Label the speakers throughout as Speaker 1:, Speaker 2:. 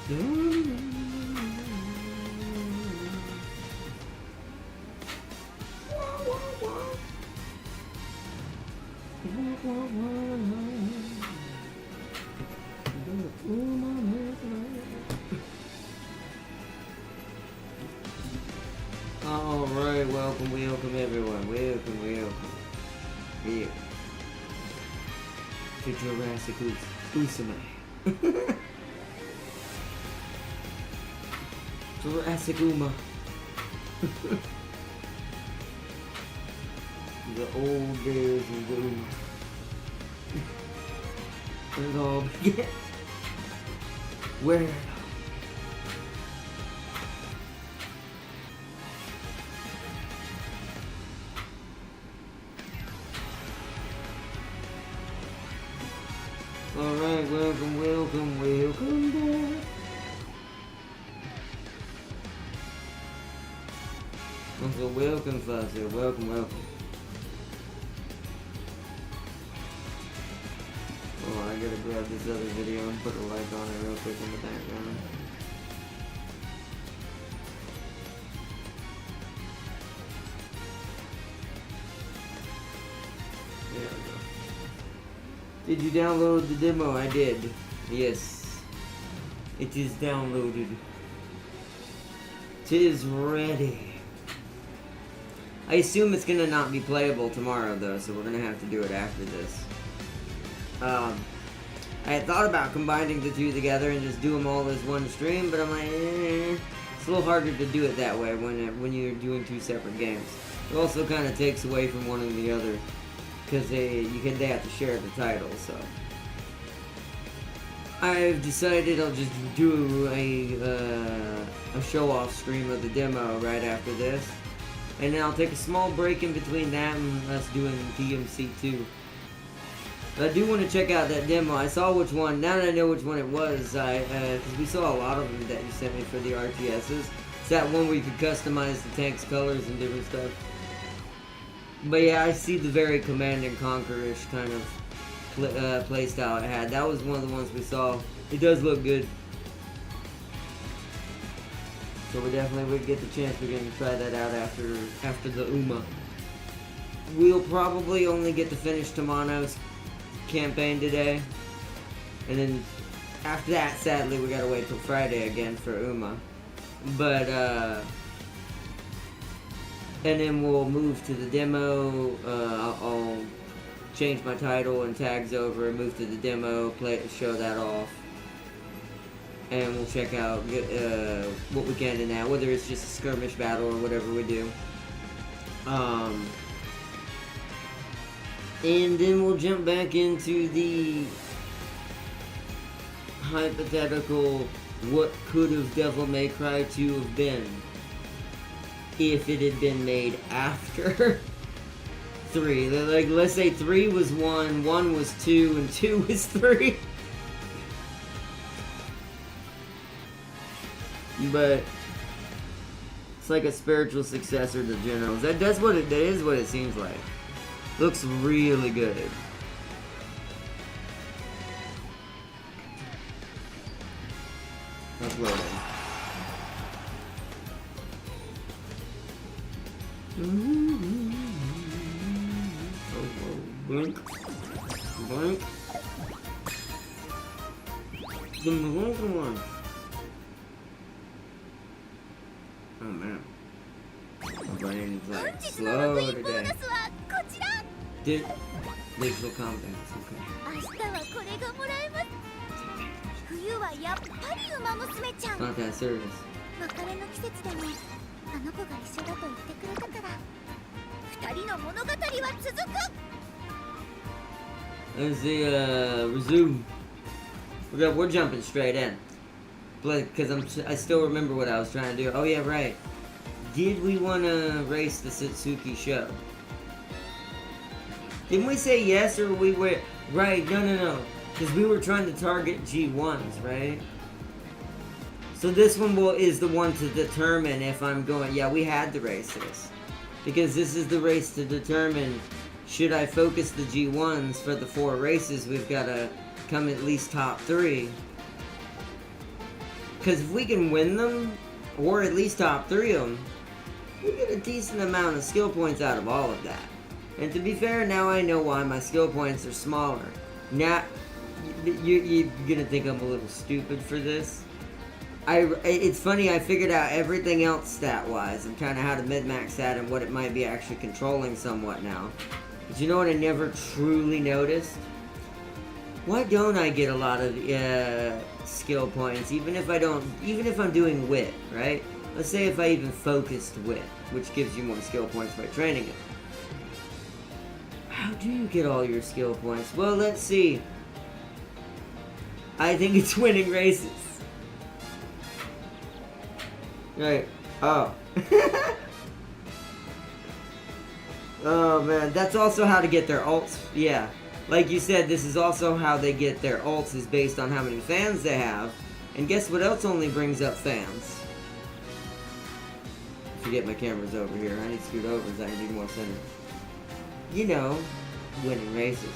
Speaker 1: Alright, welcome everyone. Welcome. Here. To Jurassic Umamusume. Jurassic Uma. The old days of the Uma. Where it all began. Where? Alright, welcome back. So welcome, Fuzzy. Welcome. Oh, I gotta grab this other video and put a like on it real quick in the background. There we go. Did you download the demo? I did. Yes. It is downloaded. Tis ready. I assume it's gonna not be playable tomorrow though, so we're gonna have to do it after this. I had thought about combining the two together and just do them all as one stream, but I'm like, it's a little harder to do it that way when you're doing two separate games. It also kind of takes away from one and the other, because they have to share the title. So I've decided I'll just do a show-off stream of the demo right after this. And then I'll take a small break in between that and us doing TMC2. But I do want to check out that demo. I saw which one. Now that I know which one it was, because we saw a lot of them that you sent me for the RTSs. It's that one where you could customize the tank's colors and different stuff. But yeah, I see the very Command and Conquer-ish kind of playstyle it had. That was one of the ones we saw. It does look good. So we definitely would get the chance. We're going to try that out after the Uma. We'll probably only get to finish Tamano's campaign today. And then after that, sadly, we gotta wait till Friday again for Uma. But, and then we'll move to the demo. I'll change my title and tags over, move to the demo, show that off. And we'll check out what we can in that, whether it's just a skirmish battle or whatever we do. And then we'll jump back into the hypothetical, what could have Devil May Cry 2 have been if it had been made after 3. Like, let's say 3 was 1, 1 was 2, and 2 was 3. But it's like a spiritual successor to Generals. That is what it seems like. Looks really good. Uploading. Oh, blink. Blink. The blink one. Oh man. My brain is like slow today. Digital contents, okay. Not that serious. Let's see, resume. We're jumping straight in. Because I still remember what I was trying to do. Oh yeah, right. Did we want to race the Satsuki show? Didn't we say yes, or we were... Right, no. Because we were trying to target G1s, right? So this one is the one to determine if I'm going... Yeah, we had to race this. Because this is the race to determine, should I focus the G1s for the 4 races, we've got to come at least top 3. Because if we can win them, or at least top 3 of them, we get a decent amount of skill points out of all of that. And to be fair, now I know why my skill points are smaller. Now, you're gonna think I'm a little stupid for this. It's funny, I figured out everything else stat-wise and kind of how to min-max that and what it might be actually controlling somewhat now. But you know what I never truly noticed? Why don't I get a lot of skill points, even if I'm doing wit, right? Let's say if I even focused wit, which gives you more skill points by training it. How do you get all your skill points? Well, let's see. I think it's winning races. Right. Oh. Oh man, that's also how to get their ults. Yeah. Like you said, this is also how they get their ults, is based on how many fans they have. And guess what else only brings up fans? Forget my camera's over here. I need to scoot over so I can do more center. You know, winning races.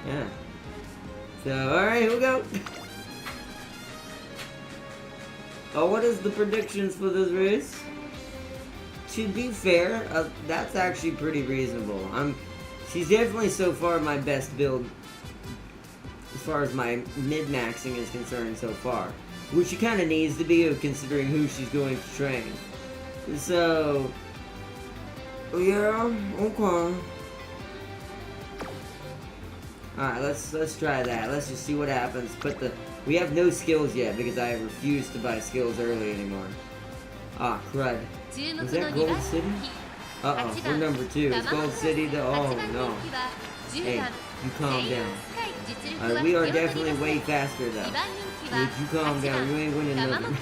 Speaker 1: Yeah. So, alright, here we go. Oh, what is the predictions for this race? To be fair, that's actually pretty reasonable. She's definitely so far my best build as far as my mid-maxing is concerned so far. Which she kind of needs to be, considering who she's going to train. So, yeah, okay. Alright, let's try that. Let's just see what happens. We have no skills yet because I refuse to buy skills early anymore. Ah, crud. Was that Gold City? Uh-oh, we're number 2. Is Gold City the... Oh, no. Hey, you calm down. We are definitely way faster, though. Would you calm down? You ain't winning nothing.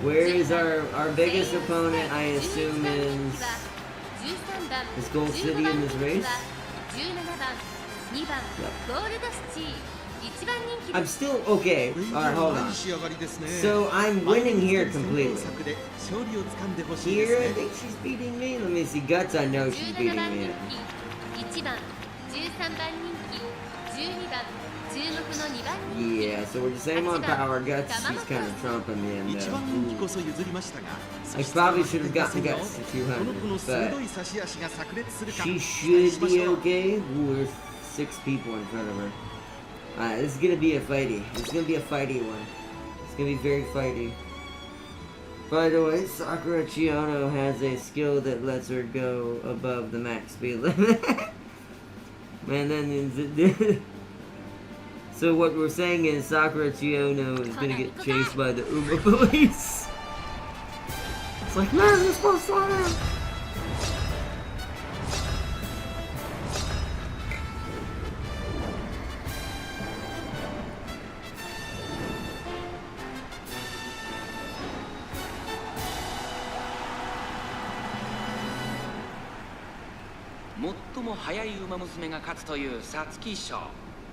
Speaker 1: Where is our biggest opponent, I assume, is Gold City in this race? Yep. I'm still okay. Alright, hold on. So I'm winning here completely. Here, I think she's beating me. Let me see. Guts, I know she's beating me. Yeah, so we're the same on power. Guts, she's kind of trumping me in there. I probably should have gotten Guts to 200, but she should be okay. Ooh, there's 6 people in front of her. Alright, this is gonna be a fighty. This is gonna be a fighty one. It's gonna be very fighty. By the way, Sakura Chiono has a skill that lets her go above the max speed limit. Man, then so what we're saying is Sakura Chiono is gonna get chased by the Uma police. It's like, man, you're supposed to slow down.
Speaker 2: 最も速い馬娘が勝つという皐月賞。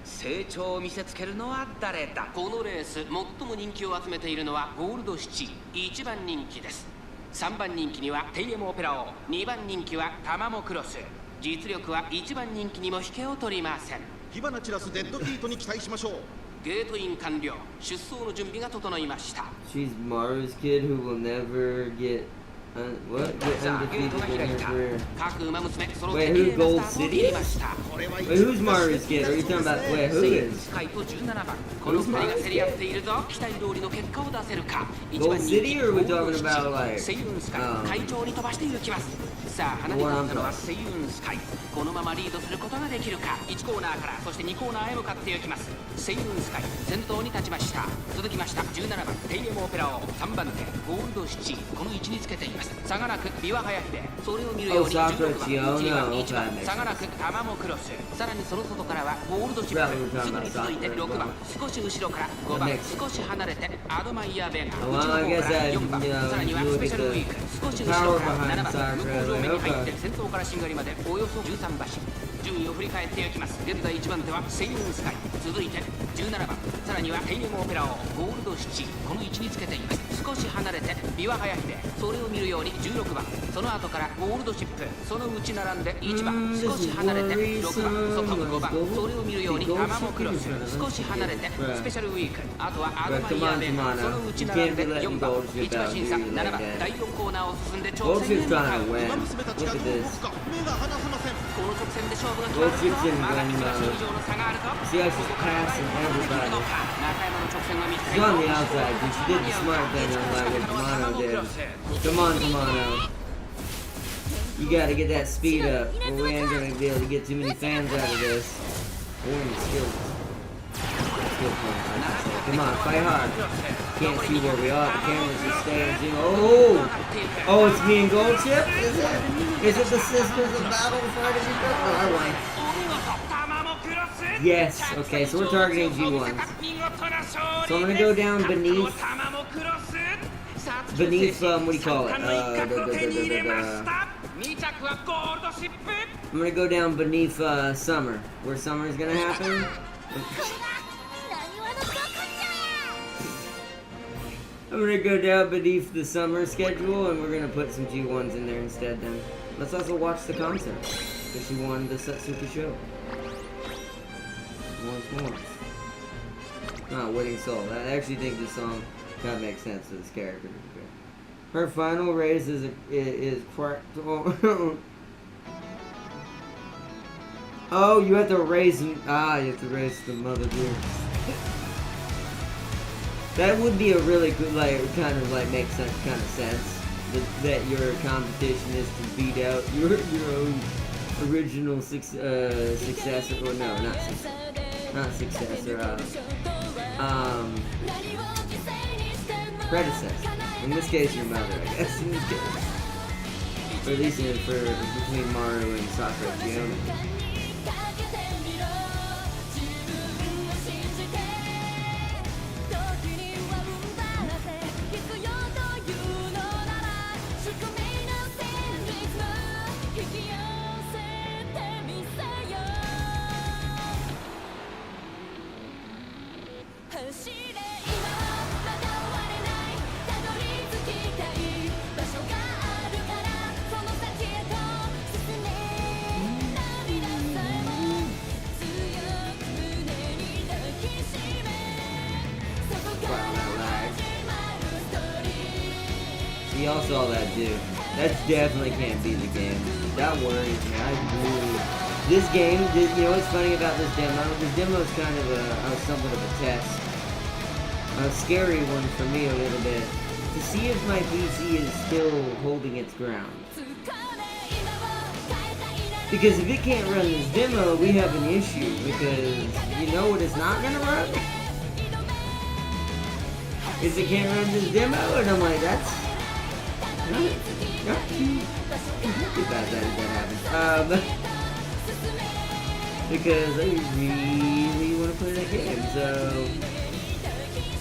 Speaker 2: 成長を見せつけるのは誰だ。このレース最も人気を集めているのはゴールドシチ1番人気です。3番人気にはテイエムオペラオ、2番人気はタマモクロス。実力は1番人気にも引けを取りません。
Speaker 3: 火花散らすデッドヒートに期待しましょう。
Speaker 2: ゲートイン完了。出走の準備が整いました。
Speaker 1: She's Maru's kid who will never get what? Get undefeated in her career. Wait, who's Gold City? Wait, who's Maru's kid? Are you talking about? Wait, who is? Who's Maru's kid? Gold City, or are we talking about like? What I'm talking.
Speaker 2: このままリードすることができるか。1コーナーからそして2コーナーへ向かっていきます。セイウンスカイ先頭に立ちました。続きました17番テイエムオペラオ、3番手ゴールドシチこの位置につけています。差がなくビワハヤヒデ、それを見るように16番1番1番差がなくタマモクロス、さらにその外からはゴールドシップ、すぐに続いて6番少し後ろから5番少し離れてアドマイヤーベガ、内の方から4番さらにはスペシャルウィーク少し後ろから7番向こう上面に入って先頭からしんがりまでおよそ13馬身。順位を振り返っていきます。現在1番手はセイウンスカイ、続いて17番さらにはテイエムオペラオ、ゴールドシチこの位置につけています。少し離れてビワハヤヒデ、それを見るように16番、その後からゴールドシップ、その内並んで1番、少し離れて6番、外5番、それを見るようにアマモクロス、少し離れてスペシャルウィーク、あとはアドマイヤーベン、その内並んで4番、1馬審査7番、第4コーナーを進んで挑戦へ向かう。
Speaker 3: 馬娘たちがどう動くか目が離せません。
Speaker 2: この直線で勝負が決まるぞ。まだ1馬身以上の差があるぞ。
Speaker 1: See how she's passing everybody. She's on the outside, but she did the smart thing unlike what Kamano did. Come on, Kamano. You gotta get that speed up, or we ain't gonna be able to get too many fans out of this. Or any skills. Skill points, I should say. Come on, fight hard. Can't see where we are. The camera's just staying zoom. Oh! Oh, it's me and Gold Chip? Is it the Sisters of Battle fighting each other? Oh, I like. Yes, okay, so we're targeting G1s. So I'm gonna go down beneath, what do you call it? I'm gonna go down beneath Summer, where Summer's gonna happen. I'm gonna go down beneath the Summer schedule, and we're gonna put some G1s in there instead then. Let's also watch the concert, because she won the Satsuki show. Once more. Ah, Winning Soul. I actually think this song kind of makes sense to this character. Her final race is oh, you have to race. You have to race the mother deer. That would be a really good, like, kind of like makes sense, kind of sense that your competition is to beat out your own original successor, or no, not successor, predecessor. In this case, your mother, I guess. In this case. Or at least between Maru and Sakura Fiona. See, y'all saw that dude. That definitely can't be the game. That worries me. This game, you know what's funny about this demo? This demo is kind of somewhat of a test. A scary one for me a little bit. To see if my PC is still holding its ground. Because if it can't run this demo, we have an issue. Because you know what it's not going to run? Is it can't run this demo? And I'm like, that's... not too bad that happens. Because I really want to play that game, so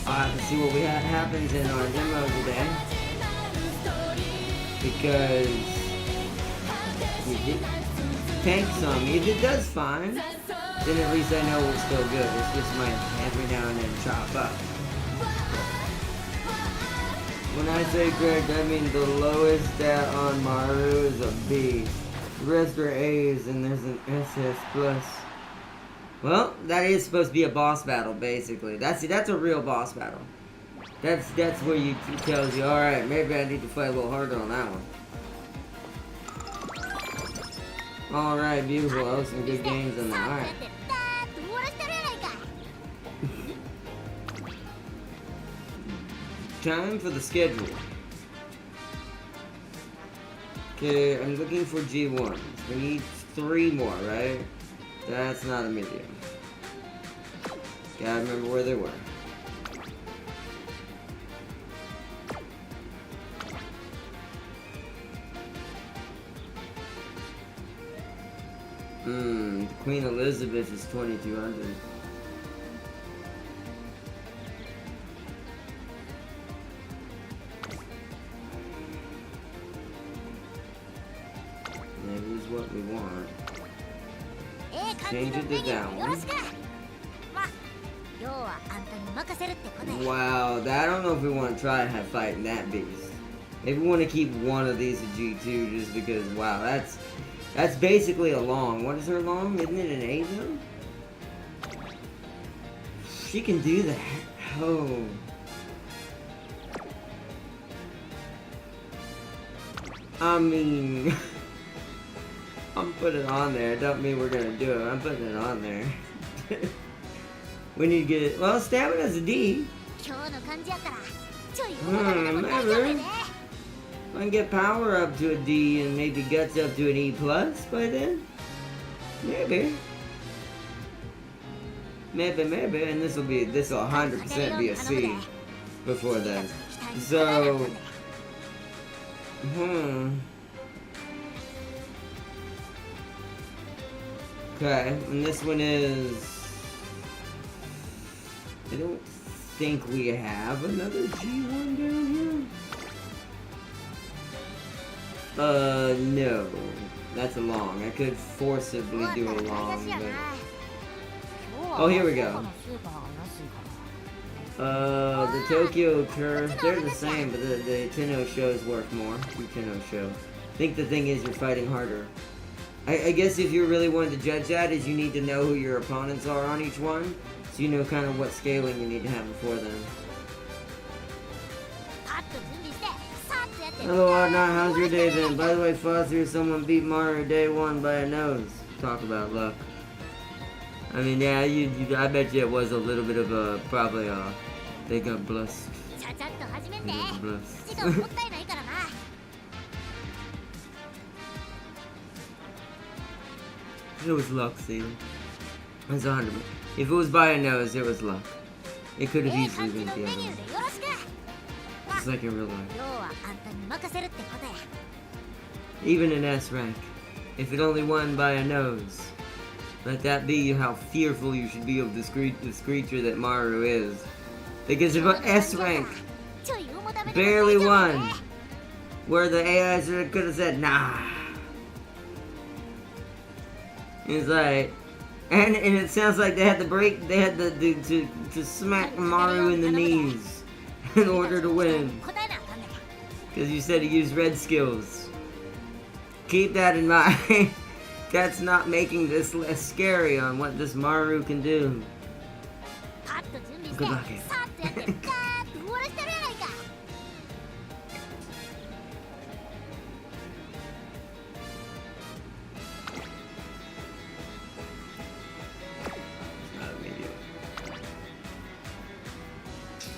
Speaker 1: I'll have to see what happens in our demo today. Because if it tanks on me, if it does fine, then at least I know we're still good. It's just might every now and then chop up. When I say correct, I mean the lowest stat on Maru is a B. The rest are A's and there's an SS plus. Well, that is supposed to be a boss battle, basically. That's a real boss battle. That's where it tells you, alright, maybe I need to fight a little harder on that one. Alright, beautiful. That was some good games on that. Alright. Time for the schedule. Okay, I'm looking for G1s. We need 3 more, right? That's not a medium. Gotta remember where they were. Queen Elizabeth is 2200. That is what we want. Change it to that one. Wow, I don't know if we want to try to have fighting that beast. Maybe we want to keep one of these a G2 just because, wow, that's basically a long. What is her long? Isn't it an A though? She can do that. Oh. I mean, I'm putting it on there. Don't mean we're gonna do it. I'm putting it on there. We need to get it. Well, stamina's a D. Maybe. I can get power up to a D and maybe guts up to an E plus by then. Maybe. Maybe, and this will 100% be a C before then. So, okay, and this one is. I don't think we have another G1 down here. No. That's a long. I could forcibly do a long, but... Oh, here we go. The Tokyo Tour, they're the same, but the Tenno shows worth more. The Tenno show. I think the thing is you're fighting harder. I guess if you're really wanting to judge that, is you need to know who your opponents are on each one. So you know kind of what scaling you need to have before then. Hello, Adna, how's your day been? By the way, Foster, someone beat Mario day one by a nose. Talk about luck. I mean, yeah, I bet you it was a little bit of a, probably a, they got blessed. They got blessed. It was luck, see? That's 100%. If it was by a nose, it was luck. It could have easily been the other one. It's like in real life. Even in S rank, if it only won by a nose, let that be how fearful you should be of this creature that Maru is. Because if an S rank barely won, where the AIs could have said, nah. It's like, and it sounds like they had to to smack Maru in the knees in order to win. Because you said he used red skills. Keep that in mind. That's not making this less scary on what this Maru can do. Good luck.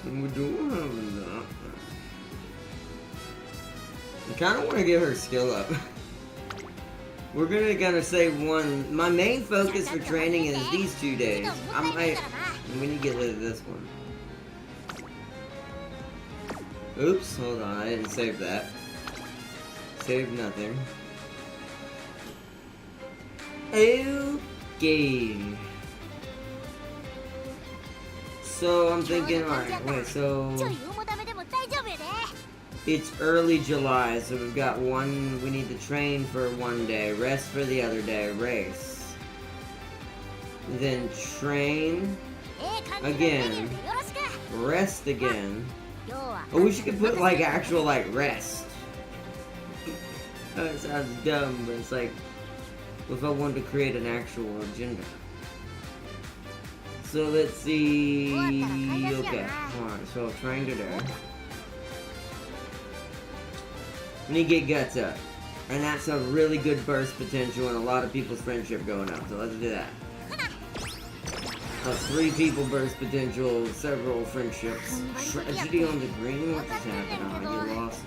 Speaker 1: We do have that. I kind of want to get her skill up. We're gonna say one. My main focus for training is these 2 days. We need to get rid of this one. Oops, hold on, I didn't save that. Save nothing. Okay. So I'm thinking, alright, wait, so it's early July, so we've got we need to train for 1 day, rest for the other day, race. Then train again, rest again. Oh, we should put like actual like rest. That sounds dumb, but it's like, if I wanted to create an actual agenda. So let's see, okay, alright, so train today. We need to get guts up. And that's a really good burst potential and a lot of people's friendship going up, so let's do that. That's 3 people burst potential, several friendships. Tragedy on the green? What just happened? Oh, you lost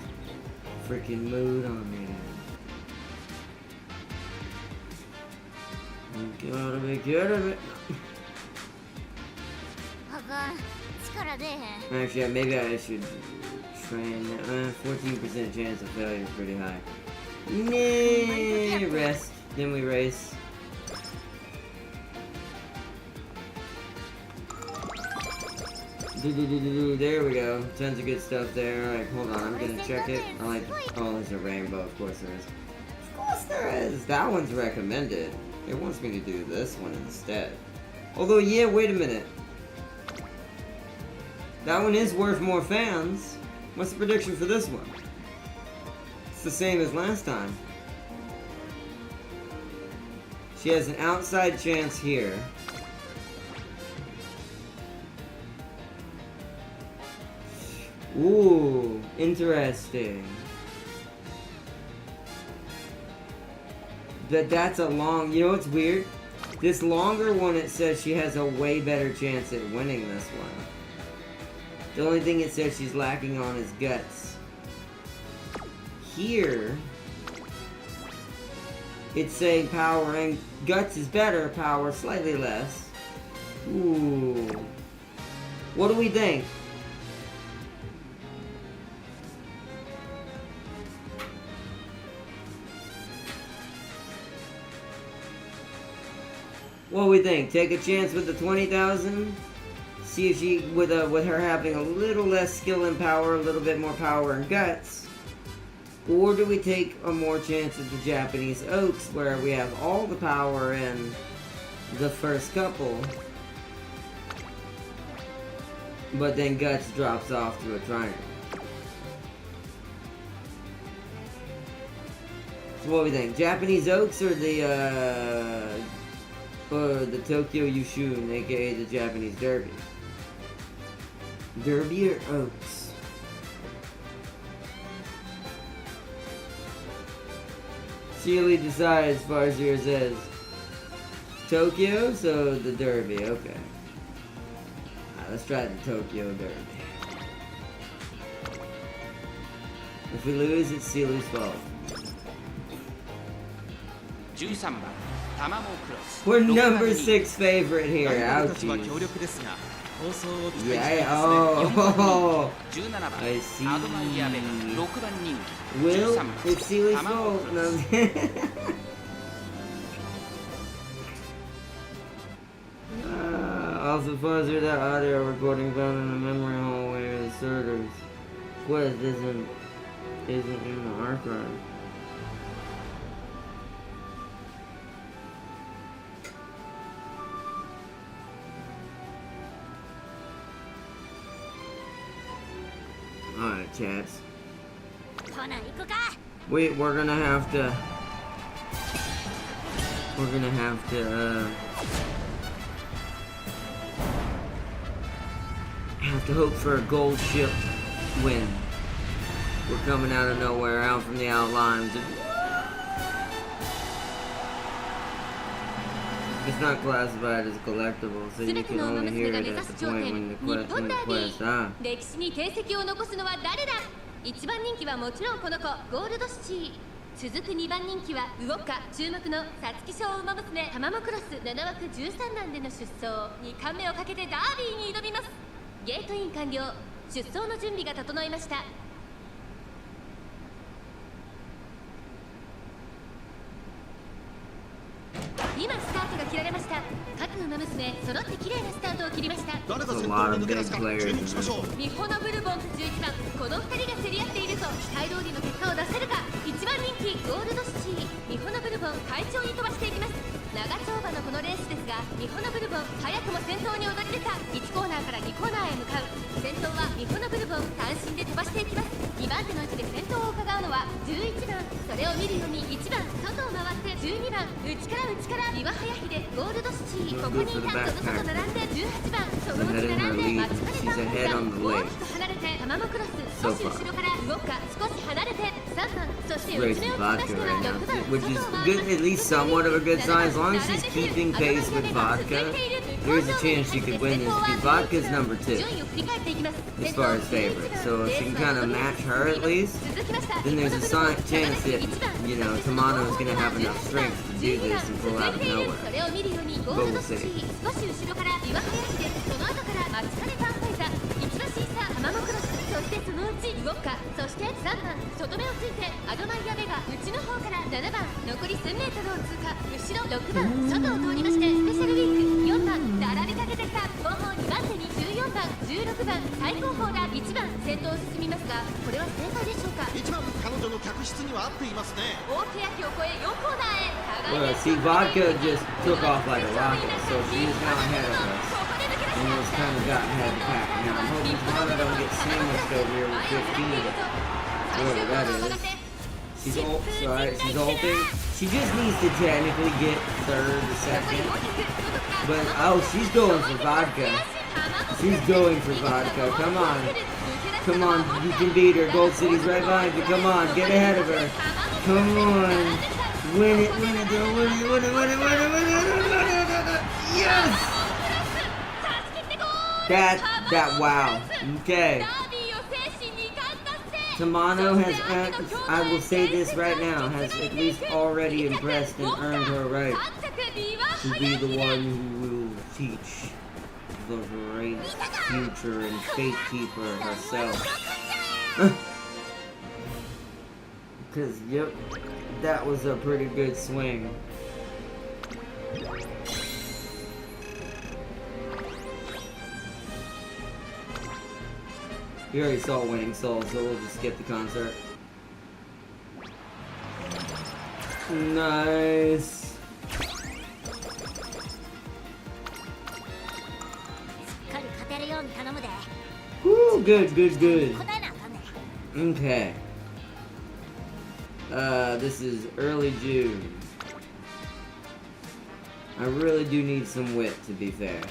Speaker 1: freaking mood on me. You gotta be good of it. Actually, yeah, maybe I should train. 14% chance of failure is pretty high. Nah, rest. Then we race. There we go. Tons of good stuff there. Alright, hold on. I'm gonna check it. Oh, there's a rainbow. Of course there is. Of course there is. That one's recommended. It wants me to do this one instead. Although, yeah, wait a minute. That one is worth more fans. What's the prediction for this one? It's the same as last time. She has an outside chance here. Ooh, interesting. But that's a long... You know what's weird? This longer one, it says she has a way better chance at winning this one. The only thing it says she's lacking on is guts. Here, it's saying power and guts is better, power slightly less. Ooh. What do we think? What do we think? Take a chance with the 20,000? See if she, with her having a little less skill and power, a little bit more power and guts. Or do we take a more chance at the Japanese Oaks, where we have all the power in the first couple, but then guts drops off to a triangle? So what do we think? Japanese Oaks or the Tokyo Yushun, aka the Japanese Derby? Derby or Oaks? Sealy decides, Farzier says. Tokyo, so the Derby, okay. Alright, let's try the Tokyo Derby. If we lose, it's Sealy's fault. We're number 6 favorite here, ouchies. Yeah, oh, I see. Will, it's Sealy's fault. No. Also, fuzzer that audio recording found in the memory hole where the Surtur's quest isn't in the archive. Alright, chaps. We're gonna have to hope for a gold ship win. We're coming out of nowhere, out from the outlines. It's not classified as collectible, so you can only hear it at the point when the quest,
Speaker 4: 歴史に形跡を残すのは誰だ。1番人気はもちろんこの子ゴールドシチー。続く2番人気はウオッカ、注目の皐月賞馬娘タマモクロス7枠13番での出走。2冠目をかけてダービーに挑みます。ゲートイン完了。出走の準備が整いました。今スタートが切られました。各馬娘揃って綺麗なスタートを切りました。
Speaker 3: 誰が先頭に抜け出すか注目しましょう。
Speaker 4: ミホノブルボンと11番、この2人が競り合っていると期待通りの結果を出せるか。1番人気ゴールドシチー、ミホノブルボン快調に飛ばしていきます。長丁場のこのレースですが、ミホノブルボン早くも先頭に躍り出た。1コーナーから2コーナーへ向かう。先頭はミホノブルボン単身で飛ばしていきます。2番手の位置で先頭を伺うのは11番。それを見るように1番外を回って12番内から三輪早秀ゴールドシチー。ここにいたその外並んで18番その内並んで待ちかねた大きく離れてタマモクロス少し後ろから動くか少し離れて3番そして内目を突き出したのは6番
Speaker 1: which is good, at least somewhat of a good sign. As long as she's keeping pace with Vodka, there's a chance she could win this because Vodka's number 2 as far as favorite. So if she can kind of match her at least, then there's a chance that, you know, Tamano is going to have enough strength to do this and pull out of nowhere. But we'll see.
Speaker 4: 少し後ろから岩早秀その後から待ちかねたファイザー一番審査タマモクロスそしてそのうち動くかそして3番外目をついてアドマイヤベが内の方から7番残り 1000m を通過後ろ6番外を通りましてスペシャルウィーク4番並びかけてきた後方2番手に14番16番最高峰だ1番先頭を進みますがこれは正解でしょうか。1番彼女の客室には合っていますね。大欅を越え4コーナーへ。
Speaker 1: Well, see, Vodka just took off like a rocket, so she is now ahead of us. And it's kind of gotten ahead of the pack. Now, I'm hoping Tamano don't get sandwiched over here with 15. Whoever that is. She's sorry, she's ulting. She just needs to technically get third or second. But oh, she's going for vodka. She's going for vodka. Come on. Come on, you can beat her. Gold City's right behind you. Come on, get ahead of her. Come on. Win it, win it, girl. Win it, win it, win it, win it, win it, win it. Yes! Wow. Okay. Tamano has, I will say this right now, has at least already impressed and earned her right to be the one who will teach the great future and Fate Keeper herself. Because, yep, that was a pretty good swing. We already saw Winning Soul, so we'll just skip the concert. Nice. Woo, good, good, good. Okay. This is early June. I really do need some wit, to be fair.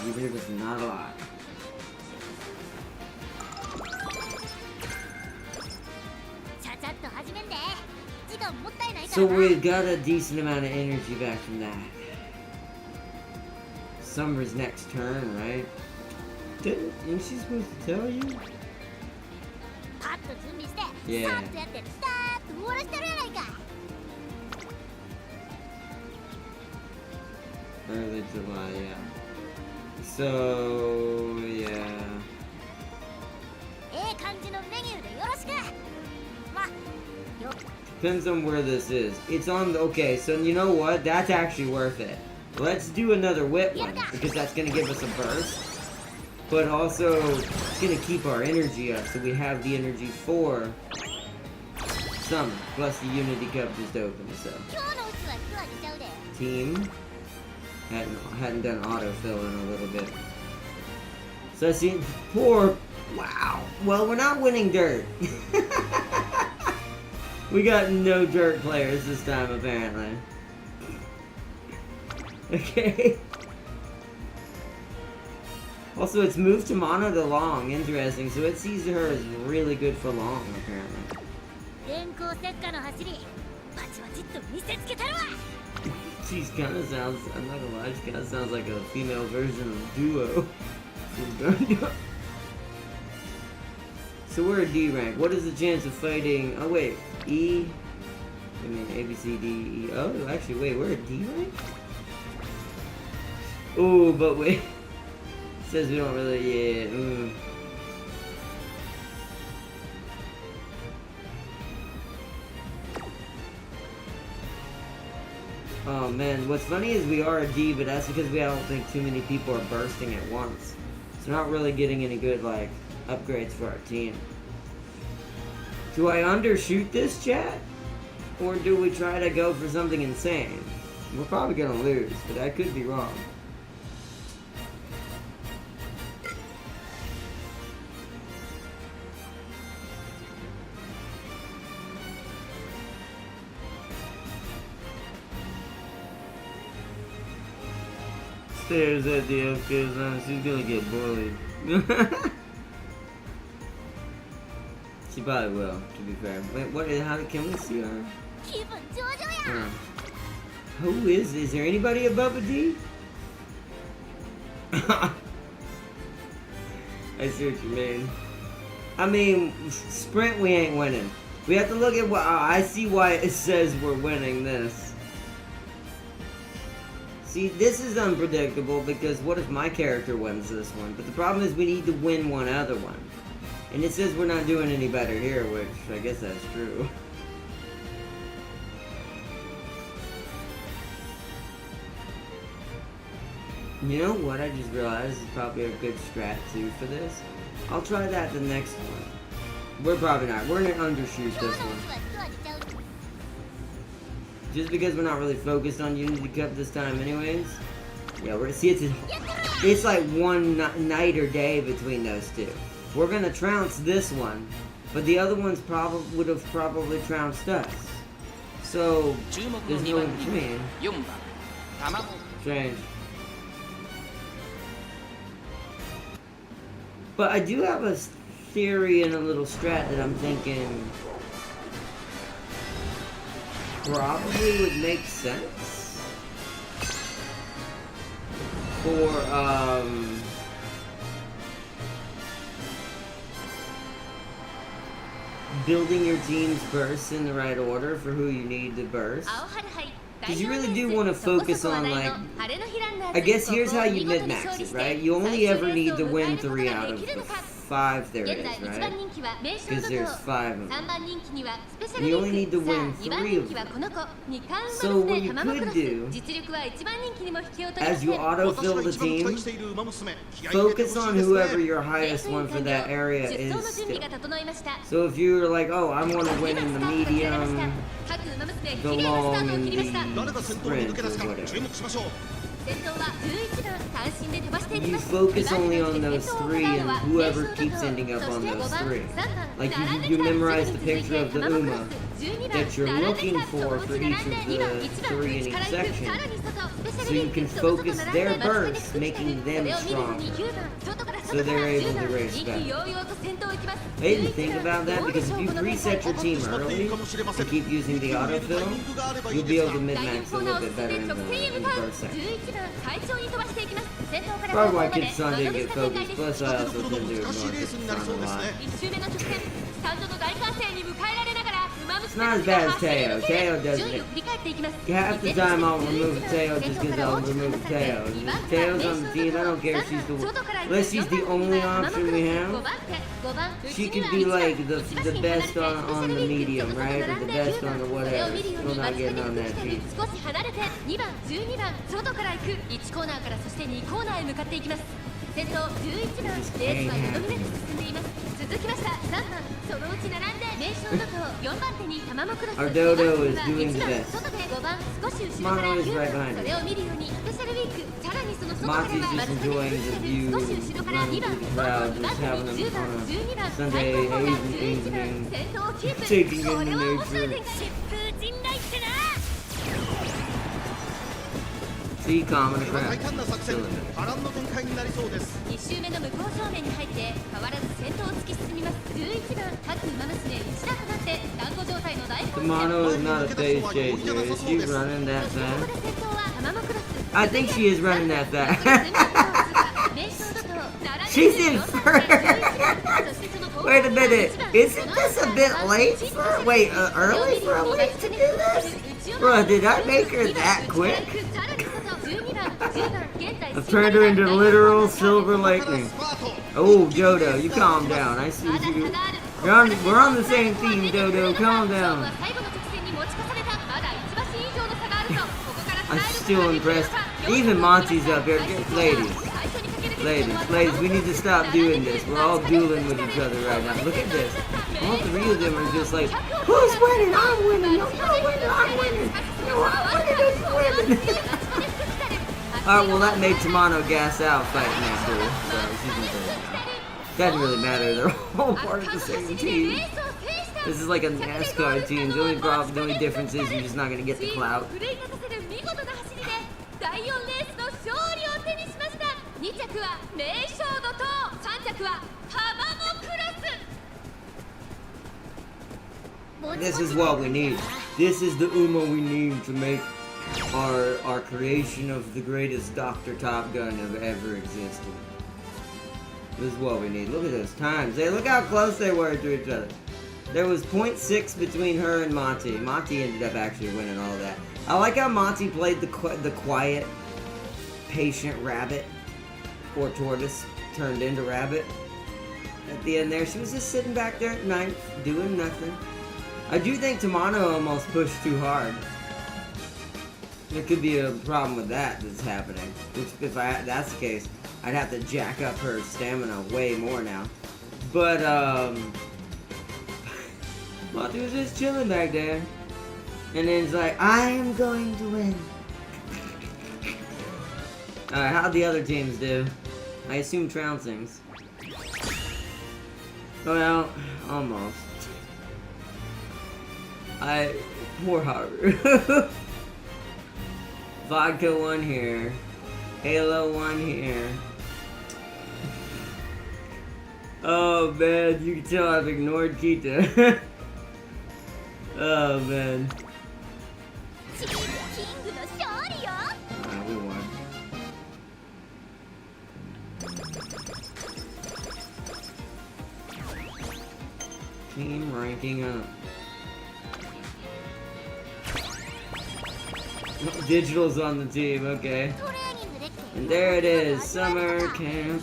Speaker 1: Even if it's not a lot. So we got a decent amount of energy back from that. Summer's next turn, right? Isn't she supposed to tell you? Yeah. Early July, yeah. So, yeah. Depends on where this is. It's on the, okay, so you know what? That's actually worth it. Let's do another wit one, because that's going to give us a burst. But also, it's going to keep our energy up, so we have the energy for summer. Plus the Unity Cup just opened, so. Team. Hadn't done autofill in a little bit. So I see, wow. Well, we're not winning dirt. We got no dirt players this time, apparently. Okay. Also, it's moved to mono to long. Interesting. So it sees her as really good for long, apparently. She kind of sounds, I'm not gonna lie, she kind of sounds like a female version of Duo. So we're a D rank. What is the chance of fighting, oh wait, E? I mean, A, B, C, D, E. Oh, actually, wait, we're a D rank? Oh, but wait. It says we don't really, yeah, Oh man, what's funny is we are a D, but that's because I don't think too many people are bursting at once. So not really getting any good, like, upgrades for our team. Do I undershoot this, chat? Or do we try to go for something insane? We're probably gonna lose, but I could be wrong. Stares at the FK zone, she's gonna get bullied. She probably will, to be fair. Wait, what? How can we see her? Who is? Is there anybody above a D? I see what you mean. I mean, sprint we ain't winning. We have to look at what. I see why it says we're winning this. See, this is unpredictable because what if my character wins this one? But the problem is we need to win one other one. And it says we're not doing any better here, which I guess that's true. You know what I just realized is probably a good strat too for this? I'll try that the next one. We're probably not. We're gonna undershoot this one. Just because we're not really focused on Unity Cup this time anyways. Yeah, we're see it's like one night or day between those two. We're gonna trounce this one, but the other ones would have probably trounced us. So,
Speaker 2: 注目の
Speaker 1: there's
Speaker 2: 2
Speaker 1: no
Speaker 2: 番
Speaker 1: in
Speaker 2: 人
Speaker 1: between.
Speaker 2: 4番卵
Speaker 1: Strange. But I do have a theory and a little strat that I'm thinking probably would make sense for building your team's bursts in the right order for who you need to burst. Because you really do want to focus on, like, I guess here's how you mid-max it, right? You only ever need to win 3 out of the 5 there is, right? Because there's 5 of them. And you only need to win 3 of them. So what you could do, as you autofill the team, focus on whoever your highest one for that area is still. So if you're like, oh, I want to win in the medium, the long, and the sprint, or whatever. You focus only on those 3 and whoever keeps ending up on those 3. Like you memorize the picture of the Uma that you're looking for each of the 3 in each section. So you can focus their bursts, making them stronger. So they're able to race back. I didn't think about that because if you reset your team early and keep using the autofill, you'll be able to mid-max a little bit better in the burst section. Probably why Kid Son didn't get focused, plus I also tend to ignore Kid Son a lot. It's not as bad as Teo. Teo doesn't it. Half the time I'll remove a Teo just because I'll remove a Teo. If Teo's on the team, I don't care if she's unless she's the only option we have. She could be like the best on the medium, right? Or the best on the whatever. We're not getting on that team. Our Dodo is doing the best. Mono is right behind her. Monty's just enjoying the view, running through the crowd, just having them on a Sunday evening, taking in the nature. See, calming the crowd. Chilling it.
Speaker 4: 2周目の向こう正面に入って変わらず先頭を突き進みます11番各馬娘1打となって団子状態の大混戦
Speaker 1: Tomato is not a phase chaser. Is she running that fast? I think she is running that fast. She's in first. Wait a minute. Isn't this a bit late for early for a late to do this? Bro, did I make her that quick? I've turned her into literal silver lightning. Oh, Dodo, you calm down. I see you. We're on the same team, Dodo. Calm down. I'm still impressed. Even Monty's up here. Ladies, we need to stop doing this. We're all dueling with each other right now. Look at this. All 3 of them are just like, who's winning? I'm winning. No, you're winning. I'm winning. No, I'm winning. You're winning. Alright, well that made Tomato gas out fighting that duel, so she's in favor. Doesn't really matter, they're all part of the same team. This is like a NASCAR team, the only difference is you're just not gonna get the clout. This is what we need. This is the Uma we need to make our creation of the greatest Dr. Top Gun have ever existed. This is what we need. Look at those times. Hey, look how close they were to each other. There was 0.6 between her and Monty. Monty ended up actually winning all of that. I like how Monty played the quiet, patient rabbit, or tortoise turned into rabbit. At the end there, she was just sitting back there at night, doing nothing. I do think Tomato almost pushed too hard. There could be a problem with that's happening. Which, if that's the case, I'd have to jack up her stamina way more now. But, Monty was just chilling back there. And then it's like, I am going to win. Alright, how'd the other teams do? I assume trouncings. Well, almost. Poor Haru. Vodka 1 here. Halo 1 here. Oh man, you can tell I've ignored Kita. Oh man. We won. Team ranking up. Digital's on the team, okay. And there it is, summer camp.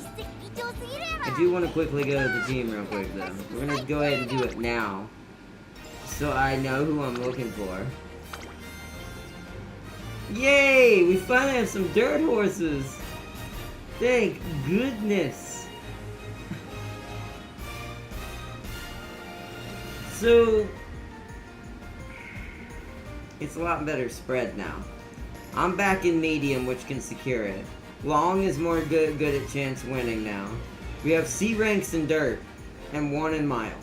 Speaker 1: I do want to quickly go to the team real quick though. We're gonna go ahead and do it now, so I know who I'm looking for. Yay! We finally have some dirt horses! Thank goodness! So... it's a lot better spread now. I'm back in medium, which can secure it. Long is more good at chance winning now. We have C ranks in dirt, and 1 in mile.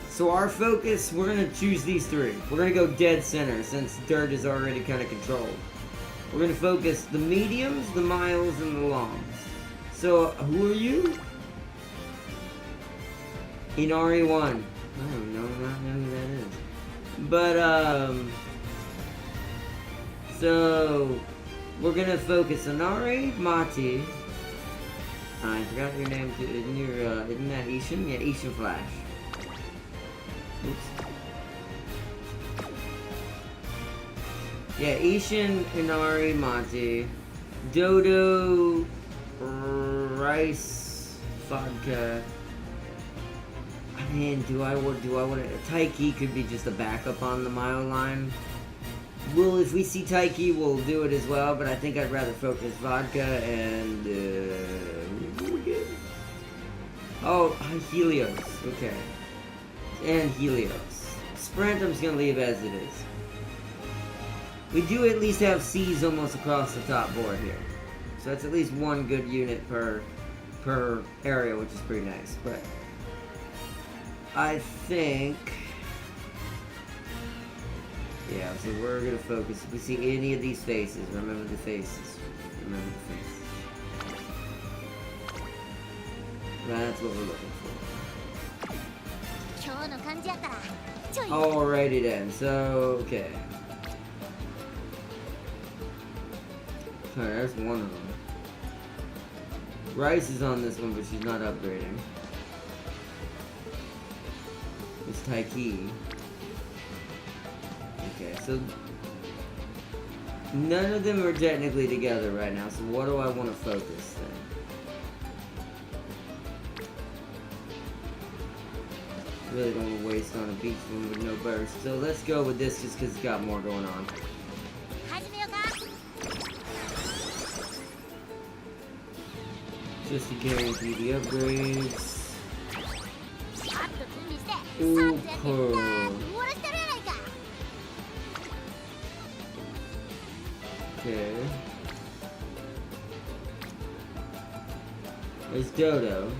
Speaker 1: So our focus, we're gonna choose these 3. We're gonna go dead center, since dirt is already kind of controlled. We're gonna focus the mediums, the miles, and the longs. So, who are you? Inari 1. I don't know, not know who that is. But, so, we're gonna focus Inari, Mati. I forgot your name too. Isn't that Ishin? Yeah, Ishin Flash. Oops. Yeah, Ishin, Inari, Mati, Dodo, Rice, Vodka. I mean, do I want to? Taiki could be just a backup on the mile line. Well, if we see Taiki, we'll do it as well. But I think I'd rather focus Vodka and oh, Helios. Okay, and Helios. Sprint, I'm just gonna leave as it is. We do at least have C's almost across the top board here. So that's at least 1 good unit per area, which is pretty nice. But I think... yeah, so we're gonna focus. If we see any of these faces, remember the faces. Remember the faces. That's what we're looking for. Alrighty then, so, okay. Alright, there's one of them. Rice is on this one, but she's not upgrading. It's Taiki. Okay, so none of them are technically together right now, so what do I want to focus then? Really don't want to waste on a beach one with no burst, so let's go with this just because it's got more going on. Just to guarantee the upgrades. Okay. There's Dodo.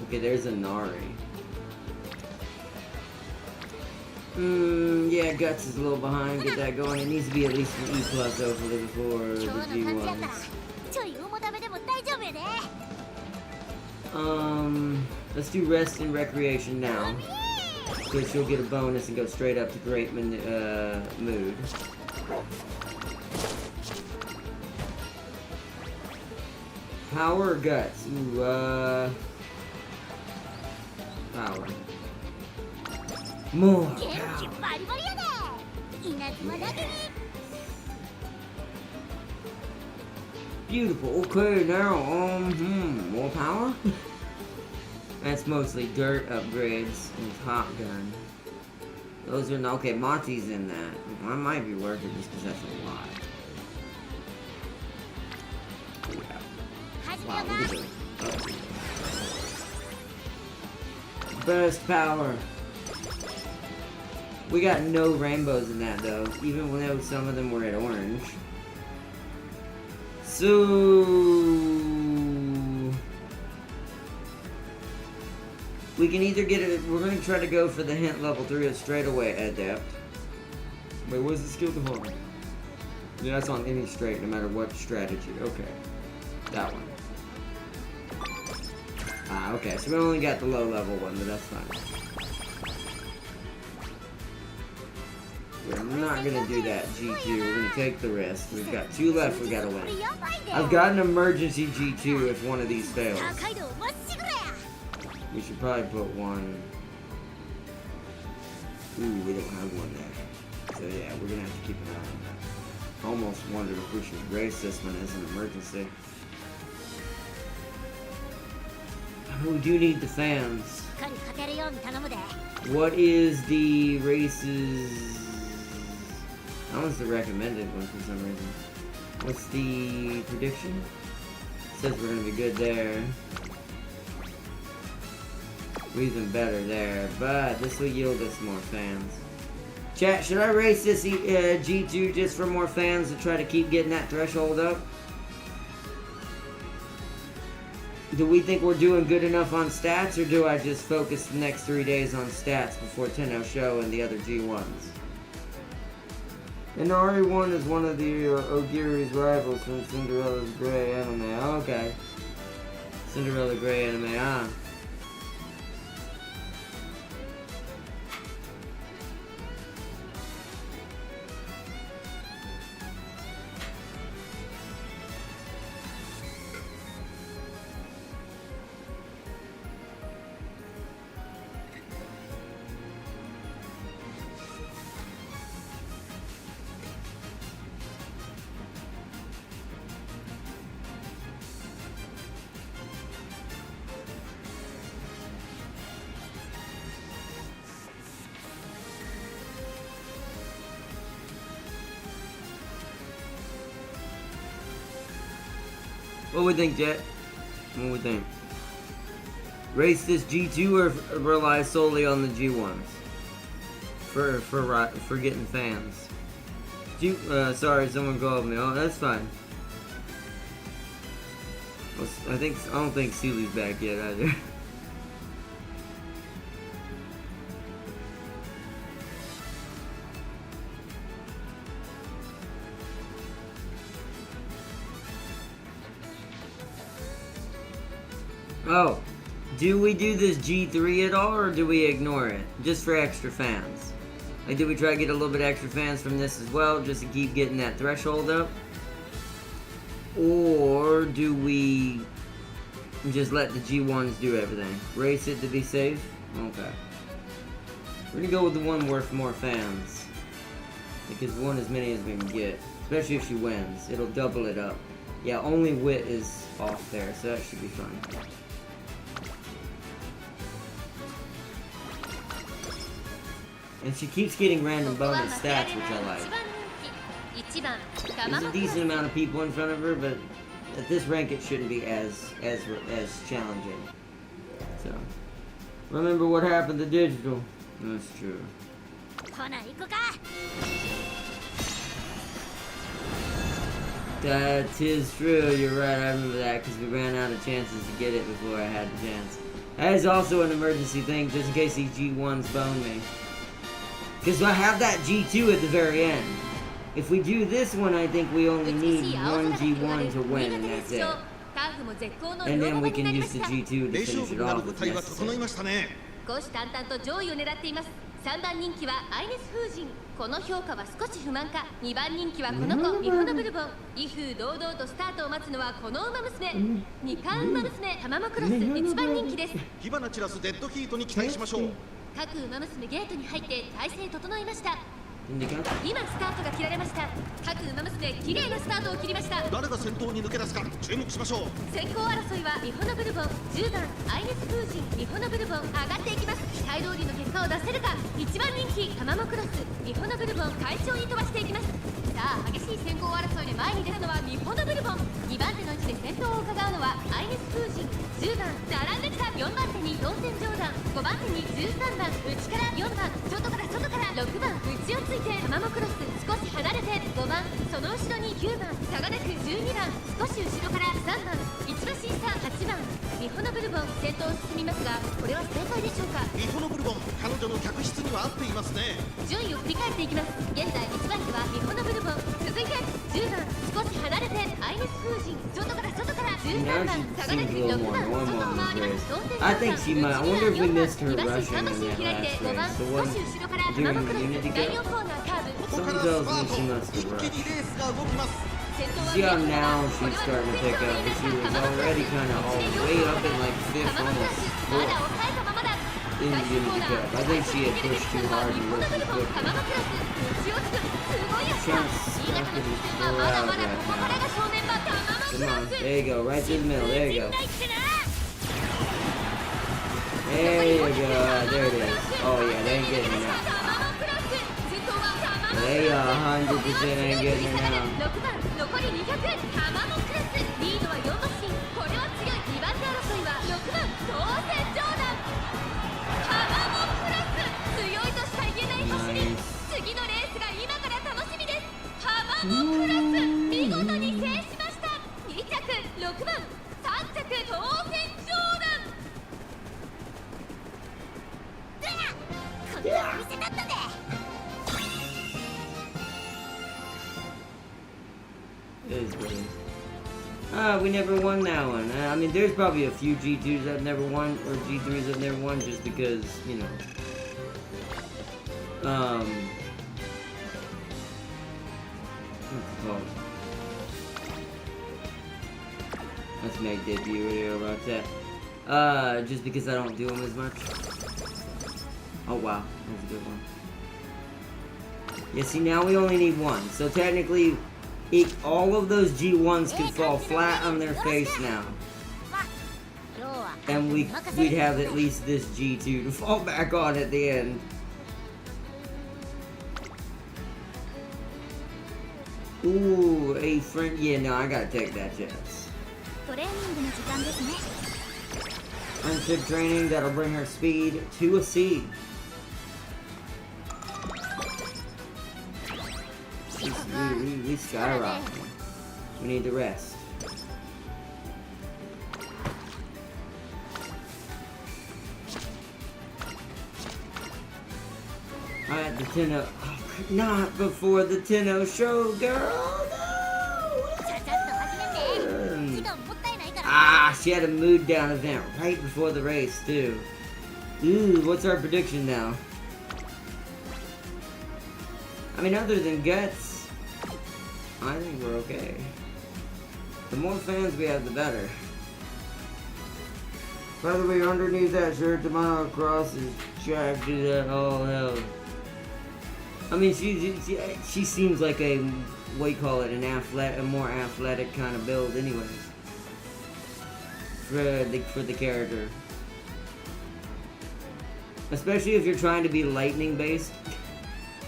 Speaker 1: Okay, there's Inari. Yeah, Guts is a little behind. Get that going. It needs to be at least an E+ hopefully before the G1s. Let's do rest and recreation now. So she'll get a bonus and go straight up to great mood. Power or Guts? Ooh, power. More power. Yeah. Beautiful. Okay, now, more power? That's mostly dirt upgrades and top gun. Those are not, okay, Monty's in that. I might be working just because that's a lot. Yeah. Wow, look at this. Oh. Burst power. We got no rainbows in that though, even though some of them were at orange. So... We can either get it. We're going to try to go for the hint level 3 of straight away adept. Wait, what's the skill to hold? Yeah, that's on any straight, no matter what strategy. Okay. That one. Ah, okay. So we only got the low level one, but that's fine. We're not going to do that G2. We're going to take the risk. We've got 2 left we got to win. I've got an emergency G2 if one of these fails. We should probably put one. Ooh, we don't have one there. So yeah, we're gonna have to keep an eye on that. Almost wondered if we should race this one as an emergency. Oh, we do need the fans. What is the races? That one's the recommended one for some reason. What's the prediction? It says we're gonna be good there. We're even better there, but this will yield us more fans. Chat, should I race this G2 just for more fans to try to keep getting that threshold up? Do we think we're doing good enough on stats, or do I just focus the next 3 days on stats before Tenno Show and the other G1s? And RE1 is one of the Ogiri's rivals from Cinderella's Grey anime. Oh, okay. Cinderella Grey anime, ah. What we think, Jet? What we think? Race this G2 or rely solely on the G1s for getting fans? Sorry, someone called me. Oh, that's fine. I don't think Seely's back yet either. Oh, do we do this G3 at all, or do we ignore it? Just for extra fans? Like, do we try to get a little bit extra fans from this as well, just to keep getting that threshold up? Or do we just let the G1s do everything? Race it to be safe? Okay. We're gonna go with the one worth more fans. Because one as many as we can get. Especially if she wins. It'll double it up. Yeah, only wit is off there, so that should be fun. And she keeps getting random bonus stats, which I like. There's a decent amount of people in front of her, but at this rank it shouldn't be as challenging. So, remember what happened to Digital. That's true. That is true, you're right, I remember that, because we ran out of chances to get it before I had the chance. That is also an emergency thing, just in case these G1s bone me. Because I have that G2 at the very end. If we do this one, I think we only need one G1 to win, and that's it. And then we can use the G2 to finish it off if necessary.
Speaker 4: 3番人気はアイネス風神。この評価は少し不満か。2番人気はこの子ミホノブルボン。威風堂々とスタートを待つのはこの馬娘。2冠馬娘タマモクロス1番人気です。火花散らすデッドヒートに期待しましょう。各馬娘ゲートに入って体勢整いました。今スタートが切られました。各馬娘綺麗なスタートを切りました。誰が先頭に抜け出すか注目しましょう。先行争いはミホノブルボン、10番アイネス風神、ミホノブルボン上がっていきます。期待通りの結果を出せるか。1番人気タマモクロス、ミホノブルボン快調に飛ばしていきます。さあ激しい先行争いで前に出るのはミホノブルボン。2番手の位置で先頭を伺うのはアイネス風神、10番並んできた。4番手に当選上段、5番手に13番内から4番外から6番内をついてタマモクロス少し離れて5番番、その後ろに9番、差がなく12番、少し後ろから3番、一馬審査8番、ミホノブルボン、先頭を進みますが、これは正解でしょうか。
Speaker 5: ミホノブルボン、彼女の客室には合っていますね。
Speaker 4: 順位を振り返っていきます。現在1番手はミホノブルボン、続いて10番、少し離れてアイネス風神、外から13番、差がなく6番、外を回ります。
Speaker 1: I think she might. I wonder if we missed her
Speaker 4: 2番
Speaker 1: rushing
Speaker 4: 3馬
Speaker 1: in
Speaker 4: 身
Speaker 1: that
Speaker 4: 開いて
Speaker 1: last
Speaker 4: 5番、
Speaker 1: race. The
Speaker 4: 少
Speaker 1: one
Speaker 4: し後ろから第
Speaker 1: during
Speaker 4: 4
Speaker 1: the
Speaker 4: クロ
Speaker 1: Unity
Speaker 4: ス、第4
Speaker 1: Cup.
Speaker 4: コーナーカーブ。
Speaker 5: ここから
Speaker 1: Something
Speaker 5: スパ
Speaker 1: tells
Speaker 5: ー
Speaker 1: me
Speaker 5: ト、
Speaker 1: she must
Speaker 5: 一
Speaker 1: have
Speaker 5: 気に
Speaker 1: rushed.
Speaker 5: レースが動きます。
Speaker 1: See how now she's starting to pick up, but she was already kind of all way up in like fifth, almost
Speaker 4: まだ
Speaker 1: fourth
Speaker 4: 抑えたままだ。
Speaker 1: in the
Speaker 4: 最終コー
Speaker 1: Unity
Speaker 4: ナ
Speaker 1: Cup.
Speaker 4: ー
Speaker 1: I think she had pushed too hard
Speaker 4: ミ
Speaker 1: and
Speaker 4: ホノ
Speaker 1: was
Speaker 4: ブルボン、
Speaker 1: quick.
Speaker 4: カマノクラス、内をつく、すごい足だ。
Speaker 1: Chance
Speaker 4: 新潟の実戦はまだまだここからが正面バッター、カマノク
Speaker 1: Come
Speaker 4: ラ
Speaker 1: on,
Speaker 4: ス。
Speaker 1: there you go, right through the middle. There you go.
Speaker 4: 信頼ってな。
Speaker 1: There you go. There it is. Oh yeah, they ain't getting it now.
Speaker 4: カマノクラス、先頭はカマノクラス。
Speaker 1: They 100% ain't getting it now.
Speaker 4: 6番、残り200、カマノクラス、リードは4馬身、これは強い。2番手争いは6番、当選ジョーダン。カマノクラス、強いとしか言えない走り。次のレースが今から楽しみです。カマノクラス、見事に制しました。2着6番、3着当選ジョーダン。こんなお店だったぜ。
Speaker 1: It is brilliant. We never won that one. I mean, there's probably a few G2s I've never won, or G3s I've never won, just because, you know. What's it called? Let's make debut video about that. Just because I don't do them as much. Oh wow, that was a good one. Yeah, see, now we only need one, so technically. All of those G1s can fall flat on their face now. And we'd have at least this G2 to fall back on at the end. Ooh, a friend. Yeah, no, I gotta take that chance. Friendship training, that'll bring her speed to a C. We skyrocketing. We need to rest. Alright, the Tenno. Oh, not before the Tenno show, girl! No! Ah, she had a mood down event right before the race, too. Ooh, what's our prediction now? I mean, other than Guts, I think we're okay. The more fans we have, the better. By the way, underneath that shirt, the mile across is jacked to that all hell. I mean, she seems like a, what do you call it, a more athletic kind of build, anyways. For the character, especially if you're trying to be lightning based.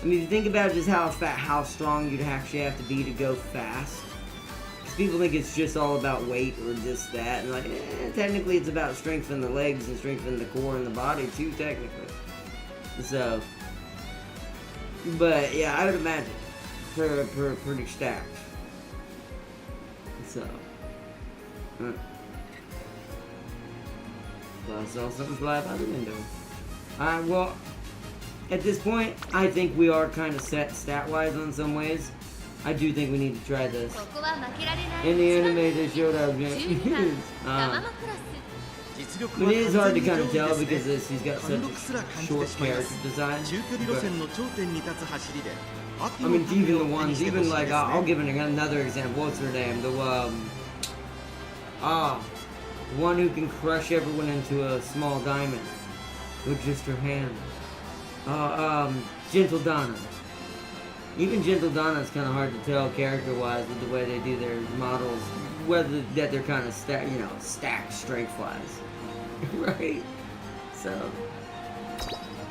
Speaker 1: I mean, if you think about just how strong you'd actually have to be to go fast. Because people think it's just all about weight or this, that, and like, technically it's about strength in the legs and strength in the core and the body too, technically. So, but yeah, I would imagine pretty stacked. So, well, I saw something fly by the window. Alright, well, at this point, I think we are kind of set stat-wise on some ways. I do think we need to try this. In the anime, they showed how good it is. But it is hard to kind of tell because he's got such a short character design. But, I mean, even the ones, even like, I'll give another example. What's her name? The one who can crush everyone into a small diamond with just her hand. Gentle Donna. Even Gentle Donna is kind of hard to tell character-wise with the way they do their models, whether that they're kind of stacked strength-wise, right? So,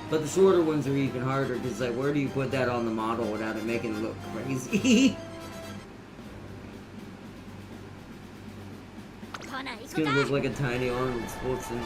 Speaker 1: but the shorter ones are even harder because like, where do you put that on the model without it making it look crazy? It's gonna look like a tiny Arnold Sports and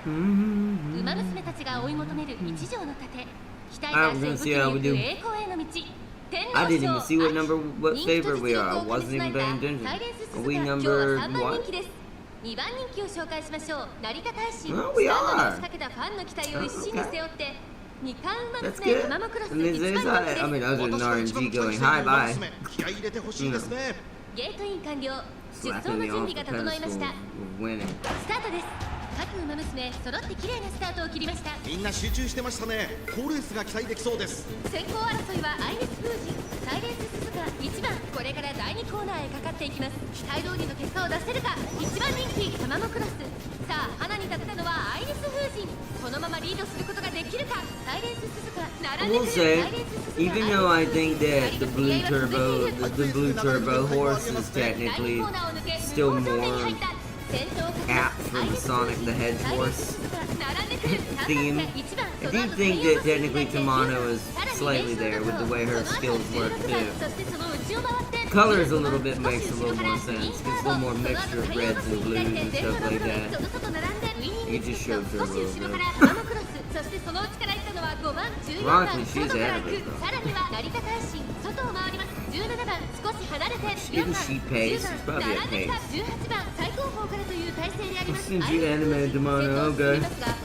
Speaker 4: 馬娘たちが追い求める一条の盾、鍛えた足を武器に行く栄光への道。
Speaker 1: I didn't even see what number, what favorite we are. I wasn't even paying attention. Are we number what?
Speaker 4: 2番人気を紹介しましょう。成田大使、
Speaker 1: Oh, we
Speaker 4: スタンド
Speaker 1: are.
Speaker 4: に仕掛けたファンの期待を一身に背負って二冠馬
Speaker 1: That's
Speaker 4: 娘
Speaker 1: good.
Speaker 4: 玉もクロス
Speaker 1: And this
Speaker 4: 1
Speaker 1: is,
Speaker 4: 番人気
Speaker 1: I
Speaker 4: で
Speaker 1: mean,
Speaker 4: す。
Speaker 1: other than
Speaker 5: 私が一番
Speaker 1: RNG
Speaker 5: 期待
Speaker 1: going
Speaker 5: してい
Speaker 1: high
Speaker 5: る馬
Speaker 1: bye.
Speaker 5: 娘、気合い入れてほしいですね。
Speaker 4: ゲートイン完了。出走
Speaker 1: Slapping
Speaker 4: の
Speaker 1: me
Speaker 4: 準
Speaker 1: off
Speaker 4: 備
Speaker 1: the
Speaker 4: が整いました。
Speaker 1: pedestal. We're winning.
Speaker 4: スタートです。各馬娘揃って綺麗なスタートを切りました。
Speaker 5: みんな集中してましたね。好レースが期待できそうです。
Speaker 4: 先行争いはアイリス・フージ、サイレンス・スズカ1番。これから第2コーナーへかかっていきます。期待通りの結果を出せるか。1番人気タマモクロス。さあ花に立てたのはアイリス・フージン。このままリードすることができるか。サイレンス・スズカ
Speaker 1: I
Speaker 4: 並ん
Speaker 1: will
Speaker 4: でくる。
Speaker 1: say,
Speaker 4: サイレンス・スズカ
Speaker 1: even though I think that the blue turbo horse is technically still more apt for the Sonic the Hedgehog theme, I do think that technically Tamano is slightly there with the way her skills work too. Colors a little bit makes a little more sense. It's a little more mixture of reds and blues and stuff like that. You just showed her a little bit.
Speaker 4: そしてその内から行ったのは5番14
Speaker 1: Rocky,
Speaker 4: 番
Speaker 1: she's
Speaker 4: 外から
Speaker 1: ahead of
Speaker 4: 行
Speaker 1: us
Speaker 4: く。
Speaker 1: though.
Speaker 4: さらには成田大使外を回ります17番少し離れて
Speaker 1: Didn't she pace? She's probably at
Speaker 4: 並んできた
Speaker 1: pace.
Speaker 4: 18番最後方からという体勢であります。
Speaker 1: Since you animated Tamano, okay.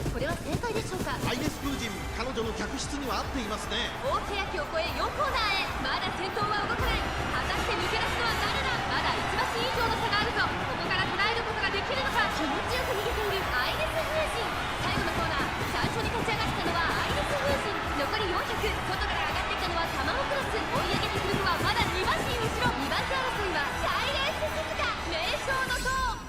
Speaker 4: これは正解でしょうか。
Speaker 5: アイレス・フージン、彼女の客室には合っていますね。
Speaker 4: 大欅を越え4コーナーへ。まだ先頭は動かない。果たして抜け出すのは誰だ。まだ1馬身以上の差があるぞ。ここから捉えることができるのか。気持ちよく逃げているアイレス・フージン。最後のコーナー最初に立ち上がったのはアイレス・フージン。残り400。外から上がってきたのはタマモクロス。追い上げてくるのはまだ2馬身後ろ。2番手争いはサイレンス・スズカ名将の塔。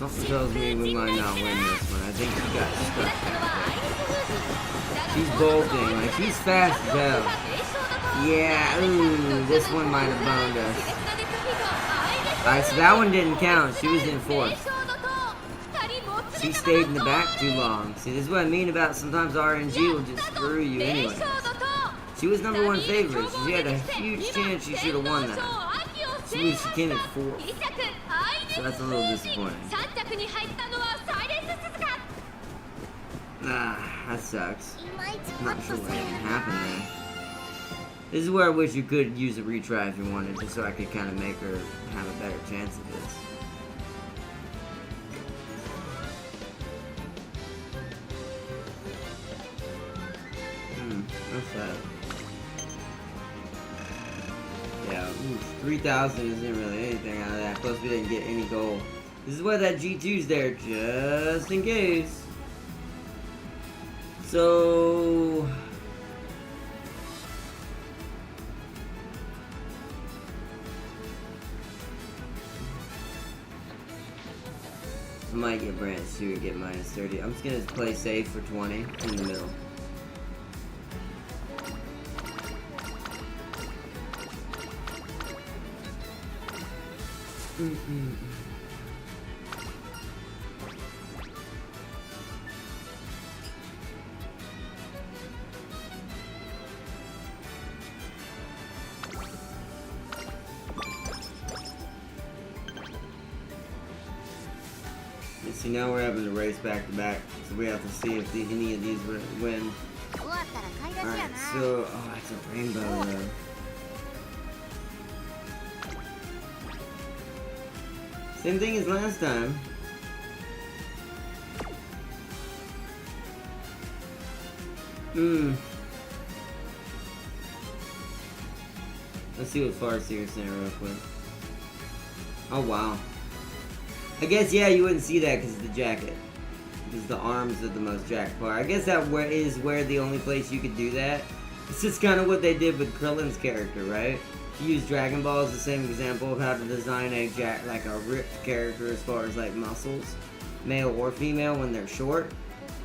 Speaker 1: Something tells me we might not win this one. I think she got
Speaker 4: 抜け出
Speaker 1: stuck
Speaker 4: したのは
Speaker 1: back
Speaker 4: アイレス・フージン。
Speaker 1: She's bolting, like she's fast as hell. Yeah, ooh, this one might have boned us. Alright, so that one didn't count. She was in fourth. She stayed in the back too long. See, this is what I mean about sometimes RNG will just screw you anyway. She was number one favorite, so she had a huge chance she should have won that. She came in fourth. So that's a little disappointing. Ah, that sucks. Not sure what even happened there. This is where I wish you could use a retry if you wanted, just so I could kind of make her have a better chance of this. What's that? Yeah, 3,000 isn't really anything out of that, plus we didn't get any gold. This is why that G2's there, just in case. So... I might get branch 2 and get minus 30. I'm just gonna play safe for 20 in the middle. See, now we're having to race back to back, so we have to see if any of these win. Alright, so, oh, it's a rainbow though. Same thing as last time. Let's see what Farseer's saying real quick. Oh wow. I guess, yeah, you wouldn't see that because of the jacket. Because the arms are the most jacked part. I guess that is where the only place you could do that. It's just kind of what they did with Krillin's character, right? To use Dragon Ball as the same example of how to design a ripped character as far as like muscles, male or female, when they're short.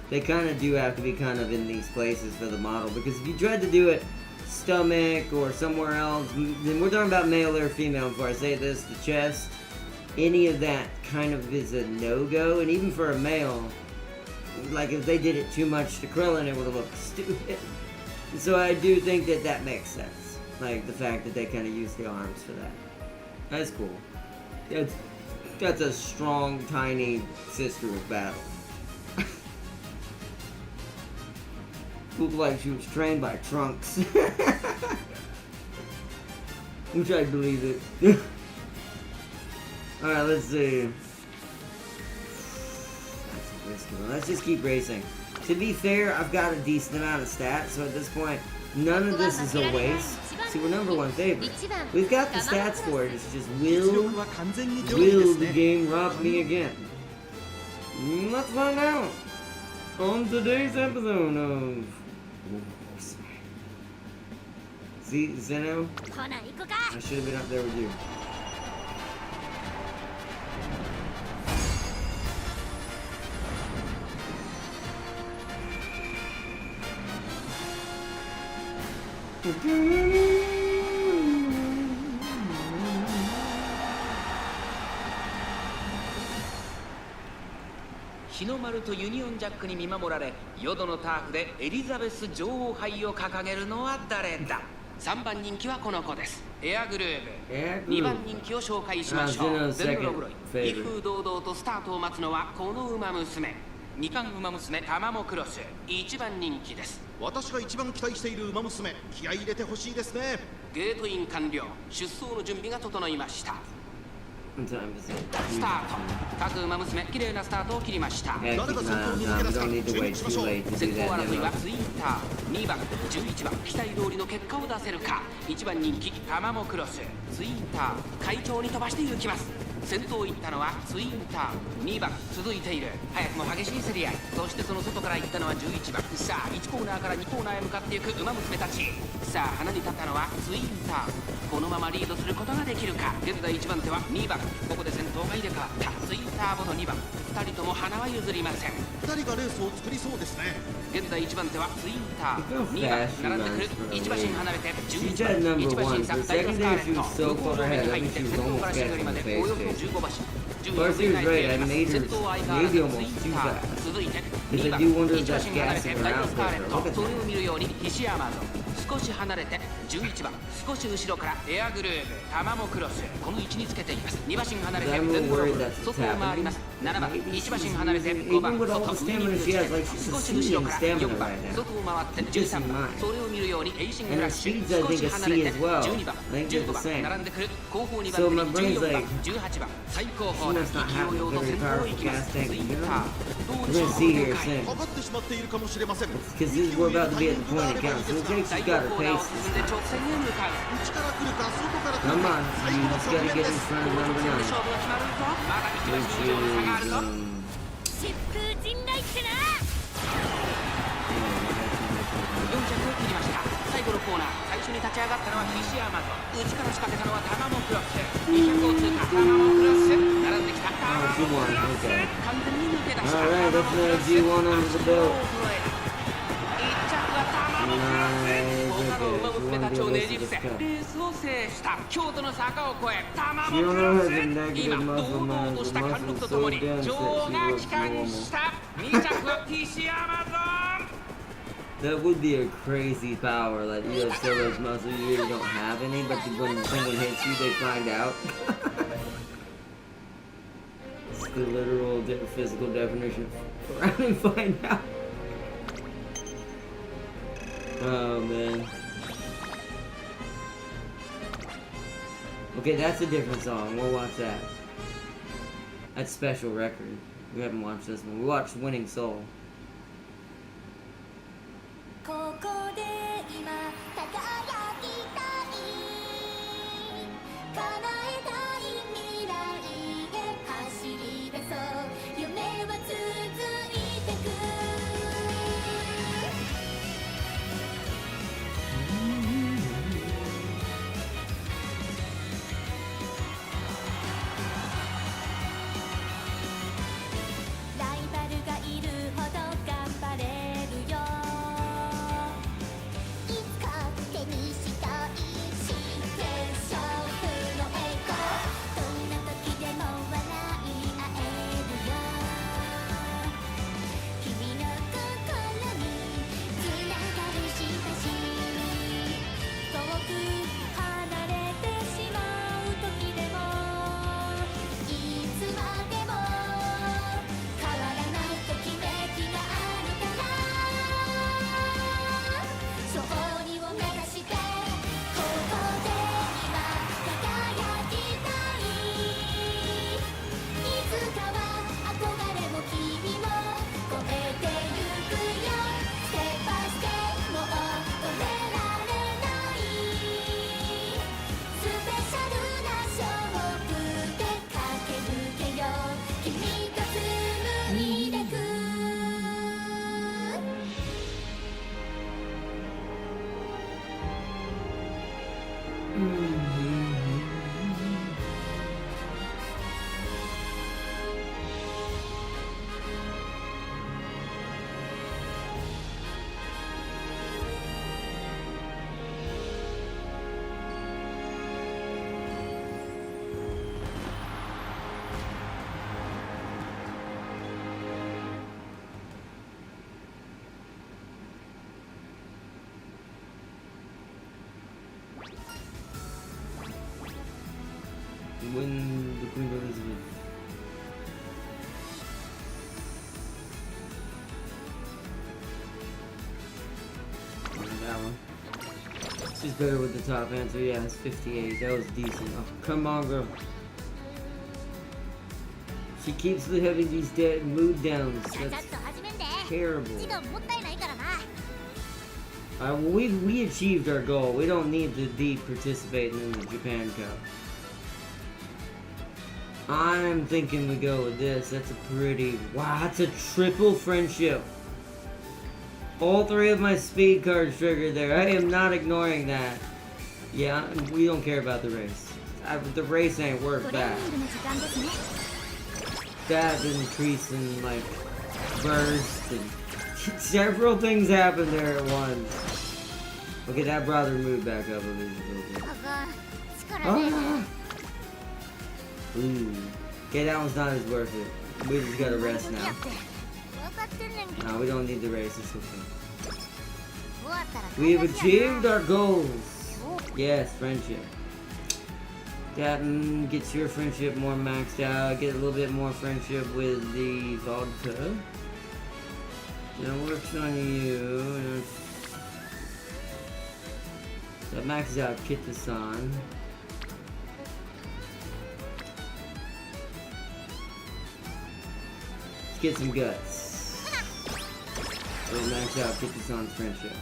Speaker 1: They kind of do have to be kind of in these places for the model, because if you tried to do it stomach or somewhere else, then we're talking about male or female before I say this, the chest, any of that kind of is a no-go. And even for a male, like if they did it too much to Krillin, it would have looked stupid. So I do think that that makes sense, like the fact that they kind of use the arms for that. That's cool. That's a strong, tiny sister of battle. looked like she was trained by Trunks. Which I believe it. Alright, let's see. That's a risky one. Let's just keep racing. To be fair, I've got a decent amount of stats, so at this point, none of this is a waste. See, we're number one favorite. We've got the stats for it. It's just will the game rob me again? Let's find out on today's episode of See, Zeno? I should have been up there with you.
Speaker 2: 日の丸とユニオンジャックに見守られ、淀のターフでエリザベス女王杯を掲げるのは誰だ。3番人気はこの子です。エアグルーヴ。2番人気を紹介しましょう。ゼンロブロイ。威風堂々とスタートを待つのはこの馬娘。2冠馬娘タマモクロス。1番人気です。
Speaker 5: 私が一番期待している馬娘、気合い入れてほしいですね。
Speaker 2: ゲートイン完了。出走の準備が整いました。スタート。各馬娘、綺麗なスタートを切りました。
Speaker 5: 誰が先頭に抜け出すか注目しましょう。
Speaker 2: 先頭争いはツインター。2番、11番、期待通りの結果を出せるか。1番人気、タマモクロス。ツインター、快調に飛ばして行きます。先頭行ったのはツインター。2番続いている。早くも激しい競り合い。そしてその外から行ったのは11番。さあ1コーナーから2コーナーへ向かっていく馬娘たち。さあ鼻に立ったのはツインター。このままリードすることができるか。現在1番手は2番。ここで先頭が入れ替わった。ツインターごと2番。2人とも鼻は譲りません。
Speaker 5: 2人がレースを作りそうですね。
Speaker 2: 現在1番手はツインター。2番並んでくる。1馬身離れて11番。1馬身差ダイヤスカーレット。向こう正面に入って先頭からシグリまでおよそ15馬身。
Speaker 1: First he was great, I made her maybe almost too fast. Because I do wonder if that's gassing her out there. Look at
Speaker 2: それを見るように西山少し離れて11番少し後ろからエアグルーヴタマモクロスこの位置につけています。2馬身離れて前後ロブ外を回ります。7番1馬身離れて5番外上に抜け少し後ろから4番外を回って13番それを見るようにエイシングラッシュ少し離れて12番15番並んでくる後方2番手に14番18番最高峰の勢いようと先頭を行きます。ツインターどうでしょうか。
Speaker 5: かかってしまっているかもしれません。
Speaker 1: Because we're about to be at the point it counts. So it takes she's got her pace this time.
Speaker 5: 内から来るか外から来る
Speaker 1: Come
Speaker 5: か
Speaker 1: on,
Speaker 5: 最
Speaker 1: you
Speaker 5: 後の
Speaker 1: just
Speaker 5: 局
Speaker 1: gotta
Speaker 5: 面
Speaker 1: get
Speaker 5: で
Speaker 1: in
Speaker 5: す。
Speaker 1: front of number 9.
Speaker 2: まだ1
Speaker 1: Which
Speaker 2: 馬身差がある
Speaker 1: is,
Speaker 2: ぞ。
Speaker 4: 疾風陣雷ってな。
Speaker 2: 4着を切りました。最後のコーナー最初に立ち上がったのは西山と内から仕掛けたのはタマモクロス。200を通過タマモクロス並んできたタマモクロス完全に抜け出した。
Speaker 1: Alright, that's the G1 under the belt.
Speaker 2: 1着はタマモクロス。他の馬娘たちをねじ伏せレースを制した京都の坂を越えタマモクロス今堂々とした貫禄とともに女王が帰還した2着は西山ゾーン
Speaker 1: That would be a crazy power. Like you have so much muscle, you really don't have any, but when someone hits you, they find out. It's the literal physical definition. Around and find out. Oh man. Okay, that's a different song. We'll watch that. That's special record. We haven't watched this one. We watched Winning Soul.
Speaker 4: ここで今輝きたい叶えたい未来へ走り出そう夢は続いてくライバルがいるほど頑張れるよいつか手にしたいし決勝負のエ
Speaker 1: Win the Queen Elizabeth. That one. She's better with the top answer. Yeah, it's 58. That was decent. Oh, come on, girl. She keeps having these dead mood downs. That's terrible. We achieved our goal. We don't need to be participating in the Japan Cup. I'm thinking we go with this. That's a pretty... Wow, that's a triple friendship. All three of my speed cards triggered there. I am not ignoring that. Yeah, we don't care about the race. The race ain't worth that. That increase in, like, burst and... Several things happened there at once. Okay, that brought her mood back up a little bit. Ah! Ooh. Okay, that one's not as worth it. We just gotta rest now. No, we don't need the race. It's okay. We have achieved our goals. Yes, friendship. That gets your friendship more maxed out. Get a little bit more friendship with the vodka. That works on you. That maxes out Kitasan. Let's get some guts. We'll max out Kitasan's friendship.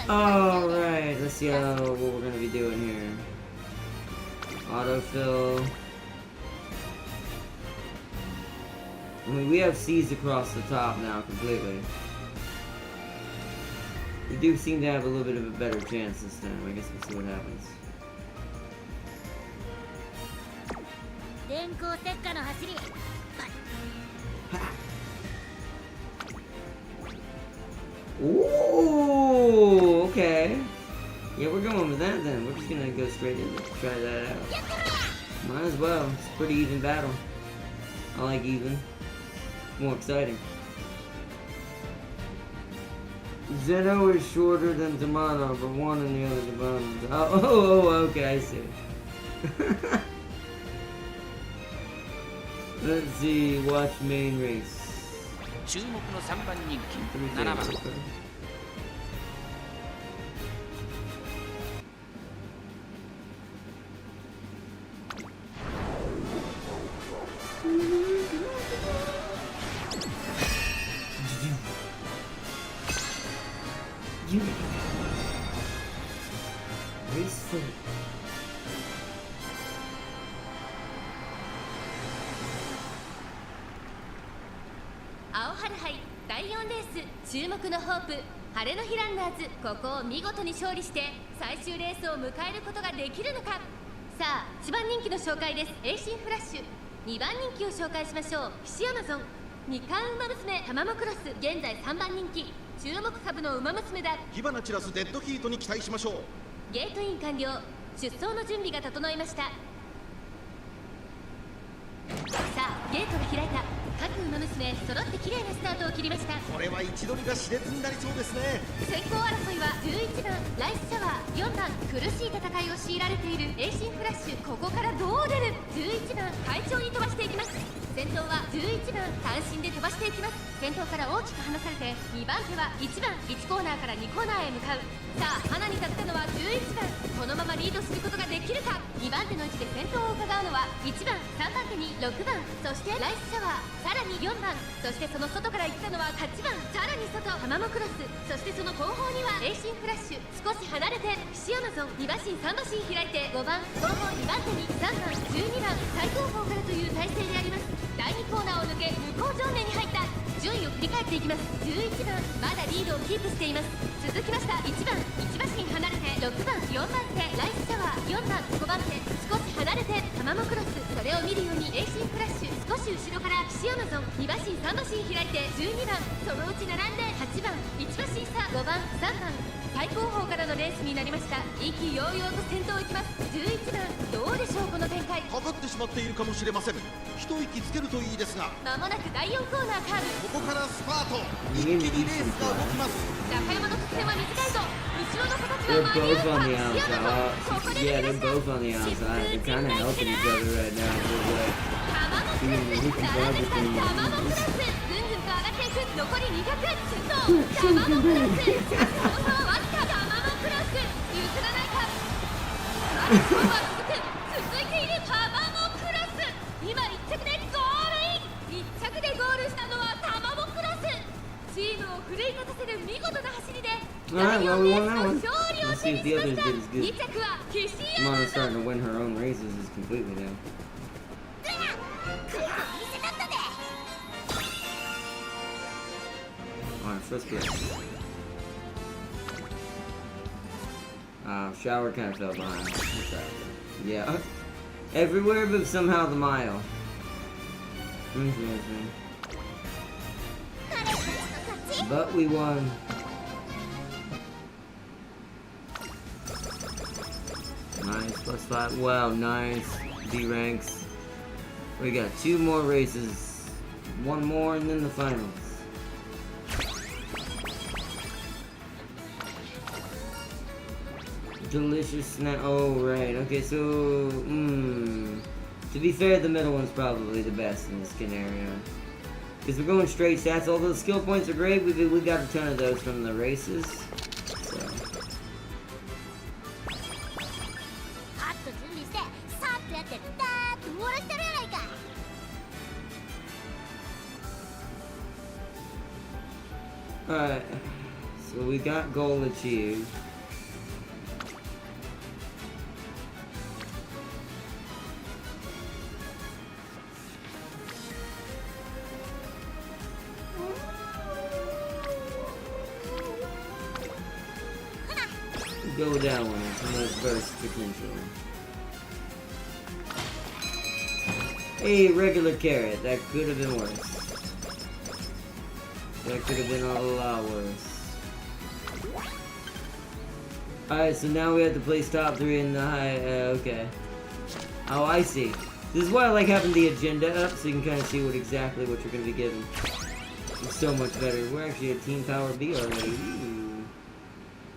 Speaker 1: Alright, let's see what we're gonna be doing here. Autofill. I mean, we have C's across the top now completely. We do seem to have a little bit of a better chance this time. I guess we'll see what happens. Ooh, okay. Yeah, we're going with that then. We're just gonna go straight in and try that out. Might as well. It's a pretty even battle. I like even. More exciting. Zeno is shorter than Tamano, but one and the other Tamano. Oh, okay, I see. Let's see, watch main race.
Speaker 2: 注目の3番人気7番
Speaker 4: 青春杯第4レース、注目のホープ晴れの日ランナーズ。ここを見事に勝利して最終レースを迎えることができるのか。さあ、1番人気の紹介です。エイシンフラッシュ。2番人気を紹介しましょう。ヒシアマゾン。2冠ウマ娘タマモクロス。現在3番人気、注目株のウマ娘だ。
Speaker 5: 火花散らすデッドヒートに期待しましょう。
Speaker 4: ゲートイン完了。出走の準備が整いました。さあ、ゲートが開いた。各ウマ娘揃って綺麗なスタートを切りました。
Speaker 5: これは位置取りが熾烈になりそうですね。
Speaker 4: 先行争いは11番ライスシャワー、4番苦しい戦いを強いられているエイシンフラッシュ。ここからどう出る。11番快調に飛ばしていきます。先頭は11番単身で飛ばしていきます。先頭から大きく離されて2番手は1番1コーナーから2コーナーへ向かう。さあ、花に立ったのは11番。このままリードすることができるか。2番手の位置で先頭を伺うのは1番、3番手に6番、そしてライスシャワー、さらに4番、そしてその外から行ったのは8番、さらに外タマモクロス、そしてその後方にはエイシンフラッシュ。少し離れてヒシアマゾン。2馬身3馬身開いて5番、後方2番手に3番、12番、最後方からという体勢であります。第2コーナーを抜け向こう上面に入った。順位を振り返っていきます。11番まだリードをキープしています。続きました1番、1馬身離れて6番、4番手ライスシャワー、4番、5番手少し離れてタマモクロス。それを見るようにエイシンフラッシュ少し後ろからヒシアマゾン2馬身3馬身開いて12番、そのうち並んで8番1馬身差5番3番、最高峰からのレースになりました。意気揚々と先頭行きます。11番、どうでしょうこの展開。
Speaker 5: かかってしまっているかもしれません。一息つけるといいですが、
Speaker 4: まもなく第4コーナーカーブ。
Speaker 5: ここからスパート。一気にレースが動きます。
Speaker 4: 中山の伏線は短いぞ。後ろの子たち
Speaker 1: They're
Speaker 4: は間に合う
Speaker 1: both
Speaker 4: か。
Speaker 1: on the
Speaker 4: シアマ
Speaker 1: outside.
Speaker 4: ゾン、ここで
Speaker 1: Yeah,
Speaker 4: 抜
Speaker 1: they're
Speaker 4: け出した。
Speaker 1: both on the outside. They're kind of helping each other right now. They're
Speaker 4: 玉もクラス、並んできた玉もクラス。ぐんぐんと上がっていく。残り200。先頭、玉もクラス。しかしその差はわずか。玉もクラス、譲らないか。まだ勝負は続いている玉もクラス。今1着でゴールイン。1着でゴールしたのは玉もクラス。チームを奮い立たせる見事な走りで第4レースの勝利を手にしました。2着は岸
Speaker 1: Mona's
Speaker 4: 山さん。
Speaker 1: starting to win her own races is completely new. Alright, first place. Shower kind of fell behind. Yeah. Everywhere but somehow the mile. Interesting. But we won. Nice, +5. Wow, nice. D ranks. We got 2 more races. 1 more and then the finals. Delicious snack. Oh, right. Okay, so... To be fair, the middle one's probably the best in this scenario. Because we're going straight stats. Although the skill points are great, we got a ton of those from the races. So... Alright, so we got goal achieved. Go down one, some of those burst potential. A regular carrot, that could have been worse. That could have been a lot worse. Alright, so now we have to place top 3 in the high, okay. Oh, I see. This is why I like having the agenda up, so you can kind of see exactly what you're going to be given. It's so much better. We're actually at Team Power B already. Ooh.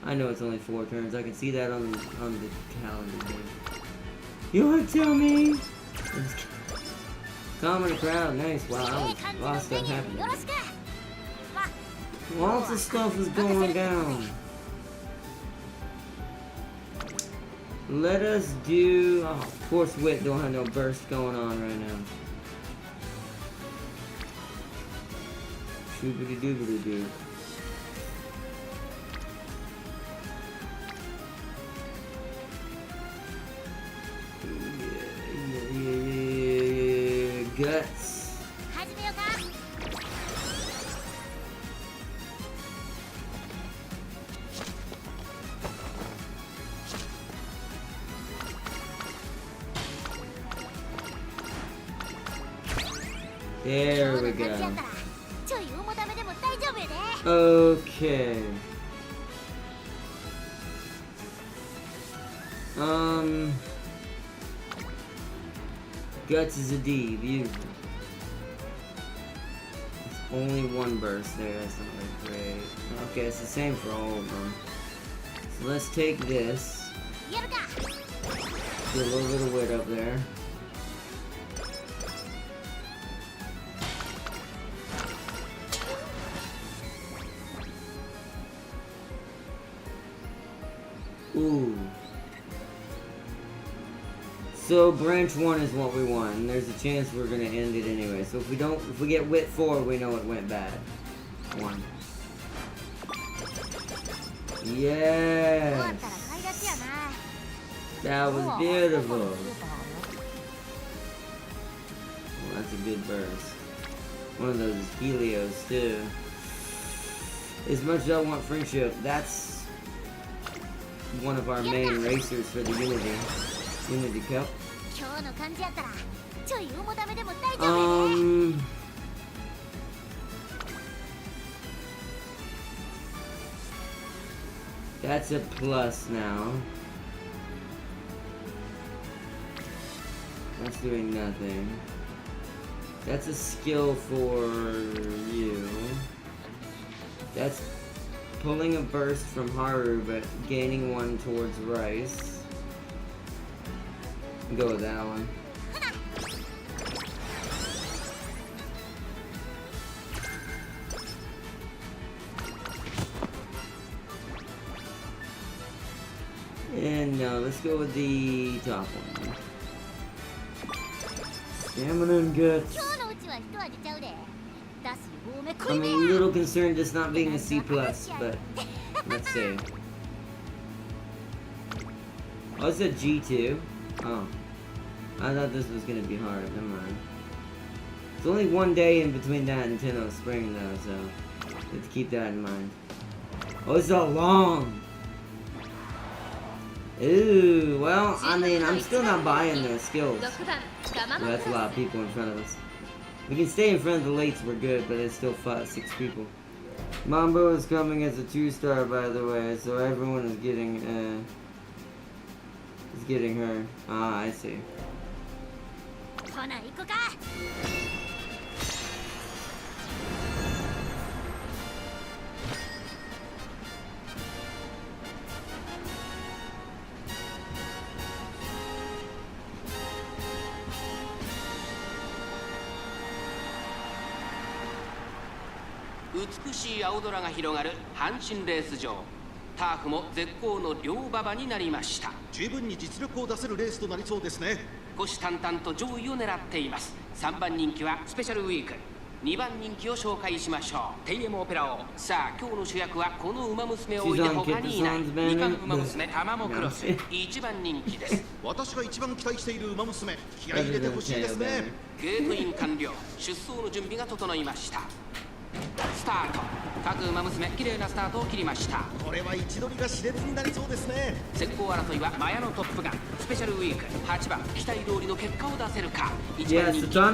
Speaker 1: I know it's only 4 turns. I can see that on the calendar here. You want to tell me? Calm in the crowd. Nice. Wow, a lot of stuff happening. Lots of stuff is going down. Let us do... Oh, of course Wit don't have no burst going on right now. Shoobity-doobity-doo. Guts. There we go. Okay. Guts is a D. Beautiful. It's only 1 burst there. That's not like great. Okay, it's the same for all of them. So let's take this. Get a little bit of wit up there. Ooh. So branch 1 is what we want, and there's a chance we're gonna end it anyway. So if we get wit 4, we know it went bad. 1. Yes. That was beautiful. Well, that's a good burst. One of those is Helios too. As much as I want friendship, that's one of our main racers for the Unity Cup. That's a plus now. That's doing nothing. That's a skill for you. That's pulling a burst from Haru, but gaining one towards Rice. Go with that one. And no, let's go with the top one. Stamina and guts. I'm a little concerned just not being a C+, but let's see. Oh, it's a G2? Oh. I thought this was gonna be hard, never mind. It's only one day in between that and Tenno Spring though, so let's keep that in mind. Oh, it's so long! Ooh, well, I mean, I'm still not buying their skills. Well, that's a lot of people in front of us. We can stay in front of the lates, we're good, but it's still 6 people. Mambo is coming as a 2-star, by the way, so everyone is getting her. Ah, I see.
Speaker 2: 美しい青空が広がる阪神レース場。ターフも絶好の両馬場になりました。
Speaker 5: 十分に実力を出せるレースとなりそうですね。
Speaker 2: 虎視眈々と上位を狙っています。3番人気はスペシャルウィーク。2番人気を紹介しましょう。テイエムオペラ王。さあ今日の主役はこの馬娘を置いて他にいない。2番馬娘タマモクロス。1番人気です。
Speaker 5: 私が一番期待している馬娘、気合い入れてほしいですね。
Speaker 2: ゲートイン完了。出走の準備が整いました。スタート。各馬娘綺麗なスタートを切りました。
Speaker 5: これは位置取りが熾烈になりそうですね。
Speaker 2: 先行争いはマヤのトップガン。スペシャルウィーク8番期待通りの結果を出せるか。1番人気マ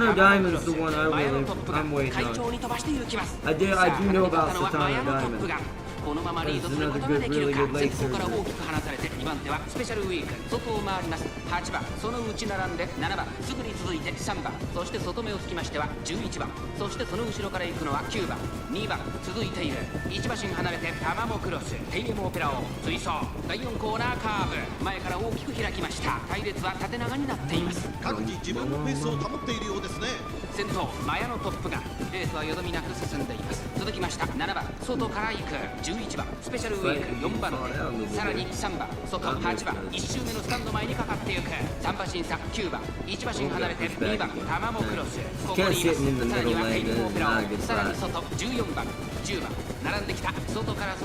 Speaker 2: ヤのトップガン会長に飛ばして行きます。
Speaker 1: I do know about
Speaker 2: マヤのト
Speaker 1: Satana
Speaker 2: ップ
Speaker 1: Diamond.
Speaker 2: ガン。このままリードすることができるか。先頭から大きく離されて2番手はスペシャルウィーク外を回ります。8番その内並んで7番すぐに続いて3番そして外目をつきましては11番そしてその後ろから行くのは9番2番続いている1馬身離れてタマモクロステイエムオペラを追走第4コーナーカーブ前から大きく開きました。隊列は縦長になっています。
Speaker 5: 各自自分のペースを保っているようですね。
Speaker 2: 先頭マヤのトップがレースはよどみなく進んでいます。続きました7番外から行く11番スペシャルウィーク4番手さらに3番外8番1周目のスタンド前にかかっていく3馬身差9番1馬身離れて2番タマモクロスここにいます。さらにはテイルモオペラをさらに外14番10番並んできた外から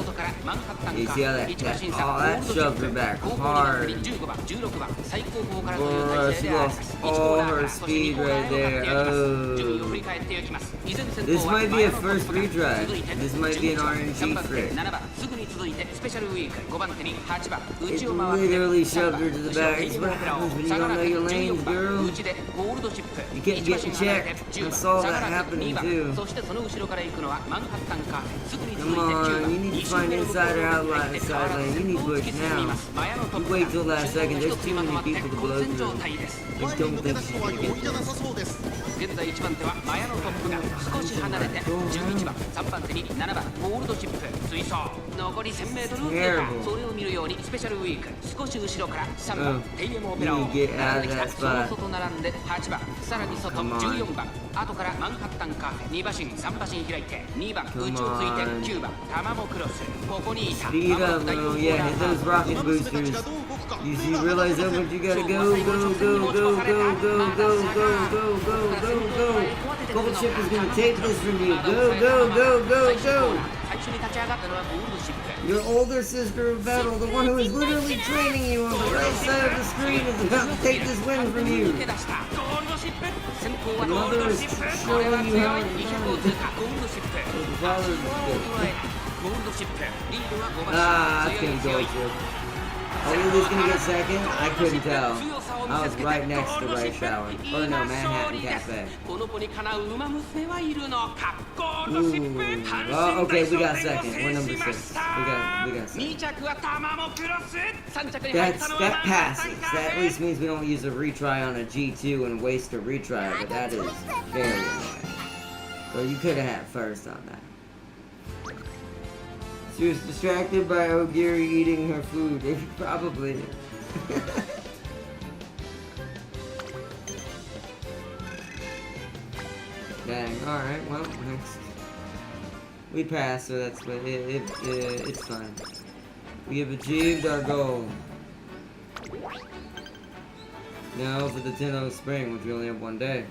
Speaker 2: マンハッタンか1馬身差ゴールドシップ後方に15番16番最後方からという体勢であります。1コーナーからそして2コーナーへ向かっていきます。順位を振り返っていきます。依然先頭はマヤのトップが続いて11番手7番すぐに続いてスペシャルウィーク5番手に8番内を回って3番後ろテイルモオペラを下がらない14番内でゴールドシップ1馬身離れて10番下がらず2番そしてその後ろから行くのはマンハッタンカーフすぐに続いて9番2周目のゴールドシップで変わらず先頭を受け継ぎますマヤのトップが一つ今止まって混戦状態です。
Speaker 5: 前に抜け出すのは容易じゃなさそうです。
Speaker 2: 現在1番手はマヤのトップが少し離れて11番3番手に7番ゴールドシップ追走残り 1000m を経過それを見るようにスペシャルウィーク少し後ろから3番テイエムオペラを並んできたその外並んで8番さらに外14番後からマンハッタンカーフ2馬身3馬身開いて2番内をついて9番タマモクロスここにいた
Speaker 1: Speed up, bro. Yeah, hit those rocket boosters. You see, realize how much you gotta go. Gold Chip is gonna take this from you. Go.
Speaker 2: 最初に立ち上がったのはゴールドシップ
Speaker 1: Your older sister of battle, the one who is literally training you on the right side of the screen, is about to take this win from you.
Speaker 2: 抜け出したゴールドシップ先頭は
Speaker 1: The
Speaker 2: ゴール
Speaker 1: mother
Speaker 2: ド
Speaker 1: is
Speaker 2: シップ
Speaker 1: showing
Speaker 2: これは
Speaker 1: you
Speaker 2: 強
Speaker 1: how
Speaker 2: い
Speaker 1: to
Speaker 2: 200を
Speaker 1: do
Speaker 2: 通
Speaker 1: it.
Speaker 2: 過ゴールドシップ
Speaker 1: The father is
Speaker 2: ゴールドシップリードは5馬
Speaker 1: Ah,
Speaker 2: 身
Speaker 1: that's
Speaker 2: 強
Speaker 1: gonna
Speaker 2: い
Speaker 1: go, Chip. Are you at least gonna get second? I couldn't tell. I was right next to Rice Shower. Or no, Manhattan Cafe.
Speaker 2: この子にかなう馬娘はいるのか。ゴールドシップ
Speaker 1: Ooh.
Speaker 2: 単身
Speaker 1: Oh, okay, we got
Speaker 2: 大将
Speaker 1: second.
Speaker 2: 戦
Speaker 1: We're
Speaker 2: を
Speaker 1: number
Speaker 2: 制しま
Speaker 1: 6.
Speaker 2: した。
Speaker 1: We got
Speaker 2: 2
Speaker 1: second.
Speaker 2: 着はタマモクロス。3着に入ったのは
Speaker 1: That
Speaker 2: マンハッ
Speaker 1: passes.
Speaker 2: タン
Speaker 1: That
Speaker 2: カ
Speaker 1: at
Speaker 2: フェ
Speaker 1: least means we don't use a retry on a G2 and waste a retry, but that is very annoying. Well, you could have had first on that. She was distracted by Ogiri eating her food. Probably. Dang. Alright, well, next. We passed, so that's good. It's fine. We have achieved our goal. Now for the Tenno Spring, which we only have one day.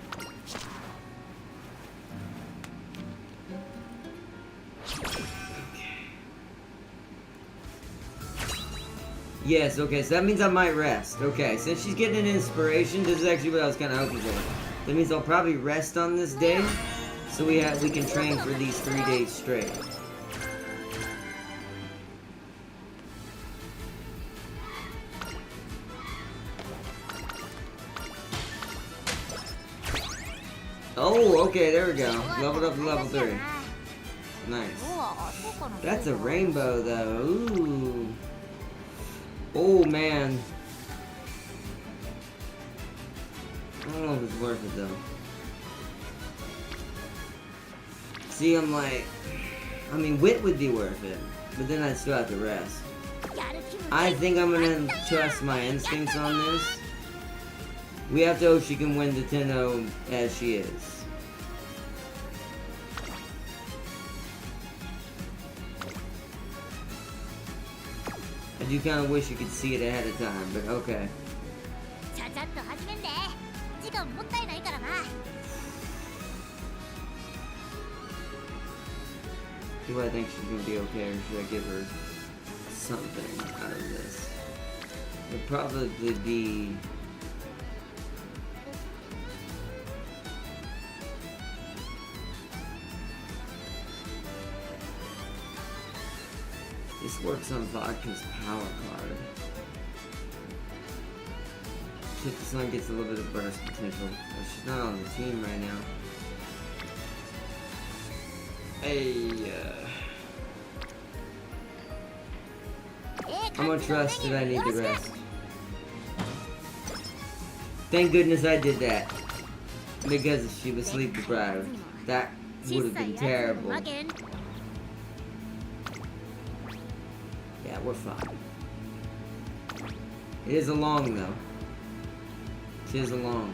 Speaker 1: Yes, okay, so that means I might rest. Okay, since she's getting an inspiration, this is actually what I was kind of hoping for. That means I'll probably rest on this day, so we can train for these 3 days straight. Oh, okay, there we go. Leveled up to level 3. Nice. That's a rainbow, though. Ooh. Oh, man. I don't know if it's worth it, though. See, I'm like... I mean, wit would be worth it, but then I'd still have to rest. I think I'm gonna trust my instincts on this. We have to hope she can win the Tenno as she is. I do kind of wish you could see it ahead of time, but okay. Do I think she's gonna be okay, or should I give her something out of this? It'd probably be... This works on Vodka's power card. Shit, this one gets a little bit of burst potential. But she's not on the team right now. Hey, I'm gonna trust that I need the rest. Thank goodness I did that. Because she was sleep deprived. That would have been terrible. Yeah, we're fine. It is a long though. It is a long.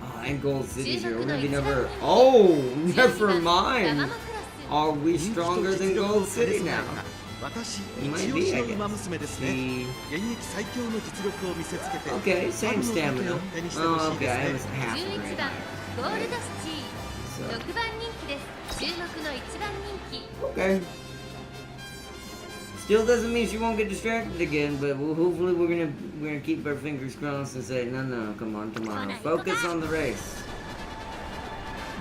Speaker 1: Oh, and Gold City's here. We're gonna be never. Oh, never mind. Are we stronger than Gold City now? We might be, I guess. See. Okay, same stamina. Oh, okay, I was half right. Okay. Still doesn't mean she won't get distracted again, but hopefully we're gonna keep our fingers crossed and say, no, come on, focus on the race.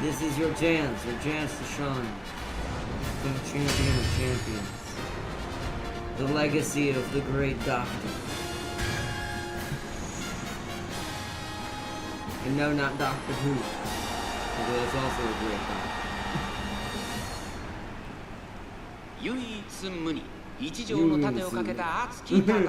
Speaker 1: This is your chance to shine. The champion of champions. The legacy of the great doctor. And no, not Doctor Who. Although it's also a great doctor.
Speaker 2: 唯一無二一条の盾をかけた熱き戦い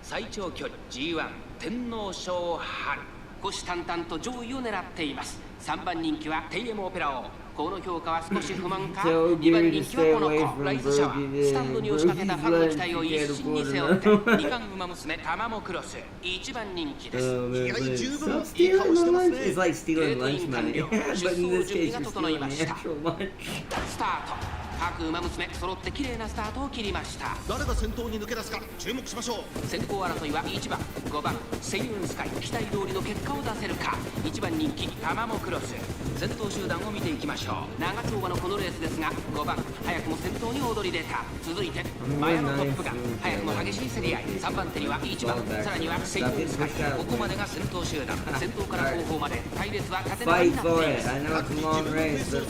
Speaker 2: 最長距離 G1 天皇賞春虎視眈々と上位を狙っています3番人気はテイエムオペラ王この評価は少し不満か2番人気はこの子ライズシャワースタンドに押しかけたファンの期待を一身に背負って2冠馬娘タマモクロス1番人気です
Speaker 1: It's like stealing lunch money. But in this case, you're stealing the actual lunch.
Speaker 2: スタート各馬娘揃って綺麗なスタートを切りました
Speaker 5: 誰が先頭に抜け出すか注目しましょう
Speaker 2: 先行争いは1番5番セイウンスカイ期待通りの結果を出せるか1番人気タマモクロス先頭集団を見ていきましょう長丁場のこのレースですが5番早くも先頭に躍り出た続いて前のトップガン早くも激しい競り合い3番手には1番さらにはセイウンスカイここまでが先頭集団先頭から後方まで隊列は縦長になっています先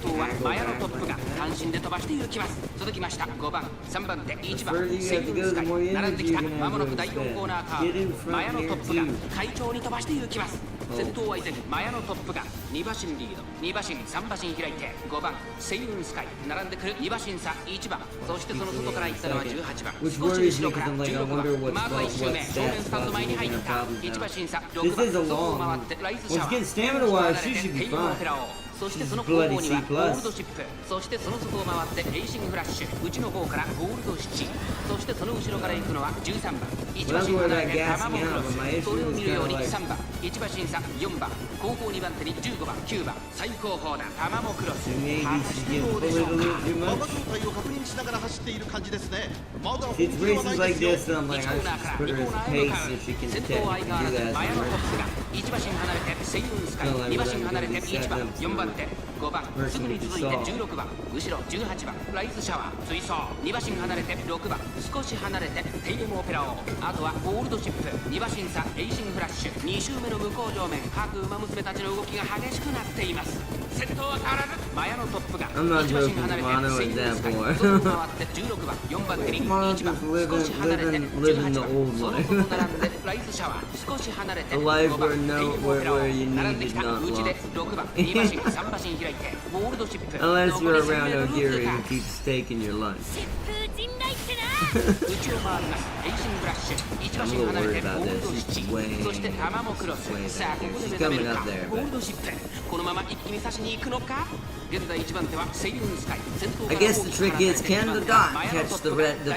Speaker 2: 頭は前ののトップが単身で飛ばして行きます。続きました5番3番手1番セイウンスカイ並んできた間もなく第4コーナーカーブマヤのトップが快調に飛ばして行きます。先頭は依然マヤのトップが2馬身リード2馬身3馬身開いて5番セイウンスカイ並んでくる2馬身差1番そしてその外から行ったのは18番少し後ろから16番まずは1周目正面スタンド前に入った1馬身差6番外を回ってライズシャワーテイルオペラ王そしてその後方にはゴールドシップそしてその外を回ってレーシングフラッシュ内の方からゴールドシチそしてその後ろから行くのは13番1馬身離れてタマモクロスそれを見るように3番1馬身差4番後方2番手に15番9番最後方だタマモクロス果たしてどうでしょうか
Speaker 5: 馬場状態を確認しながら走っている感じですね。まだ
Speaker 1: It's
Speaker 5: 本気では
Speaker 1: races
Speaker 5: ない
Speaker 1: like
Speaker 5: ですよ。
Speaker 1: this, and I'm
Speaker 2: 1
Speaker 1: like,
Speaker 2: コ
Speaker 1: I
Speaker 2: ーナー
Speaker 1: should
Speaker 2: から
Speaker 1: put her
Speaker 2: 2
Speaker 1: in
Speaker 2: コーナーへ向
Speaker 1: pace
Speaker 2: か
Speaker 1: so she
Speaker 2: う
Speaker 1: can
Speaker 2: 先
Speaker 1: detect
Speaker 2: 頭は
Speaker 1: and
Speaker 2: 相変わ
Speaker 1: do
Speaker 2: らず
Speaker 1: that
Speaker 2: マヤのトッ
Speaker 1: as
Speaker 2: プが1馬身離れてセイウンスカイ2馬身離れて1番4番手5番すぐに続いて16番後ろ18番ライズシャワー追走2馬身離れて6番少し離れてテイエムオペラ王あとはゴールドシップ2馬身差レーシングフラッシュ2周目の向こう上面各馬娘たちの動きが激しくなっています。先頭は変わらずマヤのトップが1
Speaker 1: I'm not
Speaker 2: 馬身
Speaker 1: joking,
Speaker 2: 離れて
Speaker 1: Mono
Speaker 2: セイ
Speaker 1: is
Speaker 2: ウン
Speaker 1: that
Speaker 2: スカイ
Speaker 1: boy.
Speaker 2: 外を回って16番4番手に
Speaker 1: Mono's
Speaker 2: 1番
Speaker 1: just
Speaker 2: 少し離れて
Speaker 1: living
Speaker 2: 18
Speaker 1: the
Speaker 2: 番
Speaker 1: old
Speaker 2: その
Speaker 1: life.
Speaker 2: 外並んでライズシャワー少し離れて
Speaker 1: A
Speaker 2: 5
Speaker 1: life
Speaker 2: 番
Speaker 1: where
Speaker 2: テイ
Speaker 1: no,
Speaker 2: エムオペラ
Speaker 1: where
Speaker 2: 王
Speaker 1: you
Speaker 2: 並んで
Speaker 1: needed
Speaker 2: きた
Speaker 1: not
Speaker 2: 内で
Speaker 1: lost.
Speaker 2: 6番2馬身3馬身開いてゴールドシップ
Speaker 1: Unless
Speaker 2: 残
Speaker 1: you're
Speaker 2: り
Speaker 1: around
Speaker 2: 1000
Speaker 1: Ogiri
Speaker 2: か
Speaker 1: who keeps taking your lunch.
Speaker 4: 疾風陣雷ってな
Speaker 2: 内を回りますレーシングフラッシュ1馬身離れてゴールドシチそしてタマモクロスさあここで目覚めるかゴールドシップこのまま一気に差しに行くのか現在1番手はセイウンスカイ先頭か
Speaker 1: I
Speaker 2: ら
Speaker 1: guess the trick is, can the dot catch the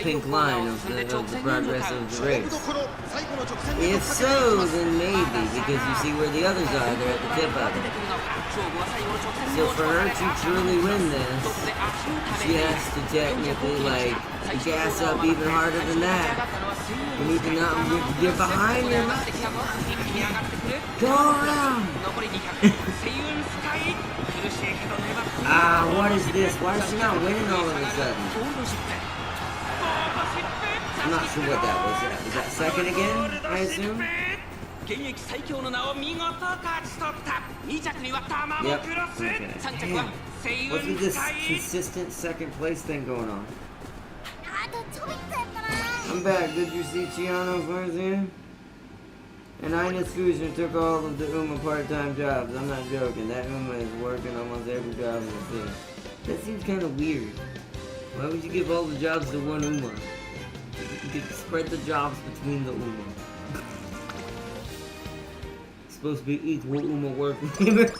Speaker 1: pink line of the progress of the
Speaker 5: 勝負
Speaker 1: race?
Speaker 5: どころ最後の直線に
Speaker 1: If so, then maybe, because you see where the others are, they're at the tip of it. So for her to truly win this, she has to technically, like, gas up even harder than that. You need to not get behind him. Go around! Ah, what is this? Why is she not winning all of a sudden? I'm not sure what that was. Is that second again, I assume?
Speaker 2: 現役最強の名を見事勝ち取った2着にはタマモクロス
Speaker 1: Okay.
Speaker 2: 3着は
Speaker 1: Damn.
Speaker 2: セイウ
Speaker 1: What's
Speaker 2: ン
Speaker 1: with this
Speaker 2: スカイ
Speaker 1: consistent second place thing going on?
Speaker 4: あとちょびっとやったな
Speaker 1: I'm back. Did you see Chiano Farzan? And Ina Scusion took all of the Uma part-time jobs. I'm not joking. That Uma is working almost every job in the city. That seems kind of weird. Why would you give all the jobs to one Uma? You could spread the jobs between the Uma. It's supposed to be equal Uma work labor.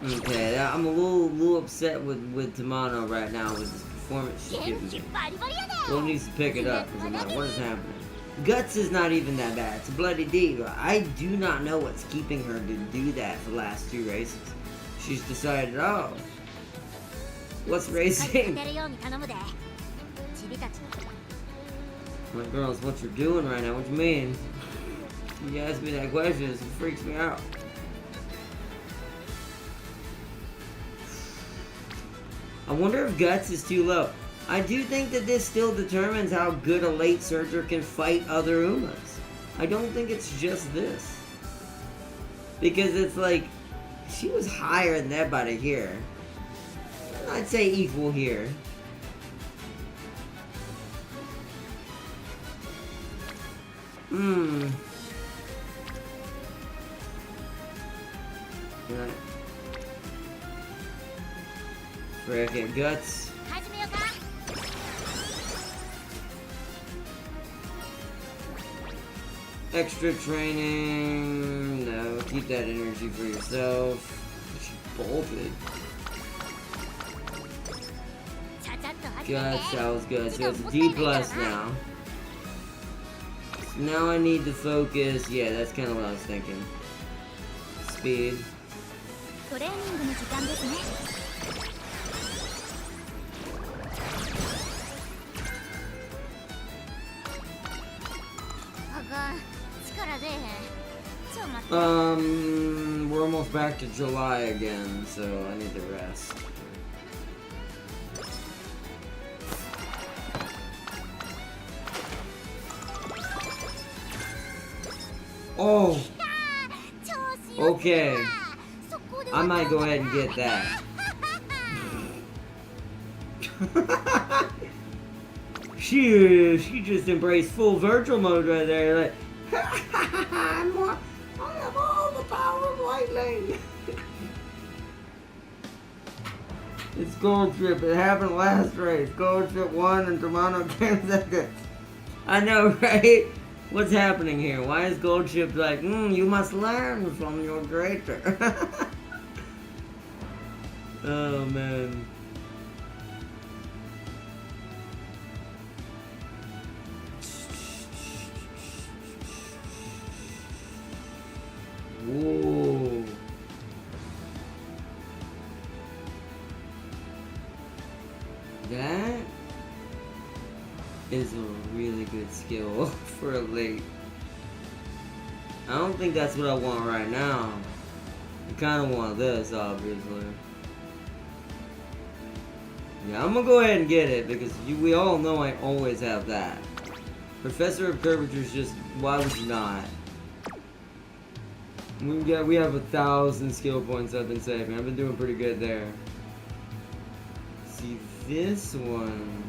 Speaker 1: Okay, I'm a little upset with Tamano right now with this performance she's
Speaker 4: 元
Speaker 1: giving
Speaker 4: 気
Speaker 1: me.
Speaker 4: バリバリやで
Speaker 1: Will needs to pick it up because I'm like, what is happening? Guts is not even that bad. It's a bloody D. I do not know what's keeping her to do that for the last 2 races. She's decided, oh, what's
Speaker 4: しっかり
Speaker 1: racing?
Speaker 4: 勝てるように頼むでチビたちの
Speaker 1: I'm like, girls, what you're doing right now? What you mean? You ask me that question, it freaks me out. I wonder if Guts is too low. I do think that this still determines how good a late surger can fight other Umas. I don't think it's just this. Because it's like, she was higher than everybody here. I'd say equal here. Hmm. Right. Frickin' Guts.
Speaker 4: 始めようか
Speaker 1: Extra training. No, keep that energy for yourself. She bolted.
Speaker 4: ちゃちゃっと始め
Speaker 1: Guts,
Speaker 4: て
Speaker 1: that was good. So it's a D plus now. So now I need to focus. Yeah, that's kind of what I was thinking. Speed.
Speaker 4: トレーニングの時間ですね あかん力出えへんちょ待って
Speaker 1: We're almost back to July again, so I need to rest. Oh! Okay. I might go ahead and get that. She just embraced full virtual mode right there. Like, I have all the power of lightning. It's Gold Trip. It happened last race. Gold Trip won and Toronto came second. I know, right? What's happening here? Why is Gold Trip like, you must learn from your greater? Oh, man. Whoa. That is a really good skill for a late. I don't think that's what I want right now. I kind of want this, obviously. Yeah, I'm gonna go ahead and get it because we all know I always have that. Professor of Curvature's just, why would you not? We have 1,000 skill points I've been saving. I've been doing pretty good there. See this one.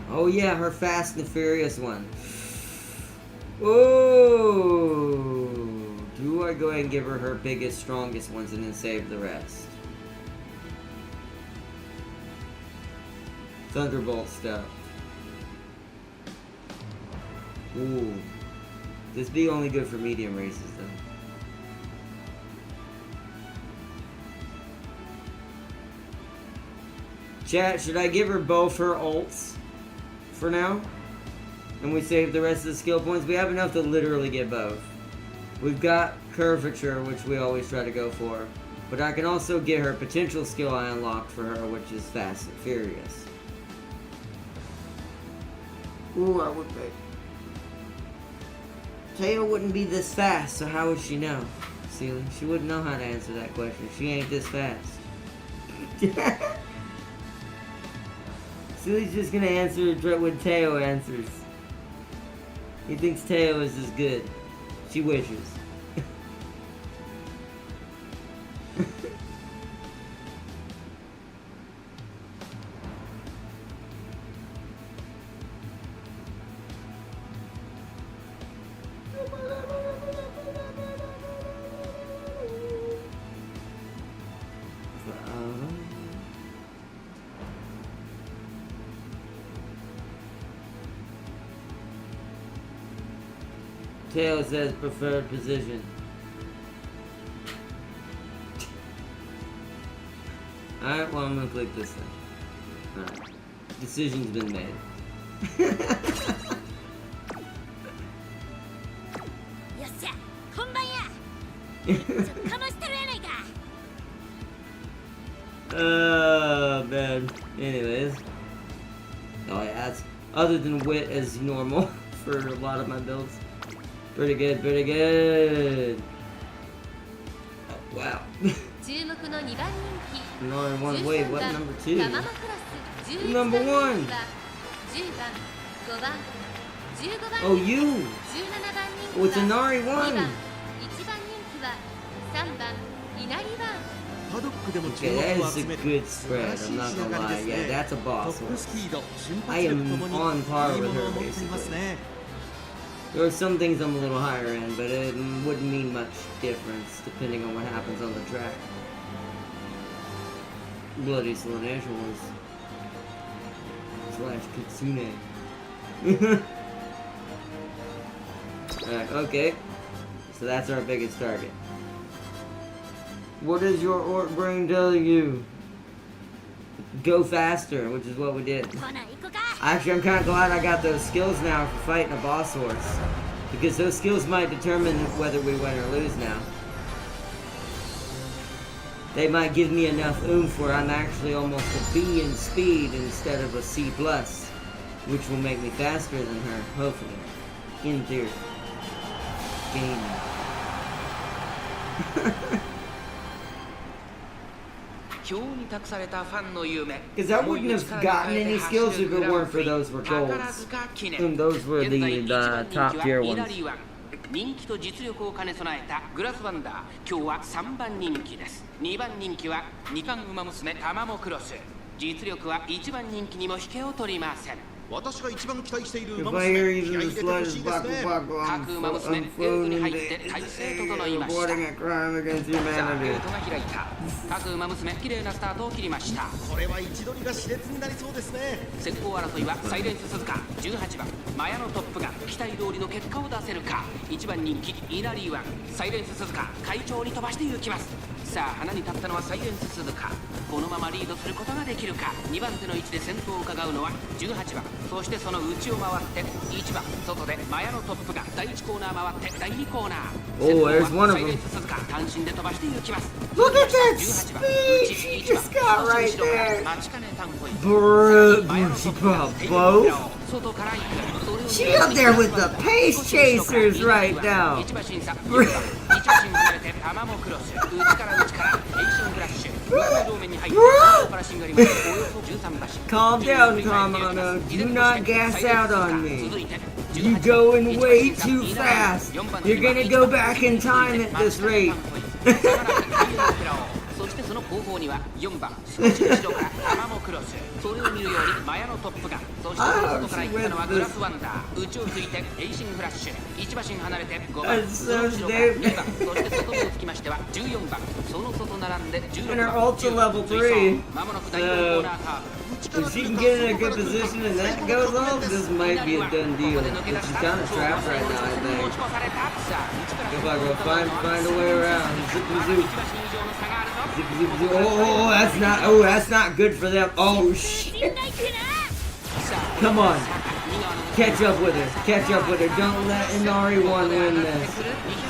Speaker 1: Oh yeah, her Fast and Furious one. Oh, do I go ahead and give her her biggest, strongest ones and then save the rest? Thunderbolt stuff. Ooh. This be only good for medium races though. Chat, should I give her both her ults for now? And we save the rest of the skill points? We have enough to literally get both. We've got Curvature, which we always try to go for. But I can also get her potential skill I unlocked for her, which is Fast and Furious. Ooh, I would think. Tail wouldn't be this fast, so how would she know? Sealy, she wouldn't know how to answer that question. She ain't this fast. Sealy's just gonna answer when Teo answers. He thinks Teo is as good. She wishes. Tail says preferred position. Alright, well I'm gonna click this thing. Alright. Decision's been made. Oh man. Anyways. Oh yeah, that's other than wit as normal for a lot of my builds. Pretty good, pretty good. Oh, wow. No, one. Wait, what number 2? Number 1. Oh, you. Oh, it's Inari 1. Okay, that is a good spread. I'm not gonna lie. Yeah, that's a boss horse. I am on par with her, basically. There are some things I'm a little higher in, but it wouldn't mean much difference depending on what happens on the track. Bloody Slanesh Horse. / Kitsune. Alright, okay. So that's our biggest target. What is your orc brain telling you? Go faster, which is what we did. Actually, I'm kind of glad I got those skills now for fighting a boss horse. Because those skills might determine whether we win or lose now. They might give me enough oomph where I'm actually almost a B in speed instead of a C+, which will make me faster than her, hopefully. In theory. Game.
Speaker 2: 今日に託されたファンの夢
Speaker 1: Because I wouldn't have gotten any skills if it weren't for those were golds. And those were the top tier ones.
Speaker 2: 人気と実力を兼ね備えたグラスワンダー、今日は3番人気です。2番人気は2冠馬娘タマモクロス。実力は1番人気にも引けを取りません。
Speaker 5: 私が一番期待している
Speaker 1: If
Speaker 5: 馬
Speaker 1: I
Speaker 5: 娘
Speaker 1: hear
Speaker 5: 気合
Speaker 1: even
Speaker 5: い
Speaker 1: the
Speaker 5: 入れてほし
Speaker 1: slightest
Speaker 5: いですね
Speaker 1: buckle, I'm
Speaker 2: flown into
Speaker 1: reporting a crime against
Speaker 2: さあゲ
Speaker 1: humanity.
Speaker 2: ートが開いた。各馬娘綺麗なスタートを切りました。
Speaker 5: これは位置取りが熾烈になりそうですね。
Speaker 2: 先行争いはサイレンス鈴鹿18番マヤのトップが期待通りの結果を出せるか。1番人気イナリーワンサイレンス鈴鹿快調に飛ばして行きます。さあ花に立ったのはサイレンス鈴鹿。このままリードすることができるか。2番手の位置で先頭を伺うのは18番、そしてその内を回って1番外でマヤのトップが第1コーナー回って第2コーナー。
Speaker 1: Oh, there's one of
Speaker 2: サイレ
Speaker 1: them.
Speaker 2: ンス鈴鹿単身で飛ばして行きます。
Speaker 1: Look at that
Speaker 2: 18番
Speaker 1: speed she just got right there.
Speaker 2: 待ちかねタンホイ
Speaker 1: Bruh, she brought both.
Speaker 2: 外から行く。それを
Speaker 1: She up there with the pace chasers right now.
Speaker 2: 一馬身差一馬身離れてタマモクロス内から内からエイシングラッシュ上面に入って後からしんがりましておよそ13馬身
Speaker 1: Calm down, Kamano. Do not gas out on me. You're going way too fast. You're gonna go back in time at this rate.
Speaker 2: そしてその後方には4番少し後ろからタマモクロス。それを見るようにマヤのトップが、そして外から行ったのはグラスワンダー。内をついてエイシングフラッシュ1馬身離れて5番、その後ろから2番、そして外目をつきましては14番、その外並んで16
Speaker 1: And her
Speaker 2: 番
Speaker 1: ultra level 3.
Speaker 2: まもなく第4コーナーカーブ。
Speaker 1: If she can get in a good position and that goes off, this might be a done deal. But she's kind of trapped right now, I think. If I go find a way around, zippy zoop. Zippy zoop zoop. Oh, that's not good for them. Oh shit! Come on, catch up with her. Catch up with her. Don't let Inari one win this.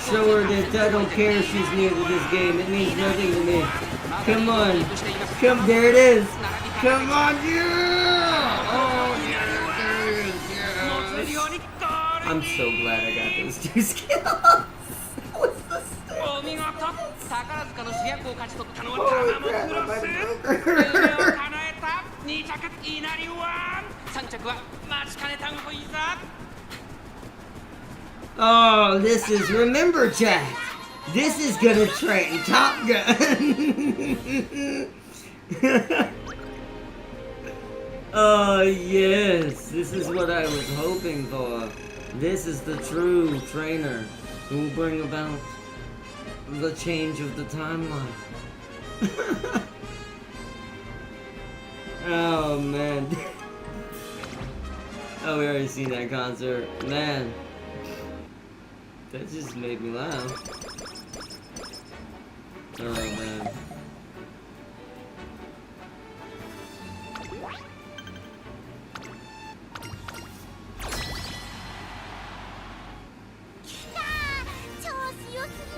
Speaker 1: Show her that I don't care if she's new to this game. It means nothing to me. Come on, there it is. Come on, yeah! Oh, yes. I'm so glad I got those two skills. What's the step?
Speaker 2: お見事、宝塚の主役を勝ち取ったのはタ
Speaker 1: Holy
Speaker 2: マモ
Speaker 1: crap,
Speaker 2: クロ
Speaker 1: I'm
Speaker 2: ス。
Speaker 1: a
Speaker 2: 夢を
Speaker 1: joker.
Speaker 2: 叶えた2着イナリワン、3着は待ちかねタンホイザ。
Speaker 1: Oh, this is, remember, Jack. This is gonna train Top Gun. Oh, yes. This is what I was hoping for. This is the true trainer who will bring about the change of the timeline. Oh, man. Oh, we already seen that concert. Man. That just made me laugh. Oh, man.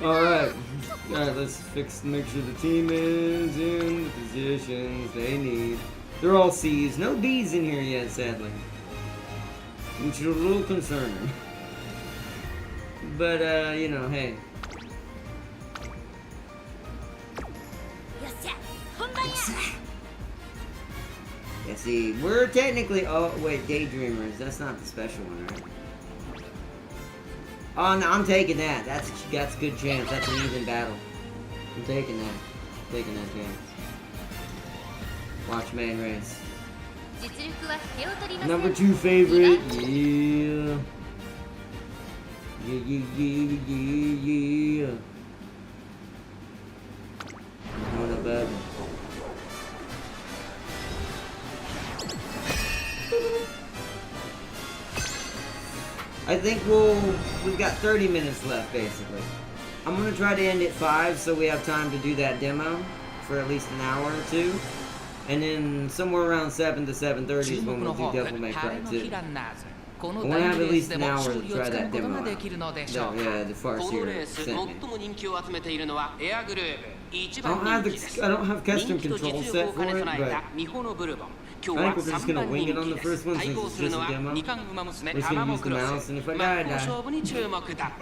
Speaker 1: Alright, let's make sure the team is in the positions they need. They're all C's, no B's in here yet, sadly. Which is a little concerning. But, you know, hey. Yeah, see, we're technically, oh, wait, Daydreamers, that's not the special one, right? Oh, no, I'm taking that. That's a good chance. That's an even battle. I'm taking that. Taking that chance. Watch main race. Number 2 favorite. Yeah. Yeah. Not a bad one. I think we've got 30 minutes left, basically. I'm gonna try to end at 5 so we have time to do that demo for at least an hour or two. And then somewhere around 7 to 7:30 is when we'll do Devil May Cry 2. I want to have at least an hour to try that demo out. Yeah, the Farseer sent me. I don't have custom control set for it, but I think we're just gonna wing it on the first one since it's just a demo. We're just gonna use the mouse, and if I die, I die.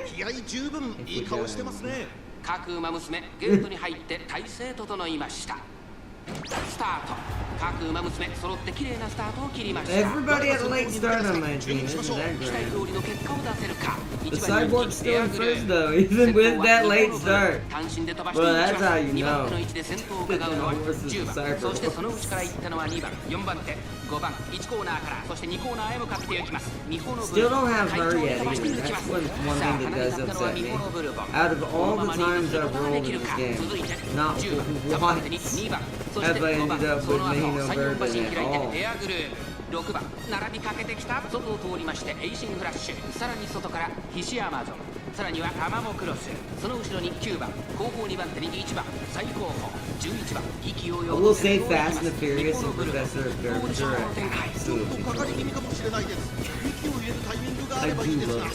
Speaker 5: 気合十分いい顔してますね。
Speaker 2: 各馬娘ゲートに入って体勢整いました。スタート。各馬娘揃って綺麗なスタートを切りました。
Speaker 1: Everybody had a late start on my team. Isn't that
Speaker 2: 期待
Speaker 1: great?
Speaker 2: 通りの結果を出せるか。
Speaker 1: The
Speaker 2: 1番人
Speaker 1: Cyborg's
Speaker 2: 気
Speaker 1: still
Speaker 2: エア
Speaker 1: in
Speaker 2: グル
Speaker 1: first though, even with that late start.
Speaker 2: 単身で飛ばして
Speaker 1: Well,
Speaker 2: い
Speaker 1: that's
Speaker 2: き
Speaker 1: how
Speaker 2: ます。
Speaker 1: you
Speaker 2: 2番
Speaker 1: know.
Speaker 2: 手の位置で先頭を伺うのは
Speaker 1: The horse is
Speaker 2: 10
Speaker 1: the
Speaker 2: 番
Speaker 1: Cyborg
Speaker 2: そしてその内から行ったのは2番4番手5番1コーナーからそして2コーナーへ向かっていきます。日本のブル
Speaker 1: Still
Speaker 2: ボ
Speaker 1: don't
Speaker 2: ン
Speaker 1: have
Speaker 2: 会
Speaker 1: her
Speaker 2: 長を
Speaker 1: yet
Speaker 2: 飛ばして抜
Speaker 1: either.
Speaker 2: きま
Speaker 1: That's
Speaker 2: す。
Speaker 1: one
Speaker 2: さあ
Speaker 1: thing
Speaker 2: 離
Speaker 1: that
Speaker 2: れ
Speaker 1: does
Speaker 2: 去ったのは
Speaker 1: upset
Speaker 2: 日
Speaker 1: me.
Speaker 2: 本のブルボン
Speaker 1: Out of
Speaker 2: この
Speaker 1: all
Speaker 2: ま
Speaker 1: the
Speaker 2: まリード
Speaker 1: times
Speaker 2: する
Speaker 1: I've
Speaker 2: ことがで
Speaker 1: rolled
Speaker 2: き
Speaker 1: in
Speaker 2: る
Speaker 1: this
Speaker 2: か。
Speaker 1: game,
Speaker 2: 続いて
Speaker 1: not
Speaker 2: 10番3番手に
Speaker 1: once
Speaker 2: 2番そして
Speaker 1: have I
Speaker 2: 5番
Speaker 1: ended up
Speaker 2: そ
Speaker 1: with
Speaker 2: の後
Speaker 1: Mahino
Speaker 2: 3、4馬身
Speaker 1: Burden
Speaker 2: 開
Speaker 1: at
Speaker 2: い
Speaker 1: all.
Speaker 2: てエアグループ6番並びかけてきた外を通りましてエイシングフラッシュさらに外からヒシアマゾンさらにはアマモクロスその後ろに9番後方2番手に1番最後方11番意気揚
Speaker 1: I
Speaker 2: 々
Speaker 1: will say Fast and the Furious and Professor of Garbage are
Speaker 5: ちょっと
Speaker 1: absolutely
Speaker 5: かかり気
Speaker 1: funny.
Speaker 5: 味かもしれないです息を入れるタイミングがあ
Speaker 1: I
Speaker 5: れば
Speaker 1: do
Speaker 5: いいです
Speaker 1: love
Speaker 5: が
Speaker 1: it.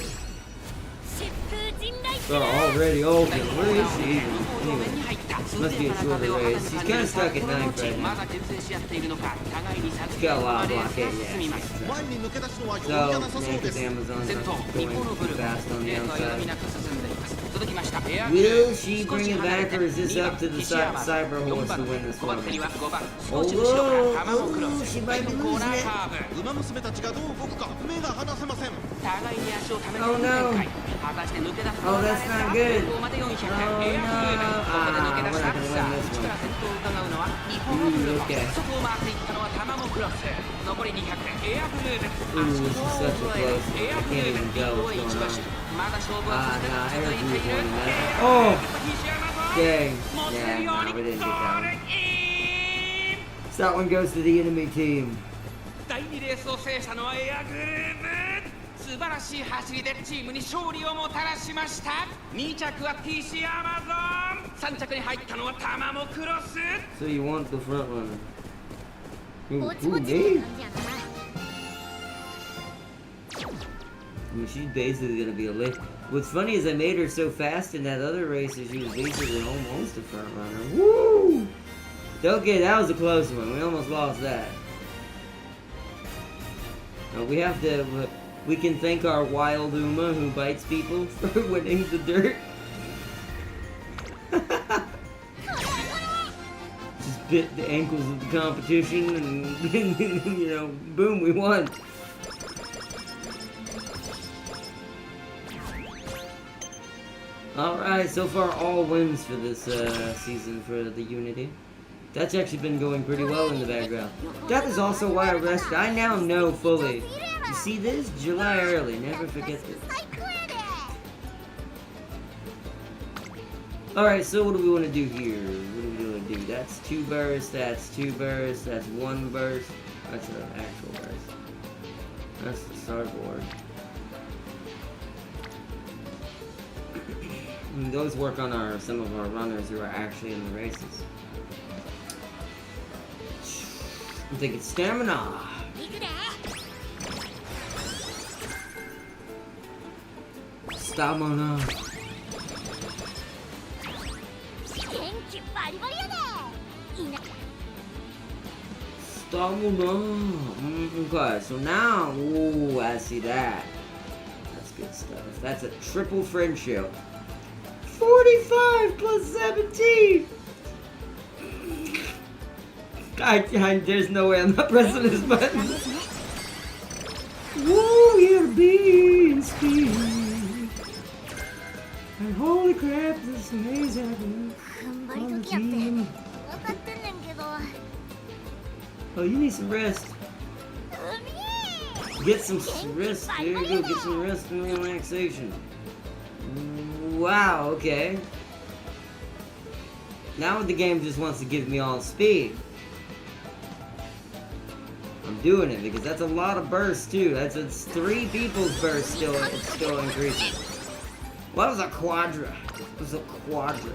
Speaker 4: 疾風陣雷
Speaker 1: Oh, already over.
Speaker 2: 左
Speaker 1: Where
Speaker 2: コーナ
Speaker 1: is
Speaker 2: ー
Speaker 1: she
Speaker 2: を
Speaker 1: even?
Speaker 2: 向こう
Speaker 1: Anyway.
Speaker 2: 面に入った
Speaker 1: Must be a shorter race. She's kind of stuck at ninth right
Speaker 2: ま
Speaker 1: now.
Speaker 2: だ牽制し合っているのか互いに差
Speaker 1: She's
Speaker 2: つけ
Speaker 1: got a
Speaker 2: 合う
Speaker 1: lot
Speaker 2: ま
Speaker 1: of
Speaker 2: で
Speaker 1: blockade.
Speaker 2: 進みます
Speaker 1: Yeah,
Speaker 5: 前に抜け出すのは容
Speaker 1: so
Speaker 5: 易がなさそうで
Speaker 1: Memphis
Speaker 5: す
Speaker 1: Amazon
Speaker 2: 先
Speaker 1: not
Speaker 2: 頭日
Speaker 1: going
Speaker 2: 本のブ
Speaker 1: too
Speaker 2: ルボン
Speaker 1: fast on
Speaker 2: レ
Speaker 1: the
Speaker 2: ートは読
Speaker 1: outside.
Speaker 2: みなく進んでいます続きましたエアグル
Speaker 1: Will
Speaker 2: ー
Speaker 1: she
Speaker 2: 少
Speaker 1: bring
Speaker 2: し
Speaker 1: it
Speaker 2: 離れ
Speaker 1: back
Speaker 2: て
Speaker 1: or is this
Speaker 2: 2
Speaker 1: up
Speaker 2: 番
Speaker 1: to the
Speaker 2: ヒシアマ
Speaker 1: Cyber
Speaker 2: 4
Speaker 1: horse
Speaker 2: 番
Speaker 1: to
Speaker 2: 手
Speaker 1: win this
Speaker 2: 5番手に
Speaker 1: one?
Speaker 2: は5番少し後ろからアマモクロス
Speaker 1: she
Speaker 2: 第
Speaker 1: might be
Speaker 2: 4コーナ
Speaker 1: losing
Speaker 2: ー
Speaker 1: it.
Speaker 2: カーブ
Speaker 5: 馬娘たちがどう動くか目が離せません
Speaker 2: 互いに足をためて
Speaker 1: Oh,
Speaker 2: いる
Speaker 1: no.
Speaker 2: 展開果たして抜け出す
Speaker 1: Oh, that's not good.
Speaker 2: 後方まで400
Speaker 1: Oh,
Speaker 2: エアグループここで抜け出した
Speaker 1: no. Ah, we're not gonna win
Speaker 2: さあ
Speaker 1: this
Speaker 2: 内
Speaker 1: one.
Speaker 2: から先頭を伺うのは日本のブルボン
Speaker 1: Okay.
Speaker 2: そこを回っていったのはタマモクロス残り200エアグループ
Speaker 1: Ooh,
Speaker 2: 足
Speaker 1: this
Speaker 2: 元
Speaker 1: is
Speaker 2: を
Speaker 1: such
Speaker 2: 捉
Speaker 1: a
Speaker 2: える
Speaker 1: close
Speaker 2: エア
Speaker 1: one. I
Speaker 2: グル
Speaker 1: can't
Speaker 2: ー
Speaker 1: even
Speaker 2: プ
Speaker 1: tell
Speaker 2: 1
Speaker 1: what's
Speaker 2: 馬
Speaker 1: going
Speaker 2: 身
Speaker 1: on.
Speaker 2: まだ勝負
Speaker 1: Ah,
Speaker 2: は
Speaker 1: nah,
Speaker 2: 続いてい
Speaker 1: Air
Speaker 2: る
Speaker 1: Group won
Speaker 2: エ
Speaker 1: that.
Speaker 2: ア
Speaker 1: Oh,
Speaker 2: 西山さん
Speaker 1: dang.
Speaker 2: 持ってる
Speaker 1: Yeah,
Speaker 2: よう
Speaker 1: no,
Speaker 2: に
Speaker 1: we didn't get
Speaker 2: ゴ
Speaker 1: that
Speaker 2: ール
Speaker 1: one.
Speaker 2: イン
Speaker 1: So that one goes to the enemy team.
Speaker 2: 第2レースを制したのはエアグループ素晴らしい走りでチームに勝利をもたらしました2着は TC アマゾン3着に入ったのはタマモクロス
Speaker 1: So you want the front runner? Ooh,
Speaker 4: ぼち
Speaker 1: ooh,
Speaker 4: ぼちな
Speaker 1: me?
Speaker 4: 感じやな
Speaker 1: I mean, she's basically gonna be a late. What's funny is I made her so fast in that other race that she was basically almost a front runner. Woo! Okay, that was a close one. We almost lost that. We have to. We can thank our wild Uma who bites people for winning the dirt. Just bit the ankles of the competition, and you know, boom, we won. Alright, so far all wins for this season for the Unity. That's actually been going pretty well in the background. That is also why I rested. I now know fully. You see this? July early. Never forget this.
Speaker 4: 最高やで
Speaker 1: Alright, so what do we want to do here? What do we want to do? That's 2 bursts, that's 2 bursts, that's 1 burst. That's an actual burst. That's the starboard. And those work on some of our runners who are actually in the races. I'm thinking stamina.
Speaker 4: 行くで
Speaker 1: Stamina.
Speaker 4: 元気バリバリやでいな
Speaker 1: Stamina. Okay, so now, ooh, I see that. That's good stuff. That's a triple friendship. 45 plus 17. There's no way I'm not pressing this button. Woo, you're being speed. And holy crap, this is amazing.
Speaker 4: 頑張り時やって分かってんねんけど
Speaker 1: Oh, you need some rest.
Speaker 4: うみ
Speaker 1: Get some rest. There you go. Get some rest and relaxation. Wow. Okay. Now the game just wants to give me all speed. I'm doing it because that's a lot of bursts too. It's 3 people's bursts still. It's still increasing. What was a quadra? It was a quadra.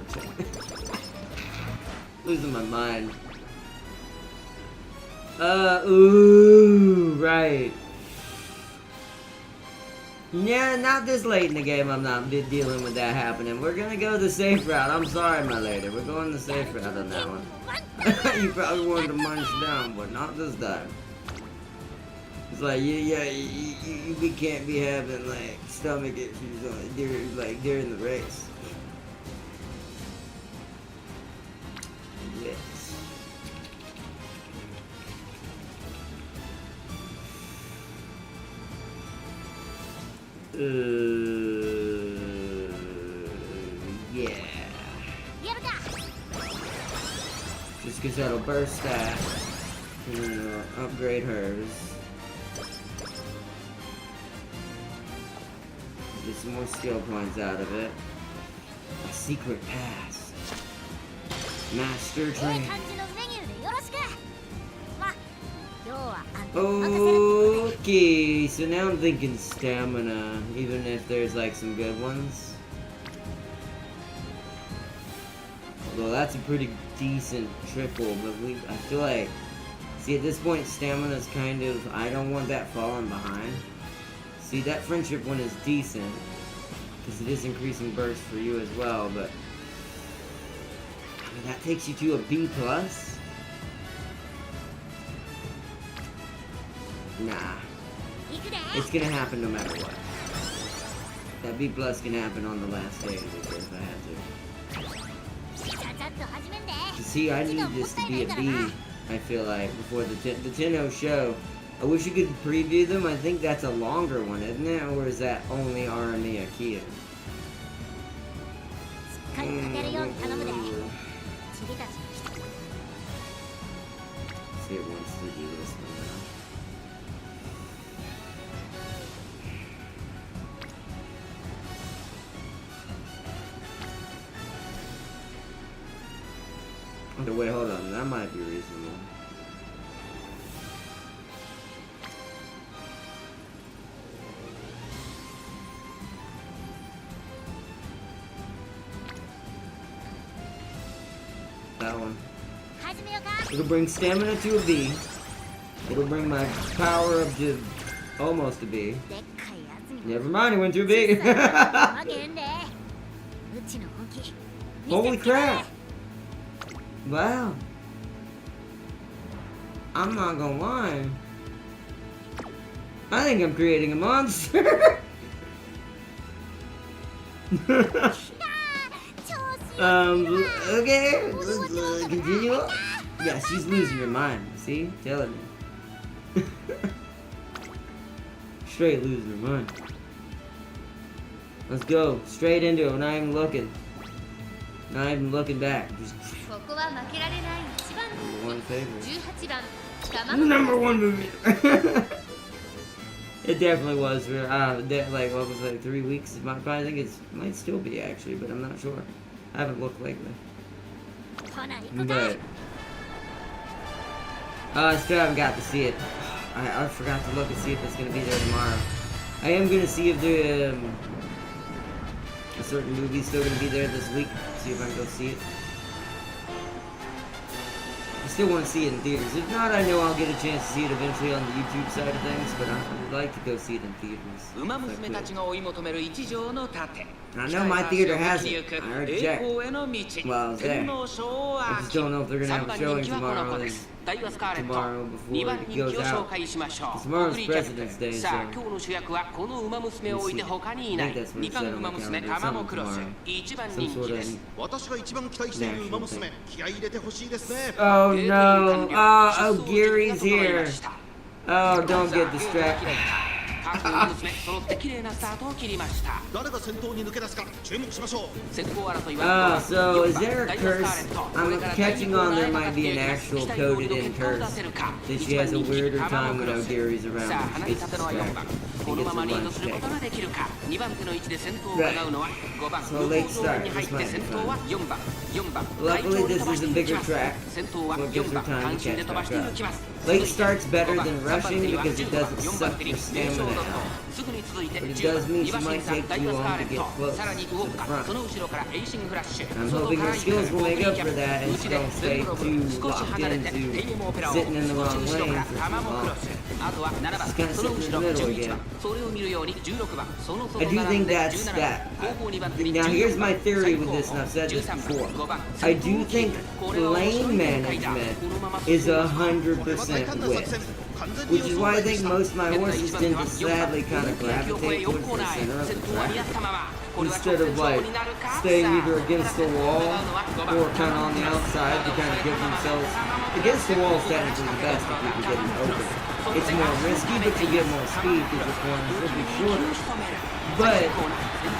Speaker 1: Losing my mind. Ooh, right. Yeah, not this late in the game. I'm not dealing with that happening. We're gonna go the safe route. I'm sorry, my lady. We're going the safe route on that one. You probably wanted to munch down, but not this time. It's like, we can't be having like stomach issues during the race. Yes. Yeah. Just because that'll burst that. And upgrade hers. Get some more skill points out of it. A secret pass. Master train. Okay, so now I'm thinking stamina, even if there's like some good ones. Although that's a pretty decent triple, but I feel like, see at this point stamina's kind of, I don't want that falling behind. See, that friendship one is decent, because it is increasing burst for you as well, but I mean, that takes you to a B+. Nah. It's gonna happen no matter what. That B+ can happen on the last day of it if I had to. See, I need this to be a B, I feel like, before the 10-0 show. I wish you could preview them. I think that's a longer one, isn't it? Or is that only Aramiya Kia? See, it wants to do this one now. Okay, wait, hold on. That might be reasonable. That one. It'll bring stamina to a B. It'll bring my power up to almost a B. Never mind, it went to a B. Holy crap! Wow. I'm not gonna lie. I think I'm creating a monster. Okay, let's continue. Yeah, she's losing her mind. See? Telling me. Straight losing her mind. Let's go. Straight into it. Not even looking. Not even looking back. Just number one favorite. Number one movie. It definitely was for like what was it, like 3 weeks. I think it might still be actually, but I'm not sure. I haven't looked lately. But I still haven't got to see it. I forgot to look and see if it's gonna be there tomorrow. I am gonna see if the a certain movie's still gonna be there this week. See if I can go see it. I still want to see it in theaters. If not, I know I'll get a chance to see it eventually on the YouTube side of things, but I would like to go see it in theaters. I know my theater has it. I already checked while I was there. I just don't know if they're going to have a showing tomorrow before it goes out. Tomorrow's President's Day, so I think that's what it said on the calendar. Something tomorrow. Some sort of national thing. Oh no! Oh, Gary's here! Oh, don't get distracted. So is there a curse? I'm catching on there might be an actual coded in curse that she has a weirder time when Gary's around when she gets distracted. He gets a lunch cake. Right. So late start, this might be fun. Luckily this is a bigger track, so it gives her time to catch back up. Late start's better than rushing because it doesn't suck your stamina out. But it does mean she might take too long to get close to the front. I'm hoping her skills will make up for that and she don't stay too locked into sitting in the wrong lane for too long. She's kind of sitting in the middle again. I do think that's that. Now here's my theory with this, and I've said this before. I do think lane management is 100% width. Which is why I think most of my horses tend to sadly kind of gravitate towards the center of the track. Instead of like staying either against the wall or kind of on the outside to kind of give themselves. Against the wall is technically the best if you can get them open. It's more risky, but you get more speed because your corners will be shorter. But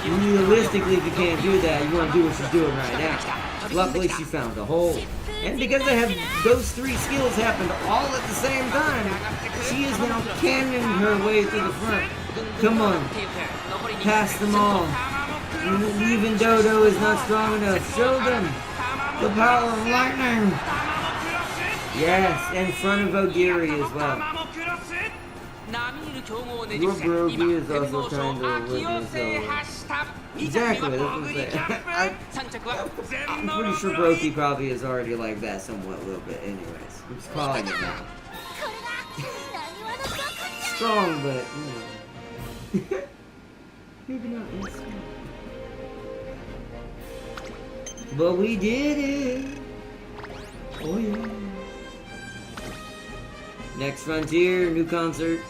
Speaker 1: realistically, if you can't do that, you want to do what she's doing right now. Luckily, she found a hole. And because I have those three skills happened all at the same time, she is now cannoning her way to the front. Come on. Pass them all. Even Dodo is not strong enough. Show them the power of lightning. Yes, in front of Ogiri as well. Your Brokey is also trying to witness Exactly, that's what I'm saying. I'm pretty sure Brokey probably is already like that somewhat a little bit anyways. I'm just calling it now. Strong, but, you know. Maybe not instant. But we did it! Oh yeah. Next Frontier, new concert.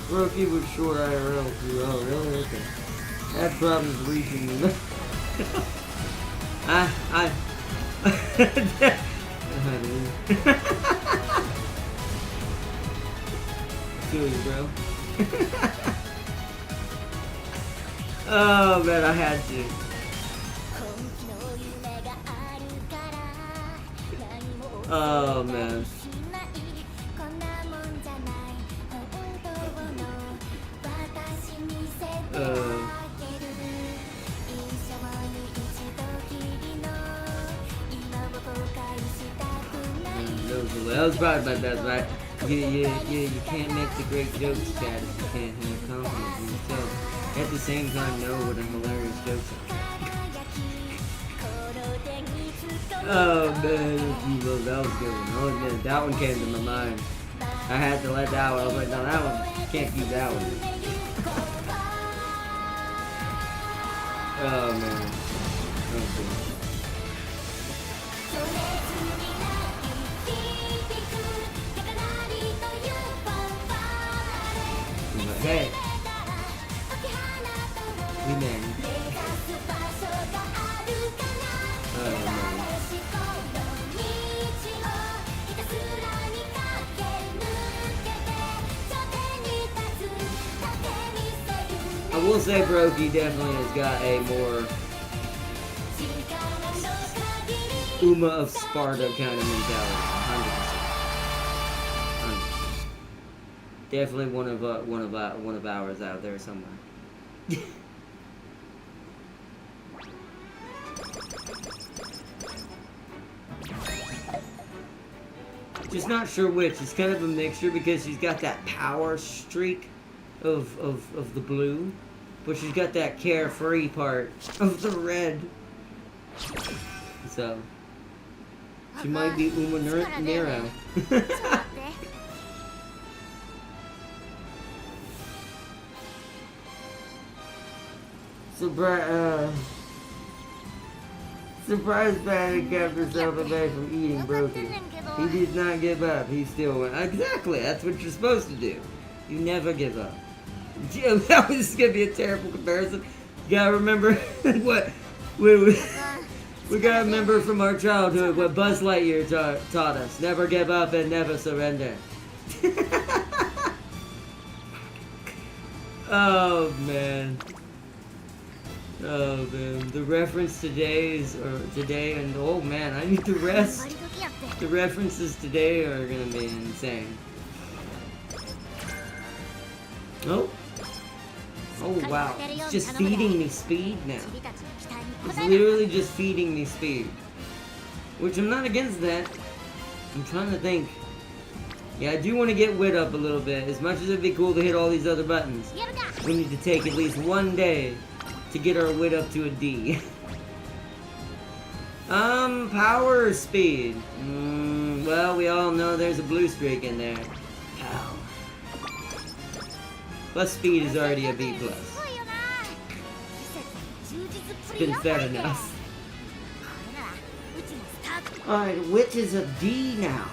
Speaker 1: Brokey with short IRL too. Oh, really? Okay. That problem's reaching me. I feel you, bro. Oh man, I had to. Oh man. That was probably my best, right? You can't make the great jokes, Chad, if you can't have confidence in yourself. At the same time, know what a hilarious jokes are. Oh man, that was good one. Oh man, that one came to my mind. I had to let that one. I was like, no, that one, can't keep that one. Oh man. Okay. Hey, we man. Oh man. I will say Brokey definitely has got a more Uma of Sparta kind of mentality. 100%. Definitely one of ours out there somewhere. Just not sure which. It's kind of a mixture because she's got that power streak of the blue, but she's got that carefree part of the red. So she might be Umamusume. Surprise Patty kept herself away from eating Brokey. He did not give up. He still went. Exactly. That's what you're supposed to do. You never give up. That was gonna be a terrible comparison. You gotta remember what we gotta remember from our childhood what Buzz Lightyear taught us. Never give up and never surrender. Oh man. Oh man, the reference today and oh man, I need to rest. The references today are gonna be insane. Oh. Oh wow, it's just feeding me speed now. It's literally just feeding me speed. Which I'm not against that. I'm trying to think. Yeah, I do want to get wit up a little bit. As much as it'd be cool to hit all these other buttons, we need to take at least one day to get our wit up to a D. Power or speed? Well, we all know there's a blue streak in there. Pow. Plus speed is already a B+. It's been fair enough. Alright, wit is a D now.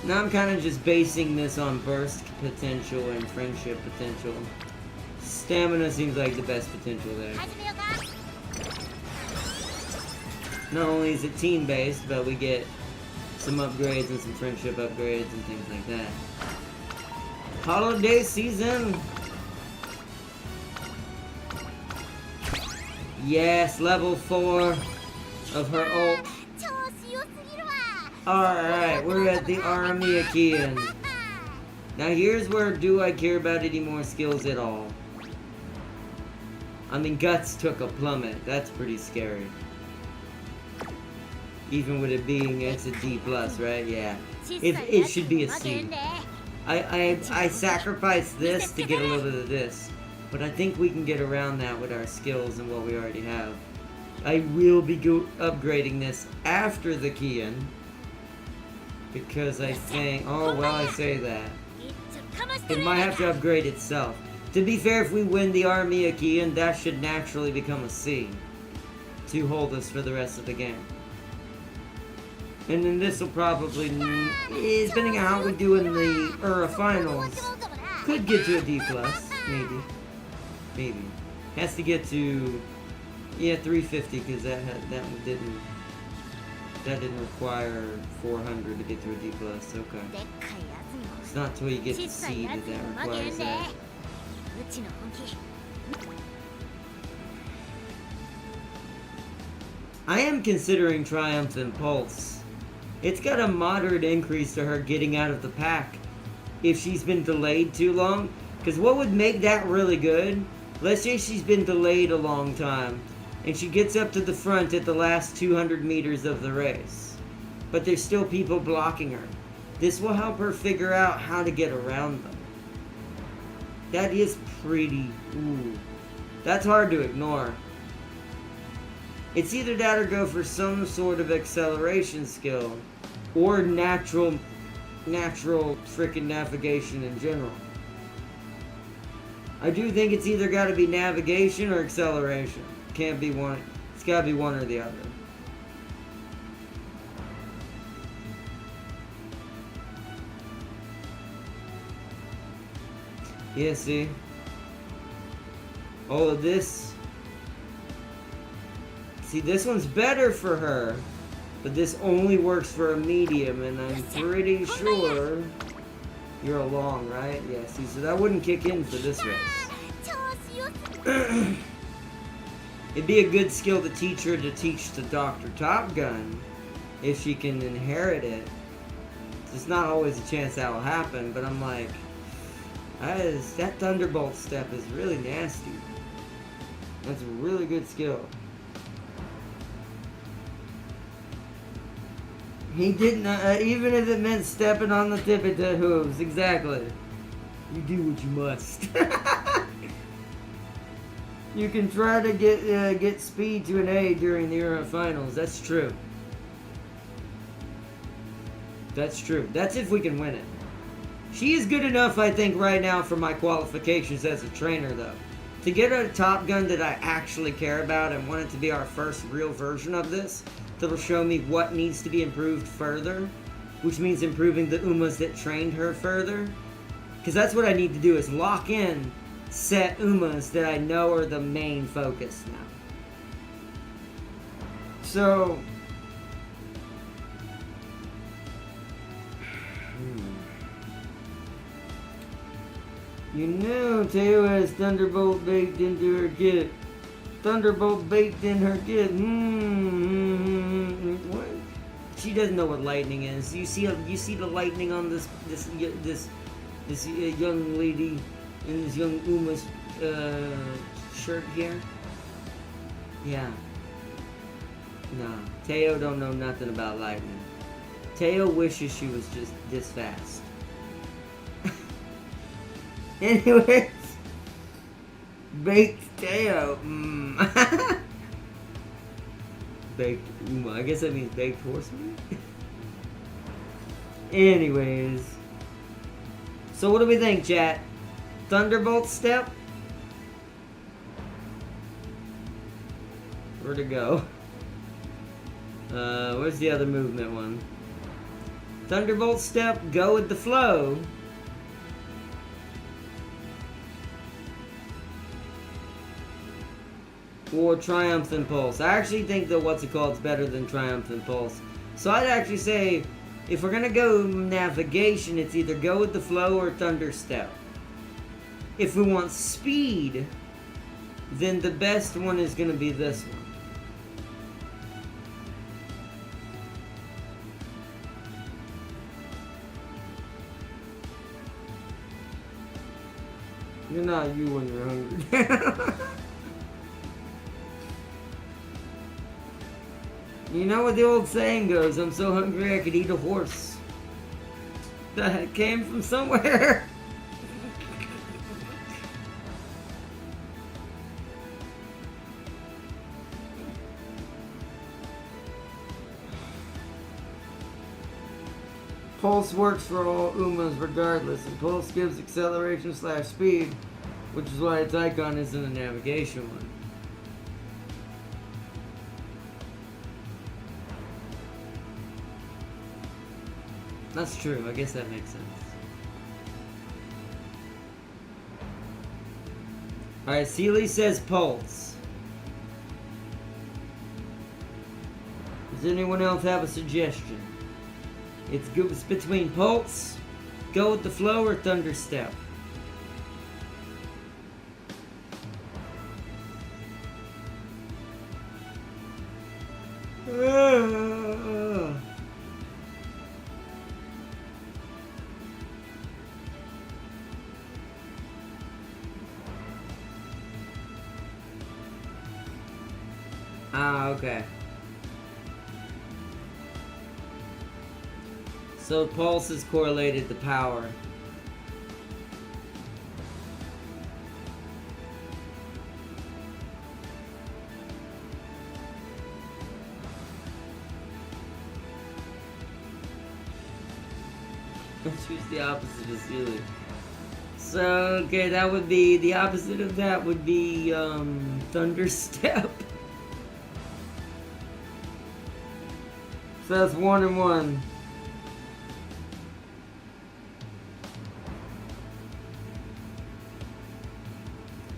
Speaker 1: Now I'm kind of just basing this on burst potential and friendship potential. Stamina seems like the best potential there. Not only is it team-based, but we get some upgrades and some friendship upgrades and things like that. Holiday season! Yes, level 4 of her ult. Alright, we're at the Army Achaean. Now here's where do I care about any more skills at all. I mean, Guts took a plummet. That's pretty scary. Even with it being, it's a D+, right? Yeah. It should be a C. I sacrificed this to get a little bit of this. But I think we can get around that with our skills and what we already have. I will be upgrading this after the Kian. Because I think... Oh, well, I say that. It might have to upgrade itself. To be fair, if we win the Army Achaean, that should naturally become a C. To hold us for the rest of the game. And then this will probably, depending on how we do in the finals, could get to a D+, maybe. Maybe. Has to get to, yeah, 350, because that didn't require 400 to get to a D+, okay. It's not till you get to C that requires that. I am considering Triumphant Pulse. It's got a moderate increase to her getting out of the pack if she's been delayed too long. Because what would make that really good, let's say she's been delayed a long time and she gets up to the front at the last 200 meters of the race, but there's still people blocking her. This will help her figure out how to get around them. That is pretty, ooh, that's hard to ignore. It's either that or go for some sort of acceleration skill or natural frickin' navigation in general. I do think it's either got to be navigation or acceleration. Can't be one. It's got to be one or the other. Yeah, see? All of this. See, this one's better for her, but this only works for a medium, and I'm pretty sure you're a long, right? Yeah, see, so that wouldn't kick in for this race. It'd be a good skill to teach her to teach the Dr. Top Gun, if she can inherit it. There's not always a chance that will happen, but I'm like, that Thunderbolt step is really nasty. That's a really good skill. He didn't, even if it meant stepping on the tippet hooves, exactly. You do what you must. You can try to get speed to an A during the Euro finals. That's true. That's true. That's if we can win it. She is good enough, I think, right now for my qualifications as a trainer, though. To get a Top Gun that I actually care about and want it to be our first real version of this, that'll show me what needs to be improved further, which means improving the Umas that trained her further. Because that's what I need to do, is lock in set Umas that I know are the main focus now. So, you know Teo has Thunderbolt baked into her kit. Thunderbolt baked in her kit. What? She doesn't know what lightning is. You see the lightning on this young lady in this young Uma's shirt here? Yeah. No. Teo don't know nothing about lightning. Teo wishes she was just this fast. Anyways, baked Teo. baked Uma. I guess that means baked horse meat. Anyways. So what do we think, chat? Thunderbolt step? Where'd it go? Where's the other movement one? Thunderbolt step, go with the flow. Or Triumphant Pulse. I actually think that what's it called is better than Triumphant Pulse. So I'd actually say, if we're gonna go navigation, it's either go with the flow or Thunder Step. If we want speed, then the best one is gonna be this one. You're not you when you're hungry. You know what the old saying goes, I'm so hungry I could eat a horse. That came from somewhere. Pulse works for all Umas regardless, and Pulse gives acceleration / speed, which is why its icon isn't a navigation one. That's true, I guess that makes sense. Alright, Sealy says Pulse. Does anyone else have a suggestion? It's good. It's between Pulse, Go with the Flow, or Thunder Step. Okay. So Pulse is correlated to power. Choose the opposite of Sealy. So, okay, that would be, the opposite of that would be, Thunder Step. So that's 1 and 1.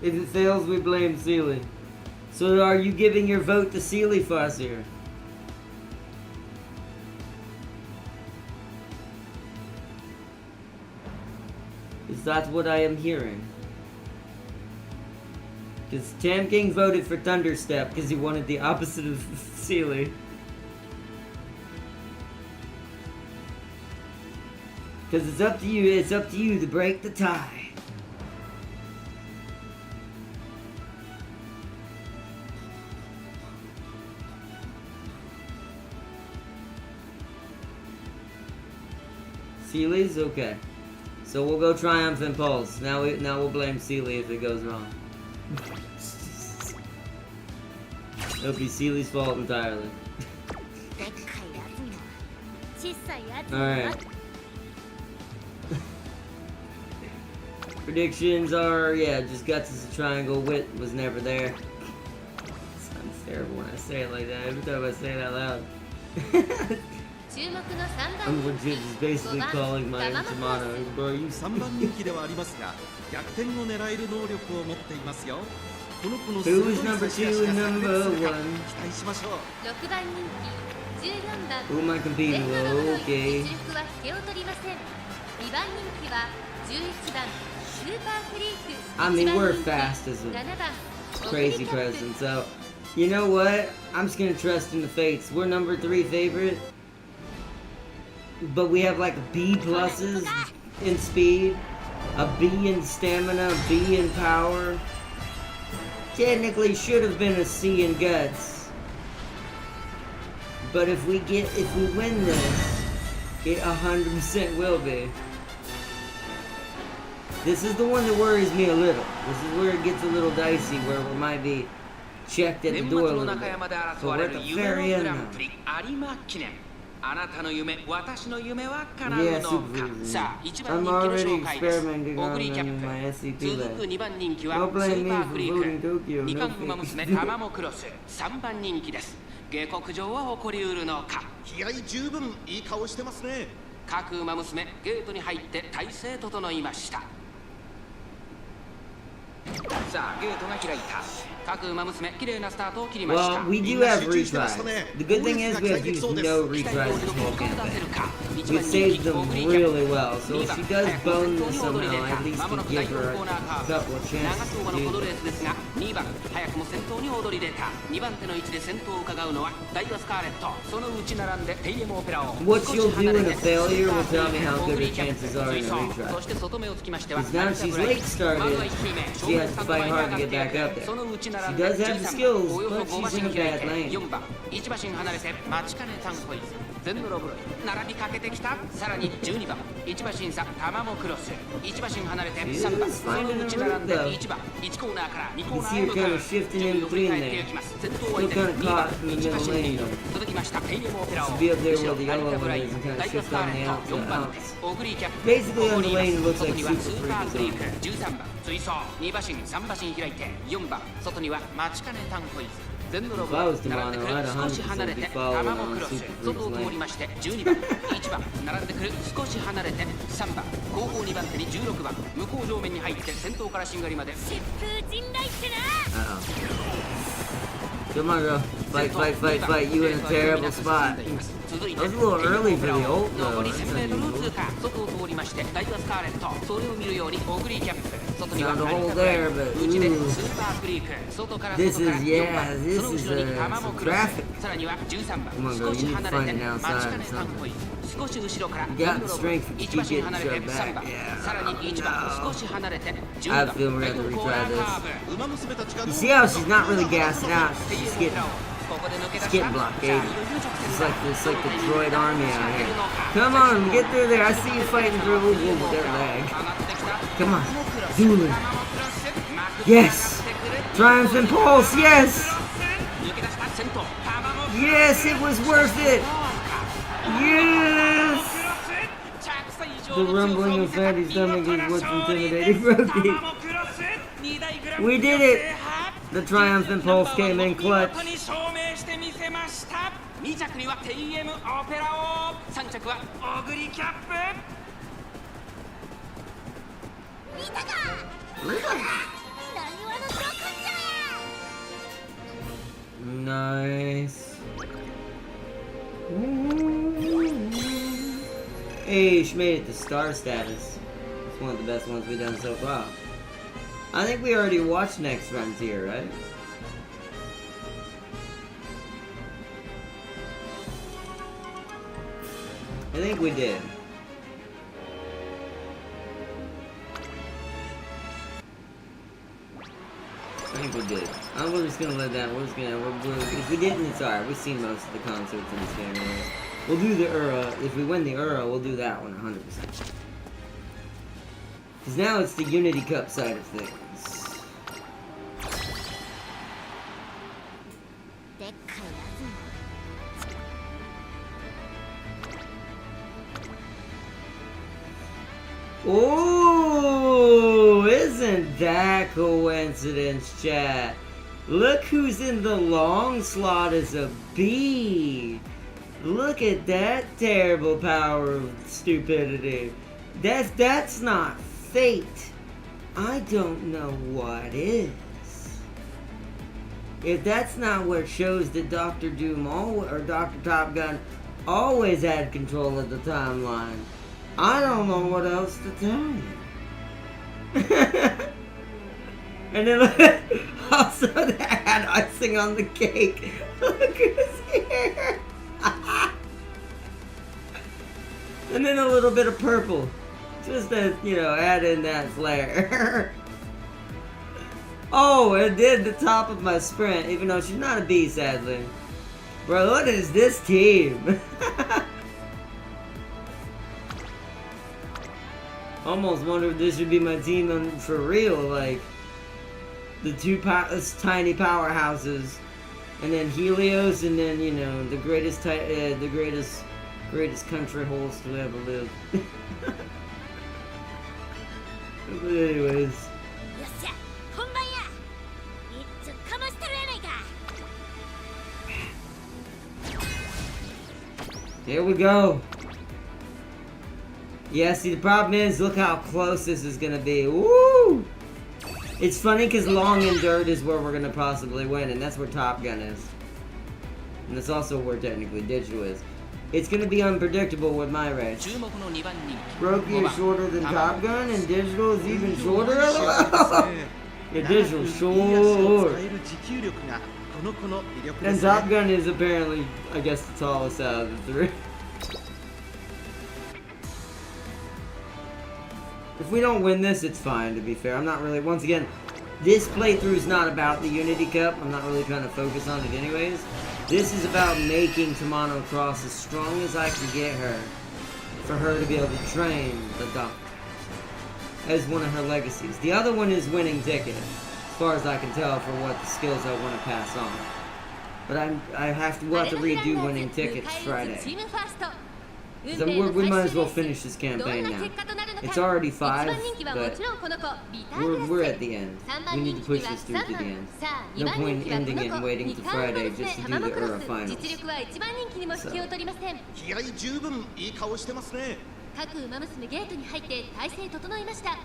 Speaker 1: If it fails, we blame Sealy. So are you giving your vote to Sealy Fuss here? Is that what I am hearing? Because Tam King voted for Thunder Step because he wanted the opposite of Sealy. Because it's up to you to break the tie. Sealy's? Okay. So we'll go Triumphant Pulse. Now we'll blame Sealy if it goes wrong. It'll be Sealy's fault entirely. Alright. Predictions are, yeah, just Guts as a triangle. Wit was never there. It sounds terrible when I say it like that. Every time I say it out loud. I'm legit just basically calling my Tomato. Bro, you
Speaker 5: 3番人気ではありますが、逆転を狙える能力を持っていますよ。この子の
Speaker 1: Who's number 2 and number 1?
Speaker 5: 期待しましょう。
Speaker 4: 6番人気14番
Speaker 1: Who am I competing with? Okay.
Speaker 4: 実力は引けを取りません。2番人気は11番スーパーフリーク。
Speaker 1: I mean,
Speaker 4: 1番
Speaker 1: we're
Speaker 4: 人気
Speaker 1: fast as
Speaker 4: 7
Speaker 1: a
Speaker 4: 番
Speaker 1: crazy person, so you know what? I'm just gonna trust in the fates. We're number 3 favorite, but we have like B pluses in speed, a B in stamina, a B in power. Technically should have been a C in guts. But if we win this, it 100% will be. This is the one that worries me a little. This is where it gets a little dicey, where we might be checked at the
Speaker 2: 年
Speaker 1: door
Speaker 2: 末
Speaker 1: a
Speaker 2: の
Speaker 1: little
Speaker 2: 中
Speaker 1: bit.
Speaker 2: 山で
Speaker 1: But
Speaker 2: 争わ
Speaker 1: we're
Speaker 2: れ
Speaker 1: at
Speaker 2: る
Speaker 1: the
Speaker 2: 夢の
Speaker 1: very
Speaker 2: グ
Speaker 1: end
Speaker 2: ラン
Speaker 1: now.
Speaker 2: プリ有馬記念。あなたの夢、私の夢は叶う
Speaker 1: Yeah,
Speaker 2: の
Speaker 1: super
Speaker 2: か。
Speaker 1: easy.
Speaker 2: さあ、1番
Speaker 1: I'm
Speaker 2: 人気の
Speaker 1: already
Speaker 2: 紹介です。
Speaker 1: experimenting
Speaker 2: オ
Speaker 1: on
Speaker 2: グリーキャ
Speaker 1: them in
Speaker 2: ッ
Speaker 1: my
Speaker 2: プ。
Speaker 1: SCP
Speaker 2: 続く
Speaker 1: lab.
Speaker 2: 2番人気は
Speaker 1: Don't
Speaker 2: ス
Speaker 1: blame
Speaker 2: ー
Speaker 1: me
Speaker 2: パー
Speaker 1: for
Speaker 2: フリー
Speaker 1: voting
Speaker 2: ク。
Speaker 1: Tokyo,
Speaker 2: 2
Speaker 1: no
Speaker 2: 冠ウマ
Speaker 1: fake.
Speaker 2: 娘タマモクロス。3番人気です。下克上は起こりうるのか。
Speaker 5: 気合十分いい顔してますね。
Speaker 2: 各馬娘ゲートに入って体勢整いました。さあゲートが開いた。各馬娘綺麗なスタートを切りました。
Speaker 1: Well, we do have retries. The good thing is we have used no retries this whole campaign. We saved them really well, so if she does bone this somehow, at least we give her a couple of
Speaker 2: 長
Speaker 1: chances
Speaker 2: 丁場
Speaker 1: to
Speaker 2: のこ
Speaker 1: do
Speaker 2: のレ
Speaker 1: it.
Speaker 2: ースですが2番早くも先頭に躍り出た。2番手の位置で先頭を伺うのはダイワスカーレット。その内並んでテイエムオペラを
Speaker 1: What
Speaker 2: 少
Speaker 1: she'll
Speaker 2: し
Speaker 1: do
Speaker 2: 離れ
Speaker 1: in
Speaker 2: て
Speaker 1: a failure will tell me how
Speaker 2: オ
Speaker 1: good
Speaker 2: グ
Speaker 1: her
Speaker 2: リーキャッ
Speaker 1: chances
Speaker 2: プ
Speaker 1: are
Speaker 2: 追
Speaker 1: in a
Speaker 2: 走。
Speaker 1: retry.
Speaker 2: そして外目をつきましては
Speaker 1: Because now she's late started,
Speaker 2: まずは1周目
Speaker 1: she has to fight hard to get back up
Speaker 2: その
Speaker 1: there.
Speaker 2: 内並
Speaker 1: She
Speaker 2: んで
Speaker 1: does have the
Speaker 2: 13
Speaker 1: skills,
Speaker 2: およそ
Speaker 1: but
Speaker 2: 5馬
Speaker 1: she's
Speaker 2: 身
Speaker 1: in a
Speaker 2: 開い
Speaker 1: bad
Speaker 2: て
Speaker 1: lane.
Speaker 2: 4番1馬身離れて待ちかねタンコイズ全のロブロイ並びかけてきた。さらに12番1馬身差タマモクロス1馬身離れて3番その内並んで1番1コーナーから2コーナーへ向かう。順位を振り返っていきます。先頭は2番1馬身リード続きましたテイエムオペラを後ろラリカブラインダイワスカーレット4番手オグリーキャップ
Speaker 1: Basically on the lane, it looks
Speaker 2: 外
Speaker 1: like
Speaker 2: には
Speaker 1: super
Speaker 2: スーパーフリー
Speaker 1: freak
Speaker 2: ク13番追走2馬身3馬身開いて4番外には待ちかねタンコイズ全のロブ並んでくる少し離れてタマモクロス外を通りまして12番1番並んでくる少し離れて3番後方2番手に16番向こう上面に入って先頭からしんがりまで
Speaker 4: 疾風陣雷ってな。
Speaker 1: Come on, girl. Fight, fight, fight, fight. You in a terrible spot. That was a little early for the ult, though.
Speaker 2: 残り
Speaker 1: That's
Speaker 2: 1000m 通
Speaker 1: unusual.
Speaker 2: 過外を通りましてダイワスカーレットそれを見るようにオグリーキャップ外には
Speaker 1: Found a
Speaker 2: ラリ
Speaker 1: hole
Speaker 2: カブライ
Speaker 1: there,
Speaker 2: ン
Speaker 1: but
Speaker 2: 内で
Speaker 1: ooh.
Speaker 2: スーパーフリーク外から
Speaker 1: This
Speaker 2: 外から
Speaker 1: is-
Speaker 2: 4番
Speaker 1: yeah, this
Speaker 2: その後ろに
Speaker 1: is,
Speaker 2: タマモクロ
Speaker 1: some
Speaker 2: スさらには13番
Speaker 1: Come on, girl,
Speaker 2: 少し
Speaker 1: you need to
Speaker 2: 離れ
Speaker 1: find
Speaker 2: て
Speaker 1: it now,
Speaker 2: 待ちか
Speaker 1: side
Speaker 2: ね
Speaker 1: or
Speaker 2: タンコイ少し後ろから
Speaker 1: You got
Speaker 2: 全の
Speaker 1: the
Speaker 2: ロブ
Speaker 1: strength to
Speaker 2: 1
Speaker 1: keep
Speaker 2: 馬身
Speaker 1: getting
Speaker 2: 離れて
Speaker 1: shoved
Speaker 2: 3
Speaker 1: back.
Speaker 2: 番
Speaker 1: Yeah.
Speaker 2: さらに1番少し離れて 12
Speaker 1: I
Speaker 2: 番
Speaker 1: feel we're gonna have to
Speaker 2: コーナ
Speaker 1: retry
Speaker 2: ー
Speaker 1: this.
Speaker 2: カーブ
Speaker 5: 馬娘たちが
Speaker 1: You see how she's not really gassing out?
Speaker 2: テイ
Speaker 1: She's
Speaker 2: エムオペ
Speaker 1: getting
Speaker 2: ラをここで抜け出
Speaker 1: She's
Speaker 2: した
Speaker 1: getting blockaded.
Speaker 2: さあいよいよ直
Speaker 1: It's
Speaker 2: 線
Speaker 1: like
Speaker 2: だ
Speaker 1: this, like the droid army out here. Come on, get through there. I see you fighting through their leg. Come on, dueling. Yes, Triumph and Pulse. Yes, yes, it was worth it. Yes. The rumbling of Fatty's stomach is what's intimidating Brody. We did it. The Triumphant Pulse came in clutch.
Speaker 2: 2着にはテイエムオペラを3着はオグリキャップ
Speaker 4: 見たか。何話のどこじゃ。
Speaker 1: Nice. Hey, she made it to star status. It's one of the best ones we've done so far. I think we already watched Next Frontier, right? I think we did. I think we did. We're just gonna let that. If we didn't, it's alright. We've seen most of the concerts in this game. Anyways. We'll do the Ura. If we win the Ura, we'll do that one 100%. Because now it's the Unity Cup side of things.
Speaker 4: でっかいやつ。
Speaker 1: Oh, isn't that coincidence, chat? Look who's in the long slot as a bee. Look at that terrible power of stupidity. That's not fate. I don't know what is. If that's not what shows that Dr. Doom or Dr. Top Gun always had control of the timeline, I don't know what else to tell you. And then also that had icing on the cake. Look at his hair. And then a little bit of purple. Just to, add in that flair. Oh, it did the top of my sprint, even though she's not a bee, sadly. Bro, what is this team? Almost wonder if this should be my team for real, like... the two tiny powerhouses, and then Helios, and then you know the greatest country holes to ever live. But anyways,
Speaker 4: よっしゃ本番や一丁かましたるやないか
Speaker 1: here we go. Yeah, see the problem is, look how close this is gonna be. Woo! It's funny because long and dirt is where we're gonna possibly win, and that's where Top Gun is. And that's also where technically digital is. It's gonna be unpredictable with my race.
Speaker 2: 注目の2番人気
Speaker 1: Brokey is shorter than Top Gun, and digital is even shorter. Yeah, digital
Speaker 5: 右足を
Speaker 1: short.
Speaker 5: 使える持久力がこの子の魅力で
Speaker 1: And
Speaker 5: すね
Speaker 1: Top Gun is apparently, I guess, the tallest out of the three. If we don't win this, it's fine, to be fair. I'm not really, once again, this playthrough is not about the Unity Cup. I'm not really trying to focus on it anyways. This is about making Tamano Cross as strong as I can get her, for her to be able to train the Doctor as one of her legacies. The other one is winning ticket, as far as I can tell, for what the skills I want to pass on. But we'll have to redo winning tickets Friday.
Speaker 4: チームファースト
Speaker 1: So we might as well finish this campaign now. It's already 5, but we're at the end. We need to push this through to the end. No point in ending it and waiting to Friday just to do the Euro finals.
Speaker 4: 実力は一番人気にも引けを取りません
Speaker 5: 気合十分いい顔してますね
Speaker 4: 各馬娘ゲートに入って体勢整いました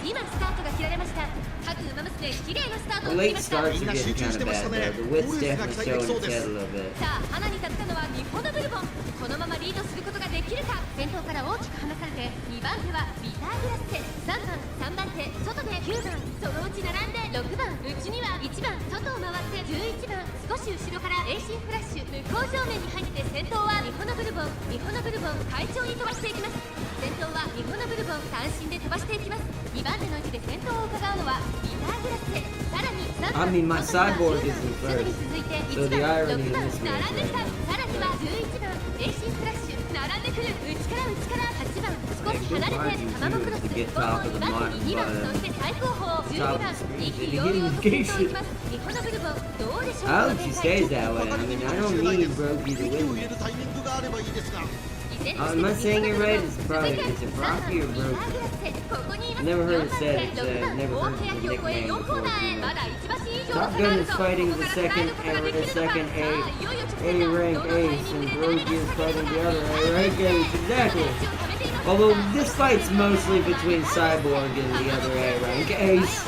Speaker 4: 今スタートが切られました各馬娘綺麗なスタート
Speaker 1: The
Speaker 4: を切り
Speaker 1: late
Speaker 4: ました
Speaker 1: starts are getting kind of bad though. The width's definitely showing its head a little bit.
Speaker 4: さあ花に立ったのは日本のブルボンこのままリードすることができるか先頭から大きく離されて2番手はビターグラッセ3番手外で9番そのうち並んで6番内には1番外を回って11番少し後ろからエイシンフラッシュ向こう正面に入って先頭は日本のブルボン快調に飛ばしていきます先頭は日本のブルボン単身で飛ばしていきます2番手の位置で先頭を伺うのはビターグラッセさらに3番
Speaker 1: I mean, my cyborg is in
Speaker 4: すぐに
Speaker 1: first.
Speaker 4: 続いて
Speaker 1: So
Speaker 4: 1
Speaker 1: the
Speaker 4: 番
Speaker 1: irony
Speaker 4: 6
Speaker 1: in
Speaker 4: 番
Speaker 1: this
Speaker 4: 並んできた
Speaker 1: race
Speaker 4: さらには11番エイシンフラッシュ並んでくる内から8番少し離れて卵クロス後方2番手に2番そして最後方12番意気揚々と先頭を行きます日本のブルボンどうでしょう
Speaker 1: I
Speaker 4: この
Speaker 1: hope she
Speaker 4: 展開
Speaker 1: stays that way. I mean, I don't need Brokey to
Speaker 5: 手を
Speaker 1: win.
Speaker 5: 入れるタイミングがあればいいですが
Speaker 1: Am I saying it right? It's probably, is it Brocky or Brokey? Never heard it said. It's never heard the nickname before. You know. Top Gun is fighting the second A rank ace, and Brokey is fighting the other A rank ace. Exactly. Although this fight's mostly between Cyborg and the other A rank ace,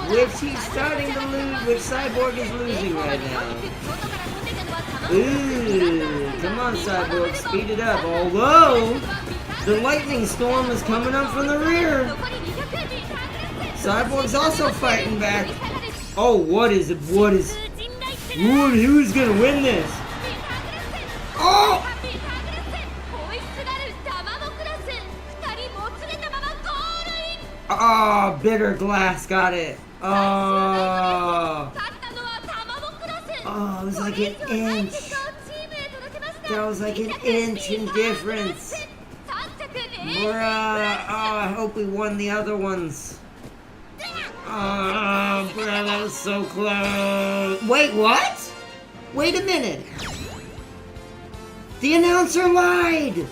Speaker 1: which he's starting to lose, which Cyborg is losing right now. Ooh, come on, Cyborg, speed it up. Although the lightning storm is coming up from the rear. Cyborg's also fighting back. Oh, who's gonna win this? Oh! Oh, bitter glass got it. Oh. Oh, it was like an inch. That was like an inch in difference. Bruh. Oh, I hope we won the other ones. Oh, bruh, that was so close. Wait, what? Wait a minute. The announcer lied.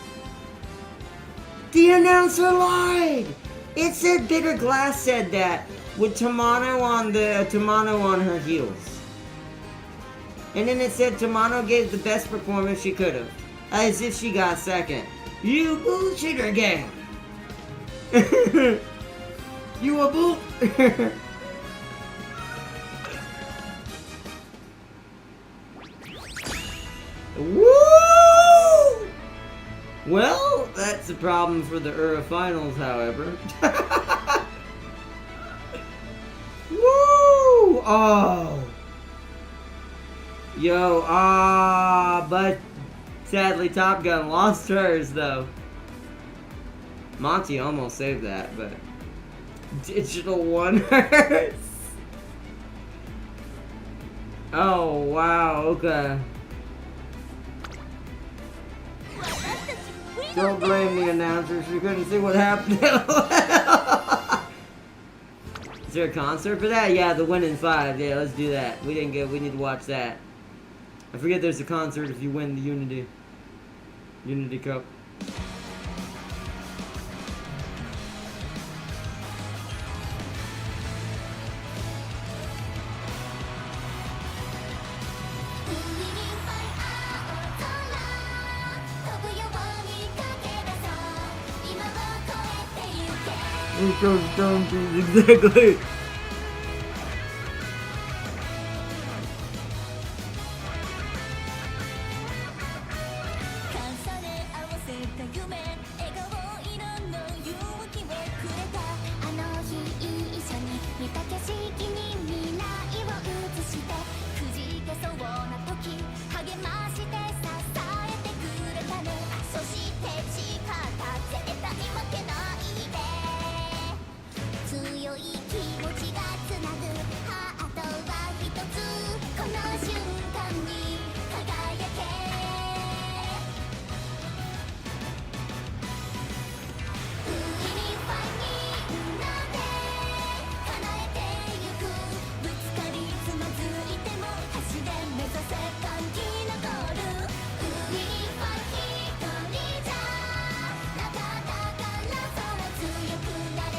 Speaker 1: The announcer lied. It said Bitter Glass said that with Tamano on her heels. And then it said Tamano gave the best performance she could have. As if she got second. You bullshitter gang. You a bull. Woo! Well, that's a problem for the Ura finals, however. Woo! Oh. Yo, but sadly Top Gun lost hers, though. Monty almost saved that, but Digital won hers. Oh, wow, okay.
Speaker 4: 私たちウィ
Speaker 1: Don't blame the announcer. She couldn't see what happened. Is there a concert for that? Yeah, the Win in 5. Yeah, let's do that. We need to watch that. I forget there's a concert if you win the Unity Cup. Exactly.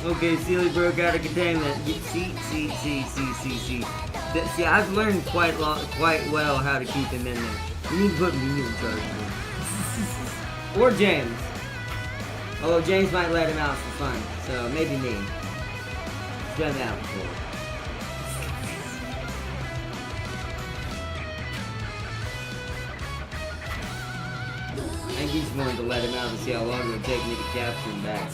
Speaker 1: 'Okay, Sealy broke out of containment. See. See, I've learned quite well how to keep him in there. You need to put me in charge of him. Or James. Although James might let him out for fun, so maybe me. He's done that before. I think he's willing to let him out and see how long it would take me to capture him back.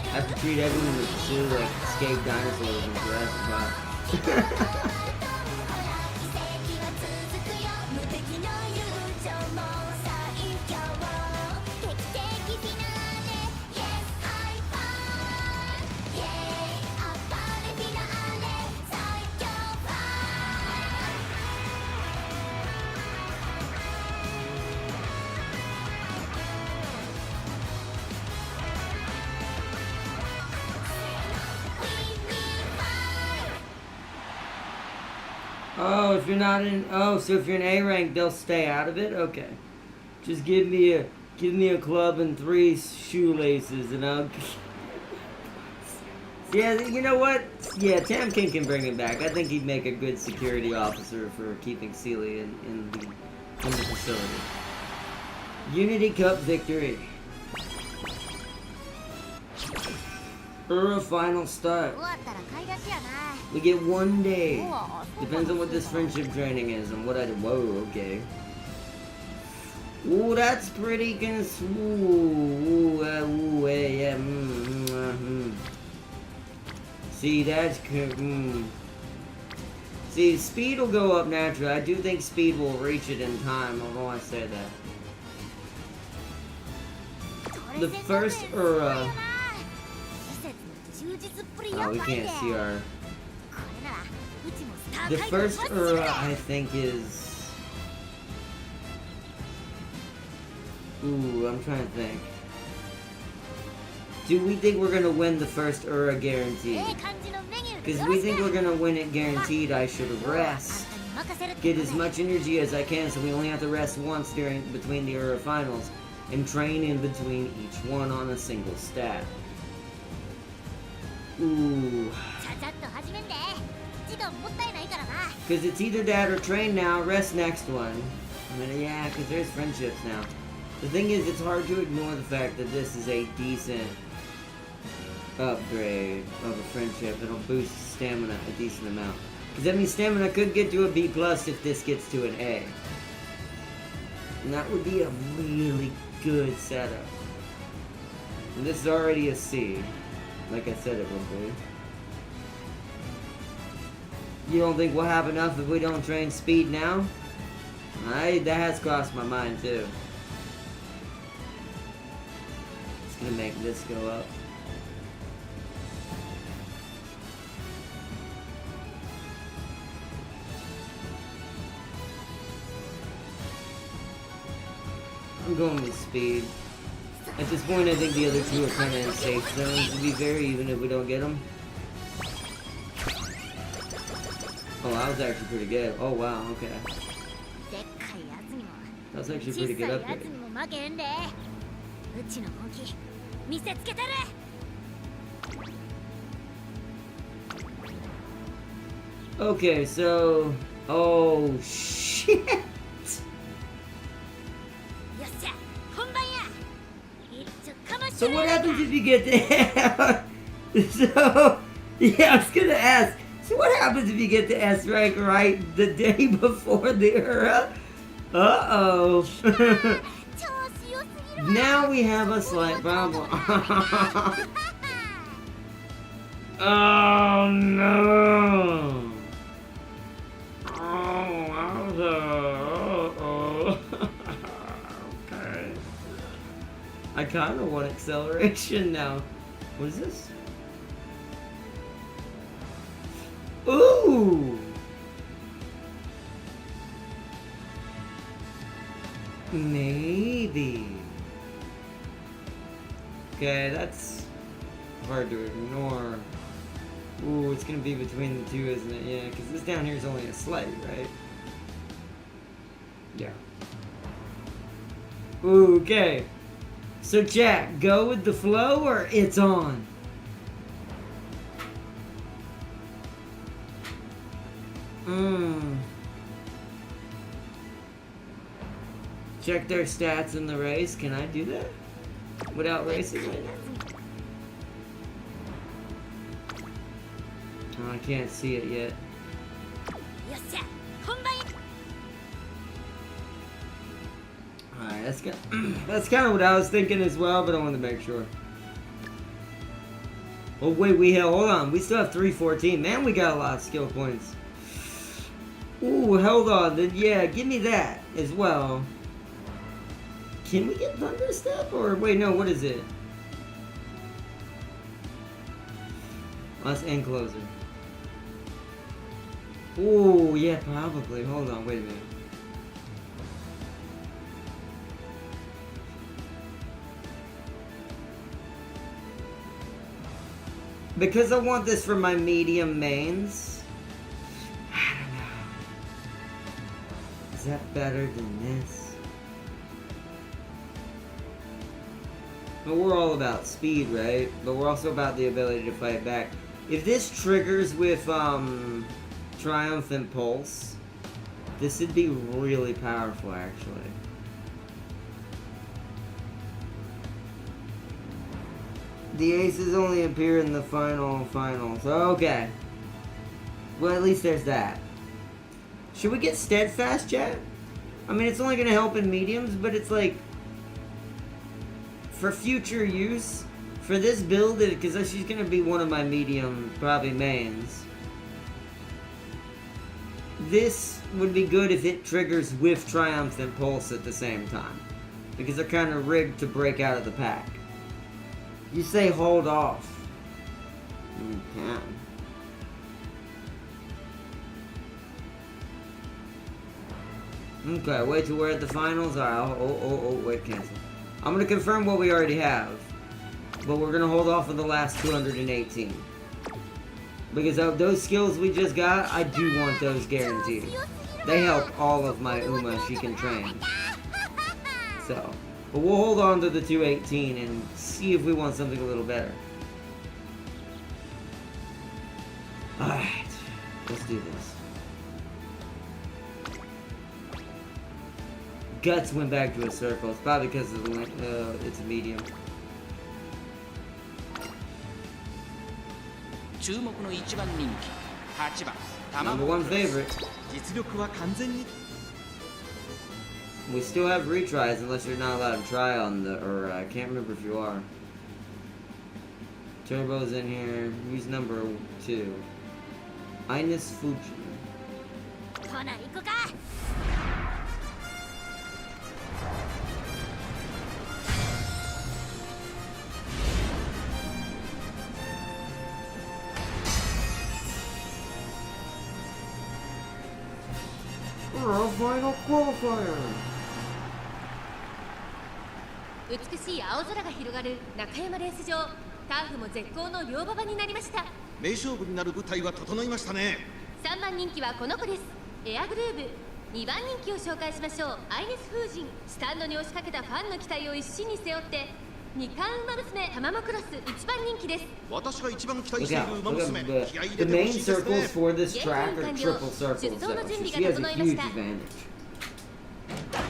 Speaker 1: I have to treat everyone in the facility like escaped dinosaurs in Jurassic Park. Oh, if you're not in, so if you're in A rank, they'll stay out of it. Okay, just give me a club and 3 shoelaces, and I'll. Yeah, you know what? Yeah, Tam King can bring him back. I think he'd make a good security officer for keeping Sealy in the facility. Unity Cup victory. Final start. We get 1 day. Depends on what this friendship training is and what I do. Whoa, okay. Ooh, that's pretty yeah. See, that's See, speed will go up naturally. I do think speed will reach it in time, although I say that. The first Ura. Oh, we can't see our. The first Ura, I think, is. Ooh, I'm trying to think. Do we think we're gonna win the first Ura guaranteed? Because we think we're gonna win it guaranteed, I should rest. Get as much energy as I can, so we only have to rest once between the Ura finals, and train in between each one on a single stat. Ooh. Because it's either that or train now, rest next one. I mean, yeah, because there's friendships now. The thing is, it's hard to ignore the fact that this is a decent upgrade of a friendship. It'll boost stamina a decent amount. Because that means stamina could get to a B+ if this gets to an A. And that would be a really good setup. And this is already a C. Like I said it would be. You don't think we'll have enough if we don't train speed now? That has crossed my mind too. It's gonna make this go up. I'm going with speed. At this point, I think the other two are kind of in safe zones, to be fair, even if we don't get them. Oh, that was actually pretty good. Oh, wow, okay. That was actually pretty good upgrade. Okay, so... Oh, shit! So what happens if you get the... So... Yeah, I was gonna ask. So what happens if you get the S rank right the day before the era? Uh-oh. Now we have a slight problem. Oh no. Oh, okay. I kind of want acceleration now. What is this? Ooh! Maybe. Okay, that's hard to ignore. Ooh, it's gonna be between the two, isn't it? Yeah, because this down here is only a slight, right? Yeah. Ooh, okay. So, chat, go with the flow or it's on? Check their stats in the race. Can I do that? Without racing right now? Oh, I can't see it yet. Alright, that's kind of what I was thinking as well, but I wanted to make sure. Oh wait, hold on. We still have 314. Man, we got a lot of skill points. Ooh, hold on. Then yeah, give me that as well. Can we get Thunder Step? Or wait, no, what is it? Let's end closer. Ooh, yeah, probably. Hold on, wait a minute. Because I want this for my medium mains. I don't know. Is that better than this? But we're all about speed, right? But we're also about the ability to fight back. If this triggers with Triumphant Pulse, this would be really powerful, actually. The aces only appear in the finals. Okay. Well, at least there's that. Should we get Steadfast, chat? I mean, it's only going to help in mediums, but it's like... For future use, for this build, because she's going to be one of my medium, probably mains. This would be good if it triggers with Triumphant Pulse at the same time. Because they're kind of rigged to break out of the pack. You say hold off. You can. Okay, wait till we're at the finals. Alright, wait, cancel. I'm going to confirm what we already have. But we're going to hold off on the last 218. Because of those skills we just got, I do want those guaranteed. They help all of my Uma she can train. So, but we'll hold on to the 218 and see if we want something a little better. Alright, let's do this. Guts went back to a circle. It's probably because of it's a medium. Number one favorite. We still have retries unless you're not allowed to try on the, or I can't remember if you are. Turbo's in here. Who's number 2? Ines Fuji. Our final qualifier.
Speaker 4: 美しい青空が広がる中山レース場。ターフも絶好の両馬場になりました。
Speaker 5: 名勝負になる舞台は整いましたね。
Speaker 4: 3番人気はこの子です。エアグルーヴ。2番人気を紹介しましょう。アイネス風神。スタンドに押しかけたファンの期待を一身に背負って2冠馬娘タマモクロス1番人気です。
Speaker 5: 私が一番期待してい
Speaker 1: Look
Speaker 5: る
Speaker 1: out,
Speaker 5: 馬
Speaker 1: look
Speaker 5: 娘、
Speaker 1: at
Speaker 5: 気合い
Speaker 1: the
Speaker 5: 入れてほ
Speaker 1: main
Speaker 5: しいですね。
Speaker 1: circles for this track are
Speaker 4: 完了。
Speaker 1: triple circles
Speaker 4: 出走の
Speaker 1: though,
Speaker 4: 準
Speaker 1: so
Speaker 4: 備
Speaker 1: she
Speaker 4: が
Speaker 1: has
Speaker 4: 整
Speaker 1: a
Speaker 4: いま
Speaker 1: huge
Speaker 4: した。
Speaker 1: advantage.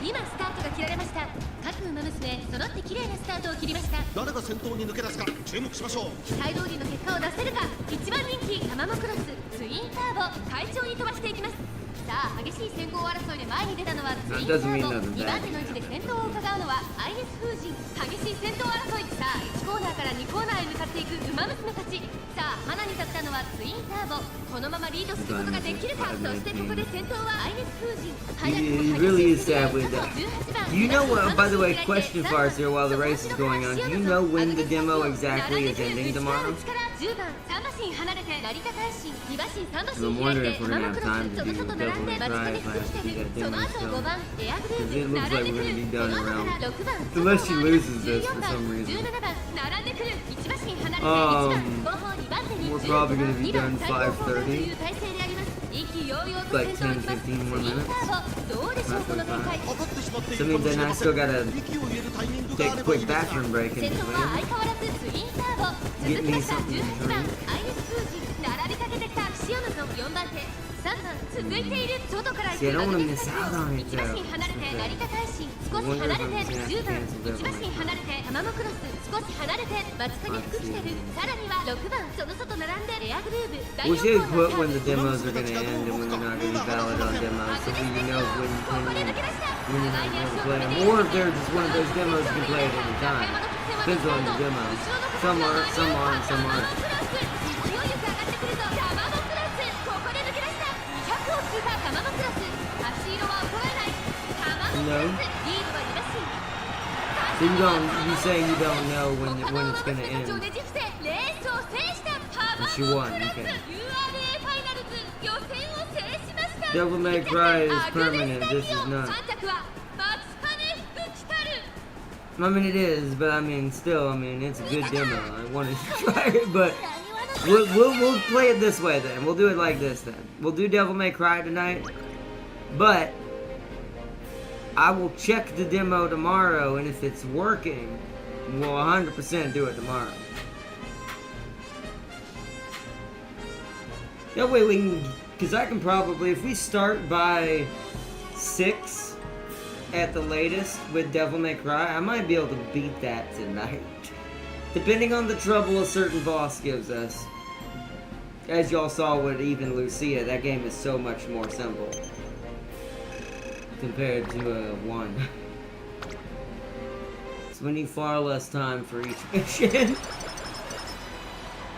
Speaker 4: 今スタートが切られました。各馬娘揃って綺麗なスタートを切りました。
Speaker 5: 誰が先頭に抜け出すか注目しましょう。
Speaker 4: 期待通りの結果を出せるか。1番人気タマモクロスツインターボ快調に飛ばしていきます。さあ激しい先行争いで前に出たのはツインターボ。2番手の位置で先頭を伺うのはアイネス風神。激しい先頭争い。さあ1コーナーから2コーナーへ向かっていく馬娘たち。さあ花に立ったのはツインターボ。このままリードすることができるか。そしてここで先頭はアイネス風神。早くも
Speaker 1: He really is sad with
Speaker 4: 18
Speaker 1: that.
Speaker 4: 番
Speaker 1: Do you know what, by the way, question for us here while the race is going on, do you know when the demo exactly is ending tomorrow?
Speaker 4: 10番3馬身離れて成田大臣2馬身3馬
Speaker 1: I'm
Speaker 4: 身開
Speaker 1: wondering
Speaker 4: い
Speaker 1: if
Speaker 4: て
Speaker 1: we're
Speaker 4: マ
Speaker 1: gonna
Speaker 4: マク
Speaker 1: have
Speaker 4: ロ
Speaker 1: time
Speaker 4: ス
Speaker 1: to
Speaker 4: そ
Speaker 1: do
Speaker 4: の外並んで
Speaker 1: Devil
Speaker 4: 間
Speaker 1: May
Speaker 4: 近で
Speaker 1: Cry
Speaker 4: 尽くして
Speaker 1: if I have to
Speaker 4: る。
Speaker 1: do
Speaker 4: そ
Speaker 1: that
Speaker 4: の
Speaker 1: demo
Speaker 4: 後
Speaker 1: still.
Speaker 4: 5番エアグルー
Speaker 1: Because it
Speaker 4: ヴ
Speaker 1: looks
Speaker 4: 並ん
Speaker 1: like
Speaker 4: で
Speaker 1: we're
Speaker 4: く
Speaker 1: gonna
Speaker 4: る。
Speaker 1: be
Speaker 4: そ
Speaker 1: done
Speaker 4: の後から
Speaker 1: around.
Speaker 4: 6番
Speaker 1: Unless she loses this
Speaker 4: 14
Speaker 1: for
Speaker 4: 番
Speaker 1: some reason.
Speaker 4: 17番並んでくる。1馬身離れて1番後方2番手に
Speaker 1: We're
Speaker 4: 15
Speaker 1: probably
Speaker 4: 番
Speaker 1: gonna be
Speaker 4: 2番
Speaker 1: done
Speaker 4: 最高峰と
Speaker 1: 5:30.
Speaker 4: いう体勢であります。意気揚々と
Speaker 1: Like
Speaker 4: 先頭に来ます。ツイ
Speaker 1: 10-15 more
Speaker 4: ン
Speaker 1: minutes.
Speaker 4: ターボどうでしょうこの展開。
Speaker 5: かかってしまってい
Speaker 1: So
Speaker 5: る
Speaker 1: it
Speaker 5: か
Speaker 1: means
Speaker 5: もし
Speaker 1: then
Speaker 5: れ
Speaker 1: I
Speaker 5: ませ
Speaker 1: still
Speaker 5: ん。
Speaker 1: gotta
Speaker 5: 息を入れるタイミングが
Speaker 1: take
Speaker 5: あ
Speaker 1: a
Speaker 5: ればい
Speaker 1: quick
Speaker 5: いですが。
Speaker 1: bathroom break in
Speaker 4: 先頭は
Speaker 1: between.
Speaker 4: 相変わらずツインターボ。続
Speaker 1: Get
Speaker 4: き
Speaker 1: me
Speaker 4: ました
Speaker 1: something to
Speaker 4: 18番
Speaker 1: drink.
Speaker 4: アイネス風神並びかけてきた岸山の4番手3番続いている外から行
Speaker 1: See, I
Speaker 4: く
Speaker 1: don't
Speaker 4: マ
Speaker 1: wanna
Speaker 4: グネ
Speaker 1: miss
Speaker 4: スタ
Speaker 1: out
Speaker 4: ジオ
Speaker 1: on
Speaker 4: 1
Speaker 1: it
Speaker 4: 馬
Speaker 1: though.
Speaker 4: 身離れて成田大臣少し
Speaker 1: I wonder
Speaker 4: 離れ
Speaker 1: if
Speaker 4: て
Speaker 1: I'm gonna
Speaker 4: 10番
Speaker 1: cancel
Speaker 4: 1馬身離れてタマモクロス少し離れてバチカニ服着てる。さらには6番その外並んでエアグルーヴ第
Speaker 1: We
Speaker 4: 4
Speaker 1: should
Speaker 4: コー
Speaker 1: put
Speaker 4: ナ
Speaker 1: when
Speaker 4: ー
Speaker 1: the demos are gonna end and when they're not gonna be valid on demos, so we know when you're not gonna play them. Or if they're just one of those demos you can play at any time. Depends on the demo. Some aren't, some aren't, some aren't.
Speaker 4: 勢いよく上がってくるぞタマモクロス。ここで抜け出した200を通過タマモクロス。足色は衰えないタマモクロス。リードは2馬身
Speaker 1: So you don't, you say you don't know when it's gonna
Speaker 4: レー
Speaker 1: end.
Speaker 4: スを制したタマモ
Speaker 1: But
Speaker 4: ク
Speaker 1: you
Speaker 4: ロ
Speaker 1: won,
Speaker 4: ス
Speaker 1: okay.
Speaker 4: URA ファイナルズ予選を制しました。
Speaker 1: Devil May Cry is permanent, this is not.
Speaker 4: 3着はバチカネ服着たる。
Speaker 1: I mean, it is, but I mean, still, I mean, it's a good demo. I wanted to try it, but we'll play it this way then. We'll do it like this then. We'll do Devil May Cry tonight, but I will check the demo tomorrow, and if it's working, we'll 100% do it tomorrow. That way we can, because I can probably, if we start by 6 at the latest with Devil May Cry, I might be able to beat that tonight. Depending on the trouble a certain boss gives us. As y'all saw with even Lucia, that game is so much more simple. Compared to 1. So we need far less time for each mission.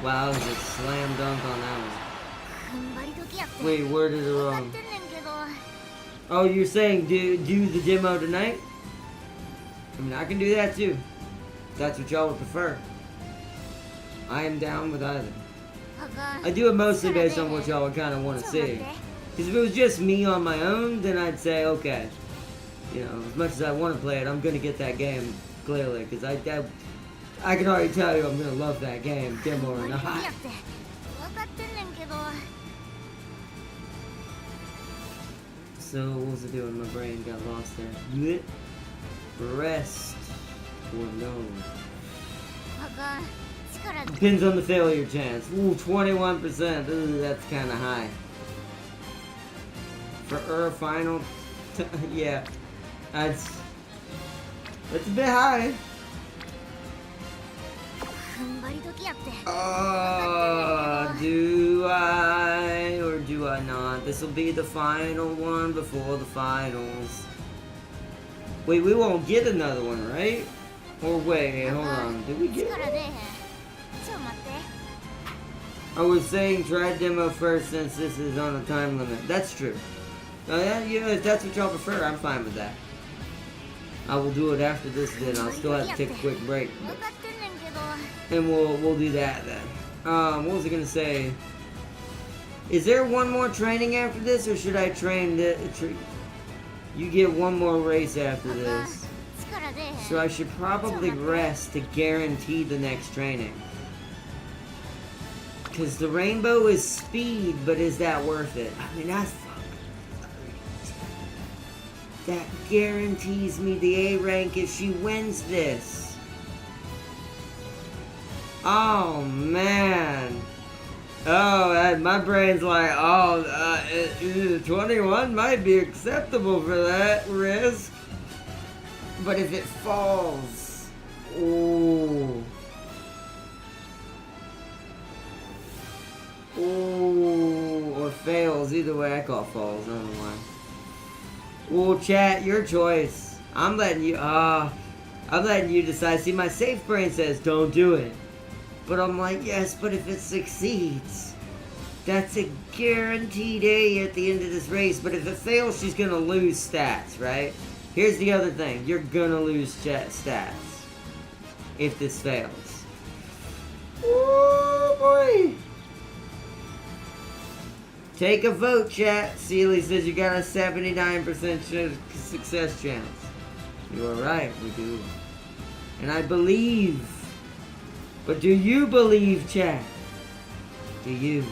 Speaker 1: Wow, just slam dunk on that one. Wait, where did it wrong? Oh, you're saying do the demo tonight? I mean, I can do that too. If that's what y'all would prefer. I am down with either. I do it mostly based on what y'all would kind of want to see. Because if it was just me on my own, then I'd say, okay. You know, as much as I want to play it, I'm going to get that game, clearly. Because I can already tell you I'm going to love that game, demo or not. So, what was it doing? My brain got lost there. Blech. Rest. Or no. Depends on the failure chance. Ooh, 21%. Ooh, that's kind of high. For final... yeah. That's a bit high. Do I or do I not? This will be the final one before the finals. Wait, we won't get another one, right? Or wait, hold on. Did we get one? I was saying try demo first since this is on a time limit. That's true. Yeah, if that's what y'all prefer, I'm fine with that. I will do it after this then. I'll still have to take a quick break. And we'll do that then. What was I gonna say? Is there one more training after this, or should I train you get one more race after this? So I should probably rest to guarantee the next training. Because the rainbow is speed, but is that worth it? I mean, that's that guarantees me the A rank if she wins this. Oh, man. Oh, my brain's like, 21 might be acceptable for that risk. But if it falls, ooh. Ooh, or fails. Either way, I call falls. I don't know why. Well, chat, your choice. I'm letting you decide. See, my safe brain says don't do it. But I'm like, yes, but if it succeeds, that's a guaranteed A at the end of this race. But if it fails, she's gonna lose stats, right? Here's the other thing. You're gonna lose stats if this fails. Oh, boy. Take a vote, chat. Sealy says you got a 79% success chance. You are right, we do. And I believe. But do you believe, chat? Do you?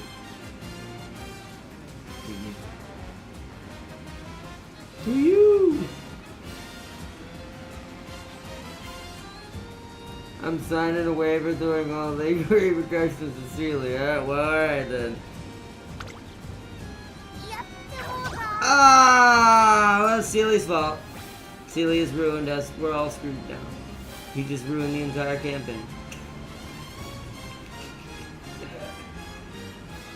Speaker 1: Do you? I'm signing a waiver doing all legal repercussions to Sealy. Alright, well, alright then. Ah, well, it's Sealy's fault. Sealy has ruined us. We're all screwed now. He just ruined the entire campaign.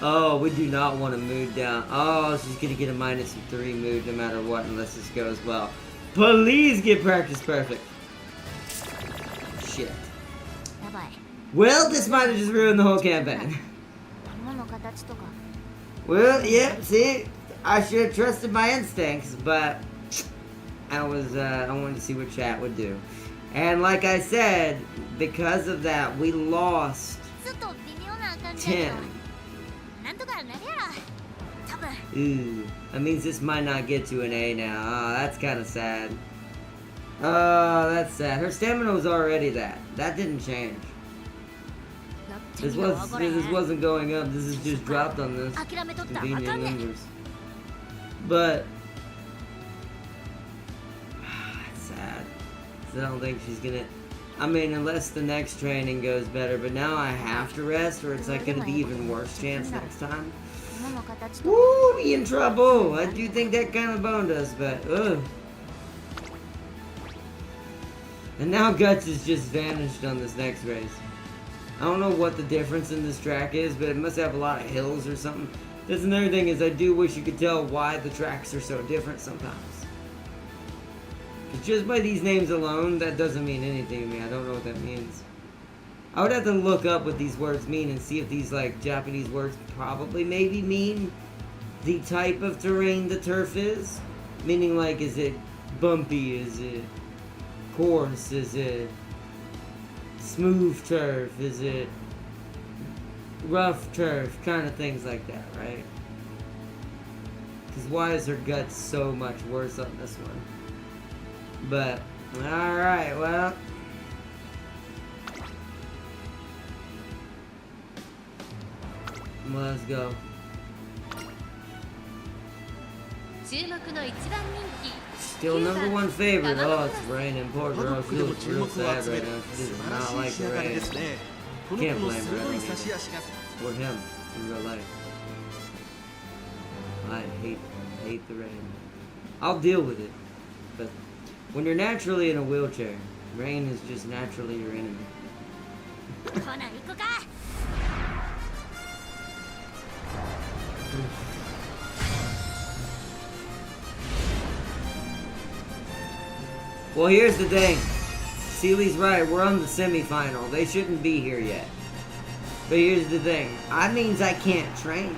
Speaker 1: Oh, we do not want to mood down. Oh, she's gonna get a -3 mood no matter what, unless this goes well. Please get practice perfect. Shit. Well, this might have just ruined the whole campaign. Well, yeah, see? I should have trusted my instincts, but I wanted to see what chat would do. And like I said, because of that, we lost 10. Ooh, that means this might not get to an A now. Oh, that's kind of sad. Oh, that's sad. Her stamina was already that. That didn't change. This wasn't going up. This is just dropped on this. Convenient numbers. But that's sad. I don't think she's gonna. I mean, unless the next training goes better. But now I have to rest, or it's like gonna be even worse chance next time. Woo, be in trouble. I do think that kind of boned us, but ugh. And now Guts has just vanished on this next race. I don't know what the difference in this track is, but it must have a lot of hills or something. That's another thing is I do wish you could tell why the tracks are so different sometimes. Just by these names alone, that doesn't mean anything to me. I don't know what that means. I would have to look up what these words mean and see if these like Japanese words probably maybe mean the type of terrain the turf is. Meaning like, is it bumpy? Is it coarse? Is it smooth turf? Is it rough turf? Kind of things like that, right? Because why is her Guts so much worse on this one? But, alright, well. Let's go. Still number one favorite. Oh, it's raining. Poor girl. She looks real sad right now. She does not like the rain. Can't blame her. Or him in real life. I hate the rain. I'll deal with it. But when you're naturally in a wheelchair, rain is just naturally your enemy. Well, here's the thing. Sealy's right. We're on the semifinal. They shouldn't be here yet. But here's the thing. That means I can't train.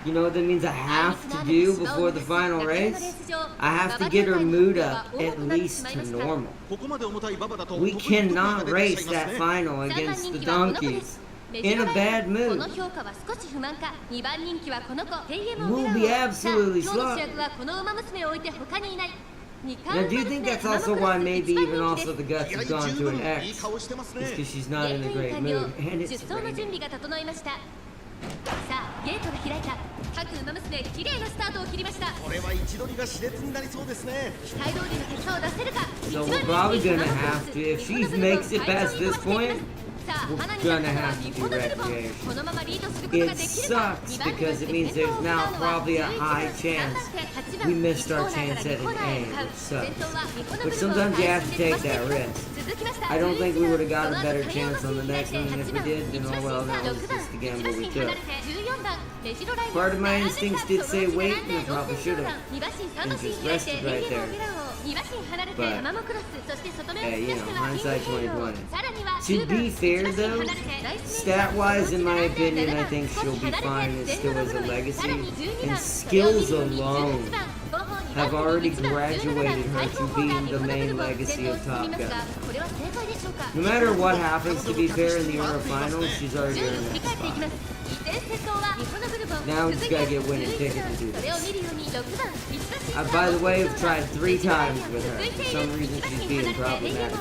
Speaker 1: You know what that means I have to do before the final race? I have to get her mood up at least to normal. We cannot race that final against the donkeys in a bad mood. We'll be absolutely slow. Now, do you think that's also why maybe even also the guts
Speaker 5: いや
Speaker 1: have
Speaker 5: 十
Speaker 1: gone to an
Speaker 5: 分いい
Speaker 1: X?
Speaker 5: 顔してますね
Speaker 1: It's because she's not
Speaker 4: ゲ
Speaker 1: in
Speaker 4: ー
Speaker 1: a
Speaker 4: トイン
Speaker 1: great
Speaker 4: 完了
Speaker 1: mood, and
Speaker 4: 出
Speaker 1: it's
Speaker 4: 走の準
Speaker 1: raining.
Speaker 4: 備が整いました。さあゲートが開いた。各馬娘綺麗なスタートを切りました。
Speaker 5: これは位置取りが熾烈になりそうですね
Speaker 4: 期待通りの結果を出せるか。
Speaker 1: So we're probably gonna have to, if she makes it past this point,
Speaker 4: さあ
Speaker 1: we're
Speaker 4: 花に
Speaker 1: gonna
Speaker 4: なったのは
Speaker 1: have to
Speaker 4: 日
Speaker 1: do
Speaker 4: 本のブルボン。
Speaker 1: recreation.
Speaker 4: このままリードすることが
Speaker 1: It
Speaker 4: できるか。
Speaker 1: sucks because it means there's now probably a high chance we missed our chance at an A, which sucks. But sometimes you have to take that risk. I don't think we would have got a better chance on the next one, and if we did, then oh well, that was just the gamble we took. Part of my instincts did say wait, and I probably should have. And just rested right there. But, hey, you know, hindsight 2020. To be fair though, stat-wise, in my opinion, I think she'll be fine and still has a legacy. And skills alone have already graduated her to being the main legacy of Top Gun. No matter what happens, to be fair, in the Euro Finals, she's already earned that spot. Now we just gotta get winning ticket to do this. By the way, I've tried 3 times with her. For some reason, she's being problematic.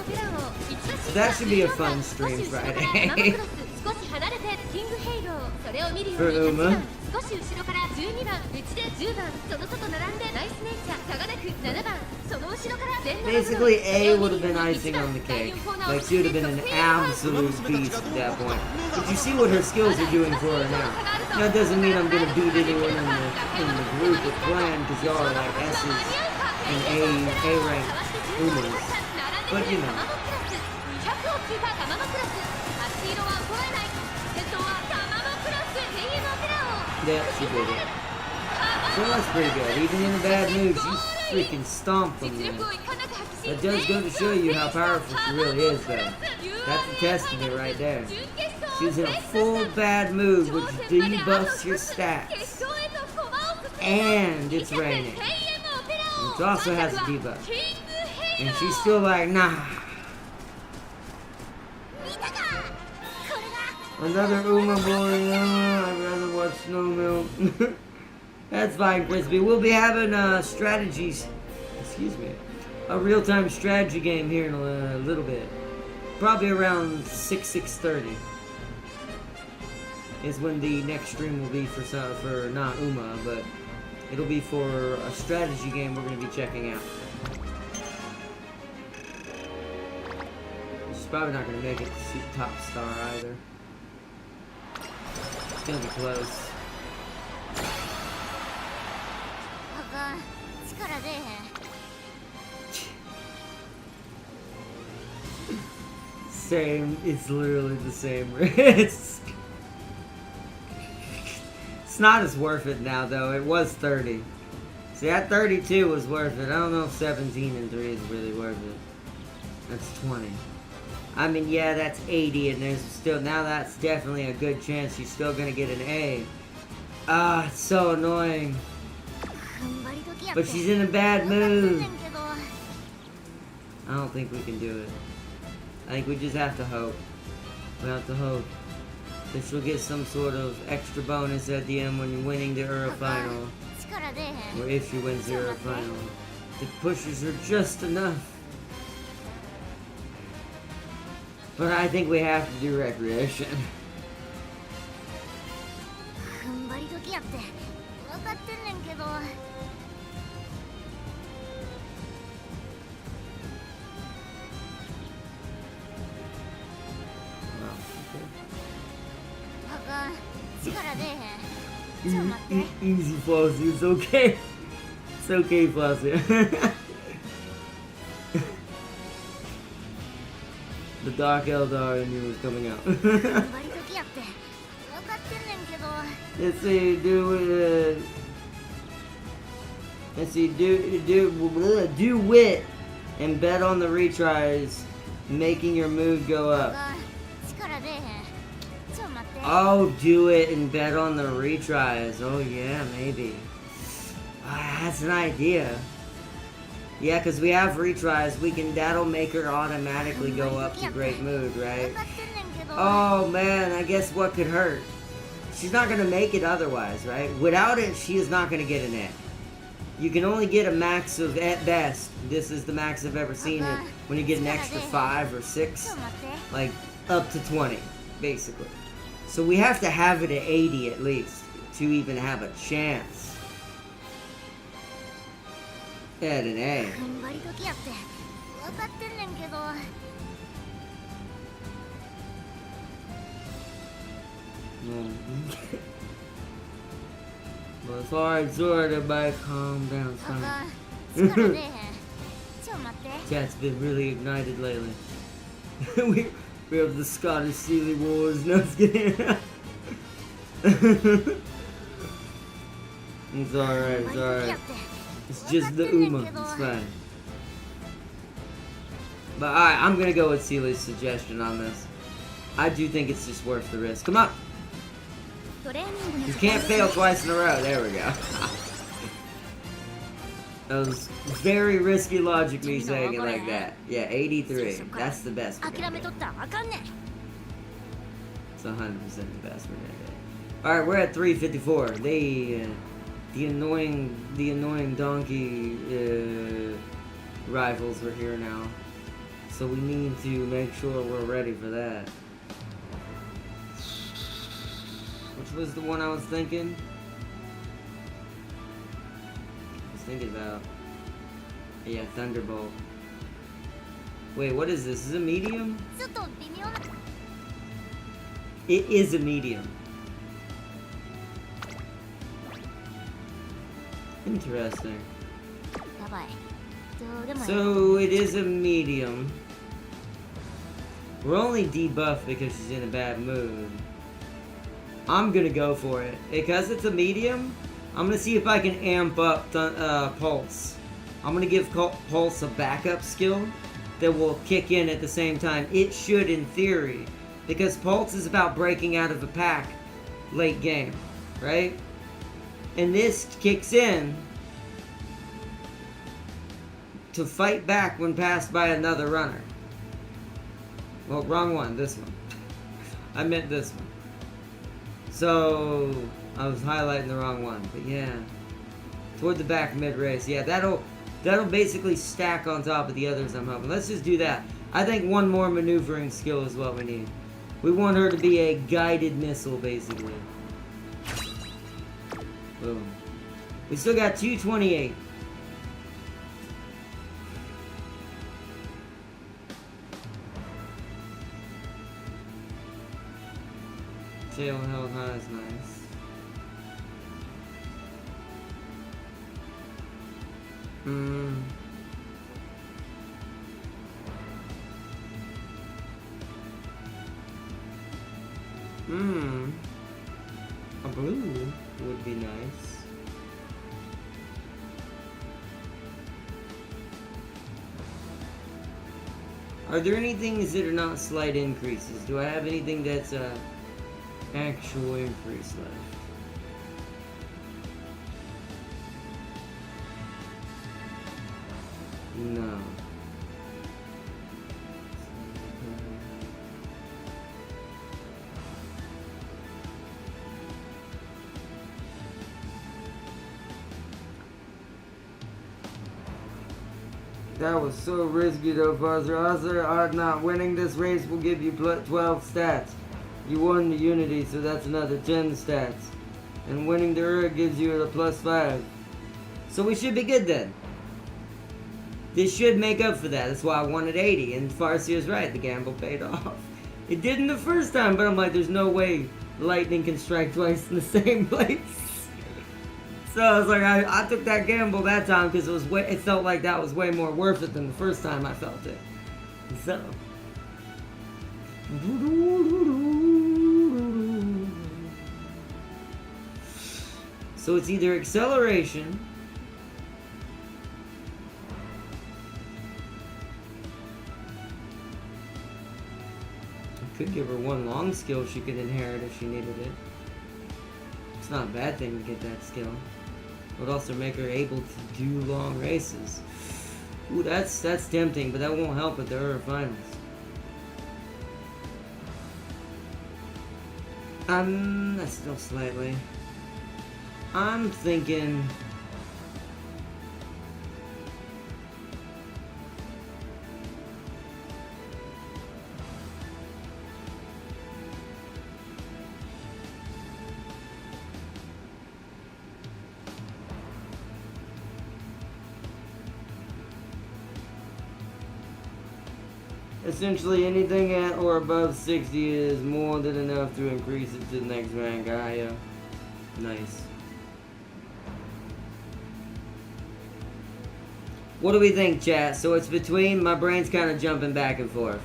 Speaker 1: So that should be a fun stream Friday. For Uma. Basically, A would have been icing on the cake. Like, she would have been an absolute beast at that point. But you see what her skills are doing for her now. That doesn't mean I'm gonna beat anyone in the group or clan, because y'all are like S's and A rank Umas. But you know. Yeah, she did it. So that's pretty good. Even in a bad mood, she freaking stomped them there. That does go to show you how powerful she really is, though. That's a testament right there. She was in a full bad mood, which debuffs your stats. And it's raining. Which also has a debuff. And she's still like, nah. Another Uma boy, I'd rather watch Snowmill. That's fine, Crispy. We'll be having strategies, excuse me, a real-time strategy game here in a little bit. Probably around 6:30 is when the next stream will be for not Uma, but it'll be for a strategy game we're going to be checking out. She's probably not going to make it to top star either. It's gonna be close. Same, it's literally the same risk. It's not as worth it now though, it was 30. See, that 32 was worth it. I don't know if 17 and 3 is really worth it. That's 20. I mean, yeah, that's 80, and there's still, now that's definitely a good chance she's still gonna get an A. Ah, it's so annoying. But she's in a bad mood. I don't think we can do it. I think we just have to hope. We have to hope that she'll get some sort of extra bonus at the end when you're winning the Euro Final. Or if she wins the Euro Final. It pushes her just enough. But I think we have to do recreation. Easy, Flossie. It's okay. It's okay, Flossie. The Dark Eldar in you is coming out. Let's see, do wit and bet on the retries, making your mood go up. Oh, do it and bet on the retries. Oh yeah, maybe. That's an idea. Yeah, because we have retries, that'll make her automatically go up to great mood, right? Oh man, I guess what could hurt? She's not going to make it otherwise, right? Without it, she is not going to get an A. you can only get a max of, at best, this is the max I've ever seen it, when you get an extra 5 or 6, like up to 20, basically. So we have to have it at 80 at least to even have a chance at an A.
Speaker 4: 踏ん張り時やって分かってんねんけど
Speaker 1: Well, it's alright, Zora, everybody calm down,
Speaker 4: あ
Speaker 1: son.
Speaker 4: かん力出えへんちょ待って
Speaker 1: Chat's been really ignited lately. we have the Scottish Sealy Wars. No, it's kidding. It's alright, it's
Speaker 4: 踏ん張り時や
Speaker 1: alright.
Speaker 4: って
Speaker 1: It's just the Uma. It's fine. But alright, I'm gonna go with Sealy's suggestion on this. I do think it's just worth the risk. Come on!
Speaker 4: トレーニングの
Speaker 1: You can't fail twice in a row. There we go. That was very risky logic, me saying it like that. Yeah, 83. That's the best we're
Speaker 4: 諦
Speaker 1: gonna
Speaker 4: めと
Speaker 1: get.
Speaker 4: ったらあかんねん
Speaker 1: It's 100% the best we're gonna get. Alright, we're at 354. The annoying donkey rivals are here now. So we need to make sure we're ready for that. Which was the one I was thinking? I was thinking about... Yeah, Thunderbolt. Wait, what is this? Is it a medium?
Speaker 4: ちょっと微妙な
Speaker 1: It is a medium. Interesting.
Speaker 4: やばいどうでもいい
Speaker 1: So it is a medium. We're only debuffed because she's in a bad mood. I'm gonna go for it. Because it's a medium, I'm gonna see if I can amp up Pulse. I'm gonna give Pulse a backup skill that will kick in at the same time. It should in theory. Because Pulse is about breaking out of a pack late game, right? And this kicks in to fight back when passed by another runner. Well, wrong one, this one. I meant this one. So, I was highlighting the wrong one, but yeah. Toward the back mid-race, yeah, that'll basically stack on top of the others I'm hoping. Let's just do that. I think one more maneuvering skill is what we need. We want her to be a guided missile, basically. Boom. We still got 228. Tail held high is nice. A blue would be nice. Are there any things that are not slight increases? Do I have anything that's actual increase left? No. That was so risky though, Fuzzer. Not winning this race will give you 12 stats. You won the Unity, so that's another 10 stats. And winning the Ur gives you a +5. So we should be good then. This should make up for that. That's why I wanted 80. And Farsi was right, the gamble paid off. It didn't the first time, but I'm like, there's no way lightning can strike twice in the same place. So I was like, I took that gamble that time because it felt like that was way more worth it than the first time I felt it. So. So it's either acceleration. I could give her one long skill she could inherit if she needed it. It's not a bad thing to get that skill. It would also make her able to do long races. Ooh, that's tempting, but that won't help at the Ur finals. That's still slightly. I'm thinking Essentially, anything at or above 60 is more than enough to increase it to the next rank. Ah, yeah. Nice. What do we think, chat? So it's between, my brain's kind of jumping back and forth.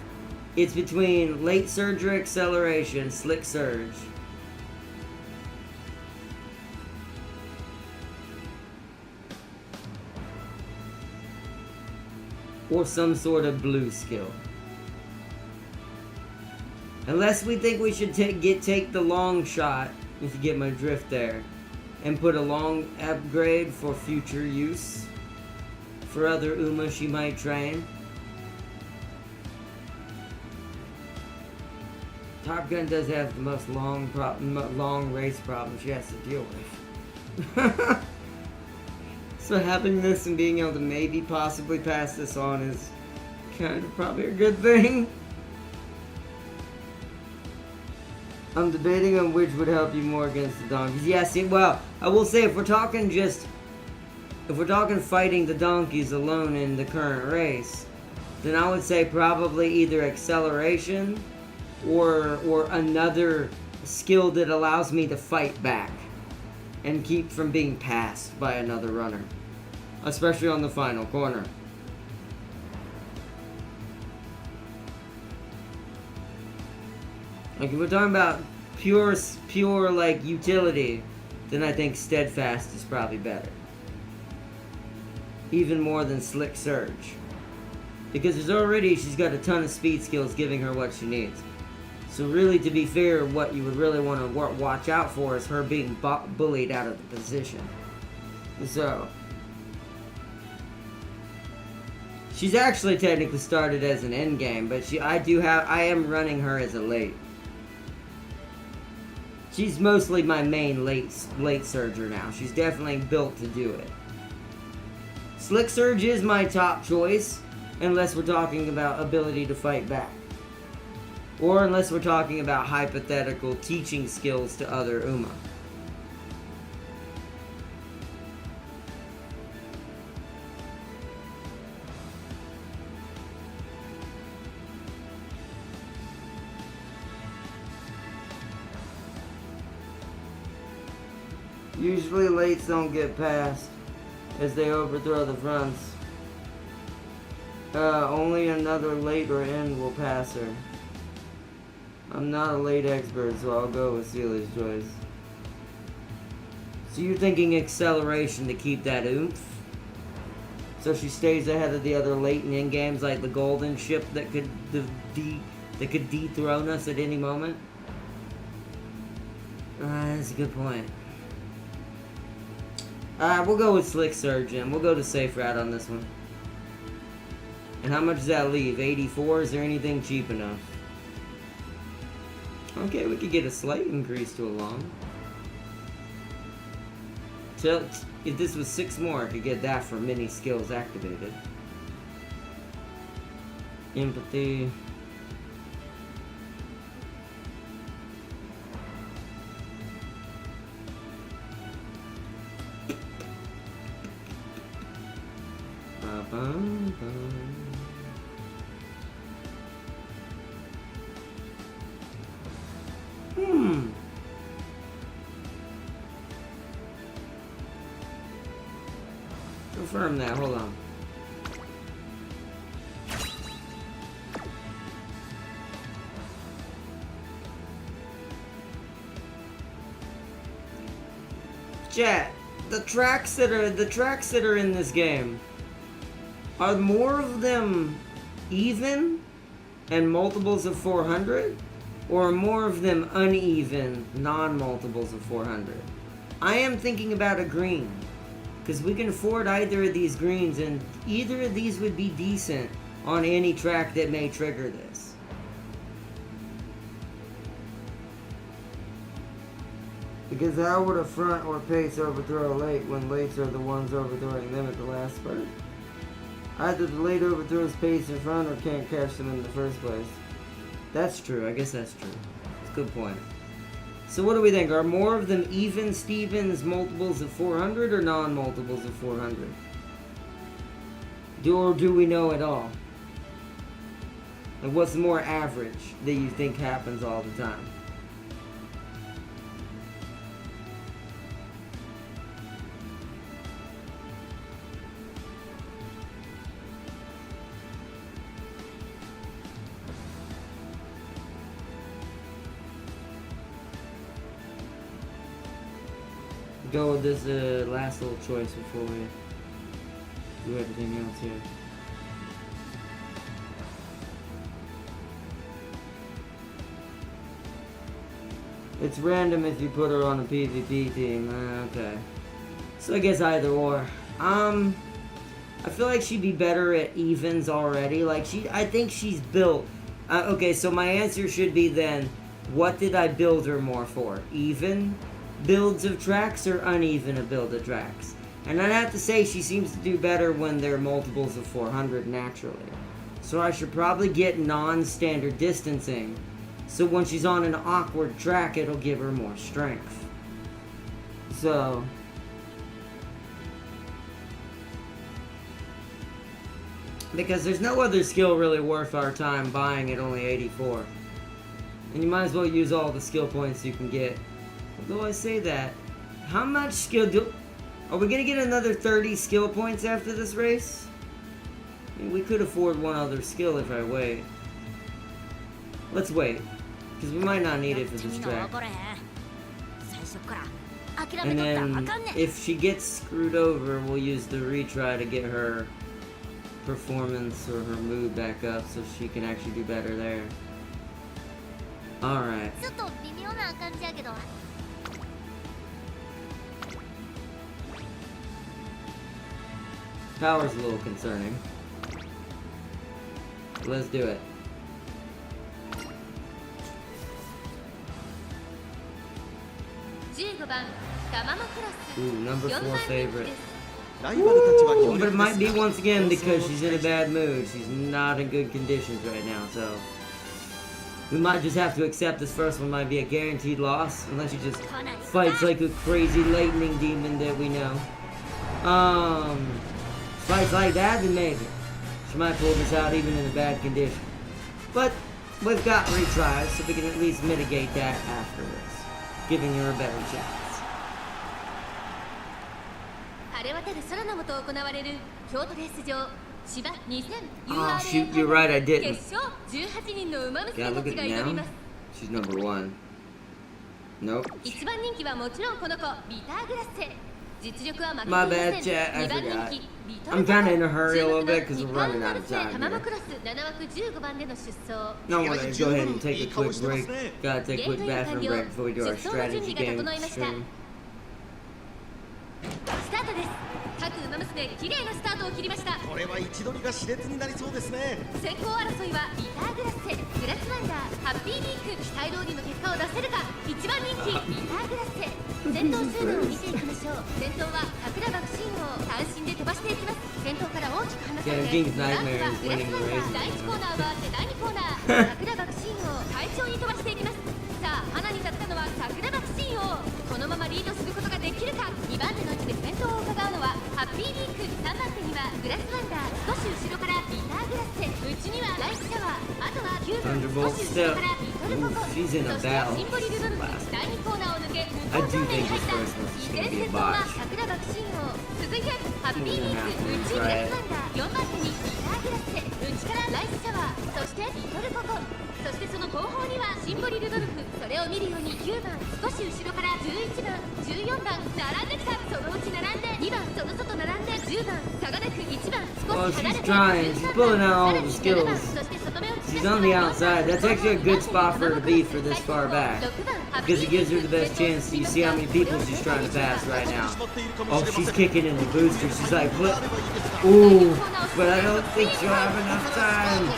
Speaker 1: It's between late surge or acceleration, slick surge. Or some sort of blue skill. Unless we think we should take the long shot, if you get my drift there, and put a long upgrade for future use for other Uma she might train. Top Gun does have the most long race problem she has to deal with. So having this and being able to maybe possibly pass this on is kind of probably a good thing. I'm debating on which would help you more against the donkeys. Yeah, see, well, I will say if we're talking fighting the donkeys alone in the current race, then I would say probably either acceleration or another skill that allows me to fight back and keep from being passed by another runner, especially on the final corner. Like, if we're talking about pure like utility, then I think Steadfast is probably better. Even more than Slick Surge. Because she's got a ton of speed skills giving her what she needs. So really, to be fair, what you would really want to watch out for is her being bullied out of the position. So, she's actually technically started as an end game, but I am running her as a late. She's mostly my main late surger now. She's definitely built to do it. Slick Surge is my top choice, unless we're talking about ability to fight back. Or unless we're talking about hypothetical teaching skills to other Uma. Usually lates don't get past as they overthrow the fronts. Only another late or end will pass her. I'm not a late expert, so I'll go with Celia's choice. So you're thinking acceleration to keep that oomph? So she stays ahead of the other late and end games like the golden ship that could dethrone us at any moment? That's a good point. We'll go with Slick Surge, and we'll go to safe route on this one. And how much does that leave? 84? Is there anything cheap enough? Okay, we could get a slight increase to a long. So, if this was 6 more, I could get that for mini skills activated. Empathy. Confirm that, hold on. Chat, the tracks that are in this game, are more of them even and multiples of 400, or are more of them uneven non-multiples of 400? I am thinking about a green, because we can afford either of these greens, and either of these would be decent on any track that may trigger this. Because how would a front or pace overthrow a late when lates are the ones overthrowing them at the last spurt? Either the late overthrows pace in front or can't catch them in the first place. That's true, I guess that's true. That's a good point. So what do we think? Are more of them even Stevens multiples of 400 or non-multiples of 400? Or do we know at all? Like, what's the more average that you think happens all the time? Go with this last little choice before we do everything else here. It's random if you put her on a PvP team. Okay. So I guess either or. I feel like she'd be better at evens already. Like, I think she's built. Okay, so my answer should be then, what did I build her more for? Even builds of tracks or uneven a build of tracks? And I'd have to say she seems to do better when they're multiples of 400 naturally. So I should probably get non-standard distancing. So when she's on an awkward track, it'll give her more strength. So because there's no other skill really worth our time buying at only 84. And you might as well use all the skill points you can get. Although I say that, how much skill do... Are we going to get another 30 skill points after this race? I mean, we could afford one other skill if I wait. Let's wait. Because we might not need it for this track. And then, if she gets screwed over, we'll use the retry to get her performance or her mood back up so she can actually do better there. Alright. Power's a little concerning. Let's do it. Ooh, number 4 favorite. Ooh, but it might be once again because she's in a bad mood. She's not in good conditions right now, so we might just have to accept this first one might be a guaranteed loss unless she just fights like a crazy lightning demon that we know. Fights like that, then maybe she might pull this out even in a bad condition. But we've got retries, so we can at least mitigate that afterwards, giving her a better chance. Oh shoot, you're right, I didn't. Yeah, look at it now. She's number 1. Nope. My bad, chat, I forgot. I'm kinda in a hurry a little bit because we're running out of time here. No, we're gonna go ahead and take a quick break. Gotta take a quick bathroom break before we do our strategy game stream.
Speaker 4: 各ウマ娘綺麗なスタートを切りました。
Speaker 5: これは位置取りが熾烈になりそうですね。
Speaker 4: 先行争いはビターグラッセ、グラスワンダー、ハッピービーク、期待通りの結果を出せるか。一番人気ビターグラッセ。先頭集団を見ていきましょう。先頭は桜爆心王、単身で飛ばしていきます。先頭から大きく離されて、ランプはグラスワンダー、第1コーナーは第2コーナー、桜爆心王、快調に飛ばしていきます。さあ、花に立ったのは桜爆心王。このままリードすることができるか。2番手の位置で先頭を伺うのはハッピービーク、3番手にはグラスワンダー、少し後ろからビターグラッセ、内にはライスシャワー、あとは9番少し後ろからリトルココ、そしてシンボリルドルフ、第2コーナーを抜け向こう正面に入った。依然先頭は桜爆心王、続いてハッピービーク、内グラスワンダー、4番手にビターグラッセ、内からライスシャワー、そしてリトルココ、そしてその後方にはシンボリルドルフ、それを見るように9番少し後ろから11番14番並んできた。そのうち並んで2番その外並んで10番差がなく1番少し離れて13番さらに7番そして外目を
Speaker 1: She's on the outside. That's actually a good spot for her to be for this far back. Because it gives her the best chance. You see how many people she's trying to pass right now. Oh, she's kicking in the booster. She's like, what? Ooh, but I don't think she'll have enough time.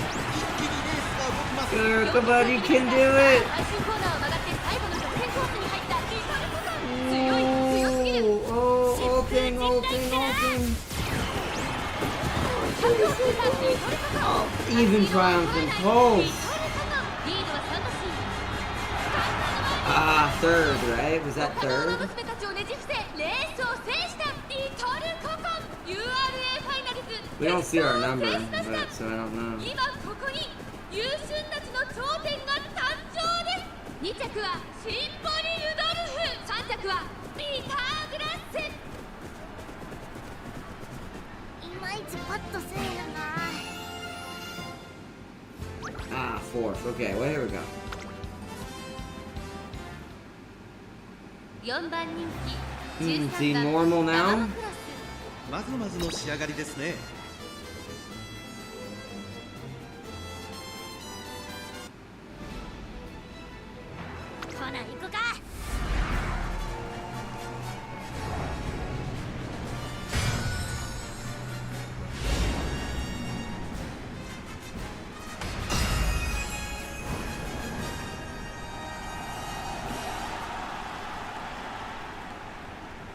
Speaker 1: Girl, come on, you can do it. Oh, thing. Oh, even triumphant pulse. Third, right? Was that third? We don't see our number, but so I don't know.
Speaker 4: 優秀たちの頂点が誕生です。2着はシンボリ・ルドルフ、3着はピーター・グラッセ。
Speaker 6: いまいちパッとせえよな。
Speaker 1: Ah, fourth. Okay, well, here we go.
Speaker 4: 4番人気
Speaker 1: See
Speaker 4: 13
Speaker 1: normal
Speaker 4: 番
Speaker 1: now?
Speaker 4: タマモクロス。
Speaker 5: まずまずの仕上がりですね。
Speaker 6: ほな行くか。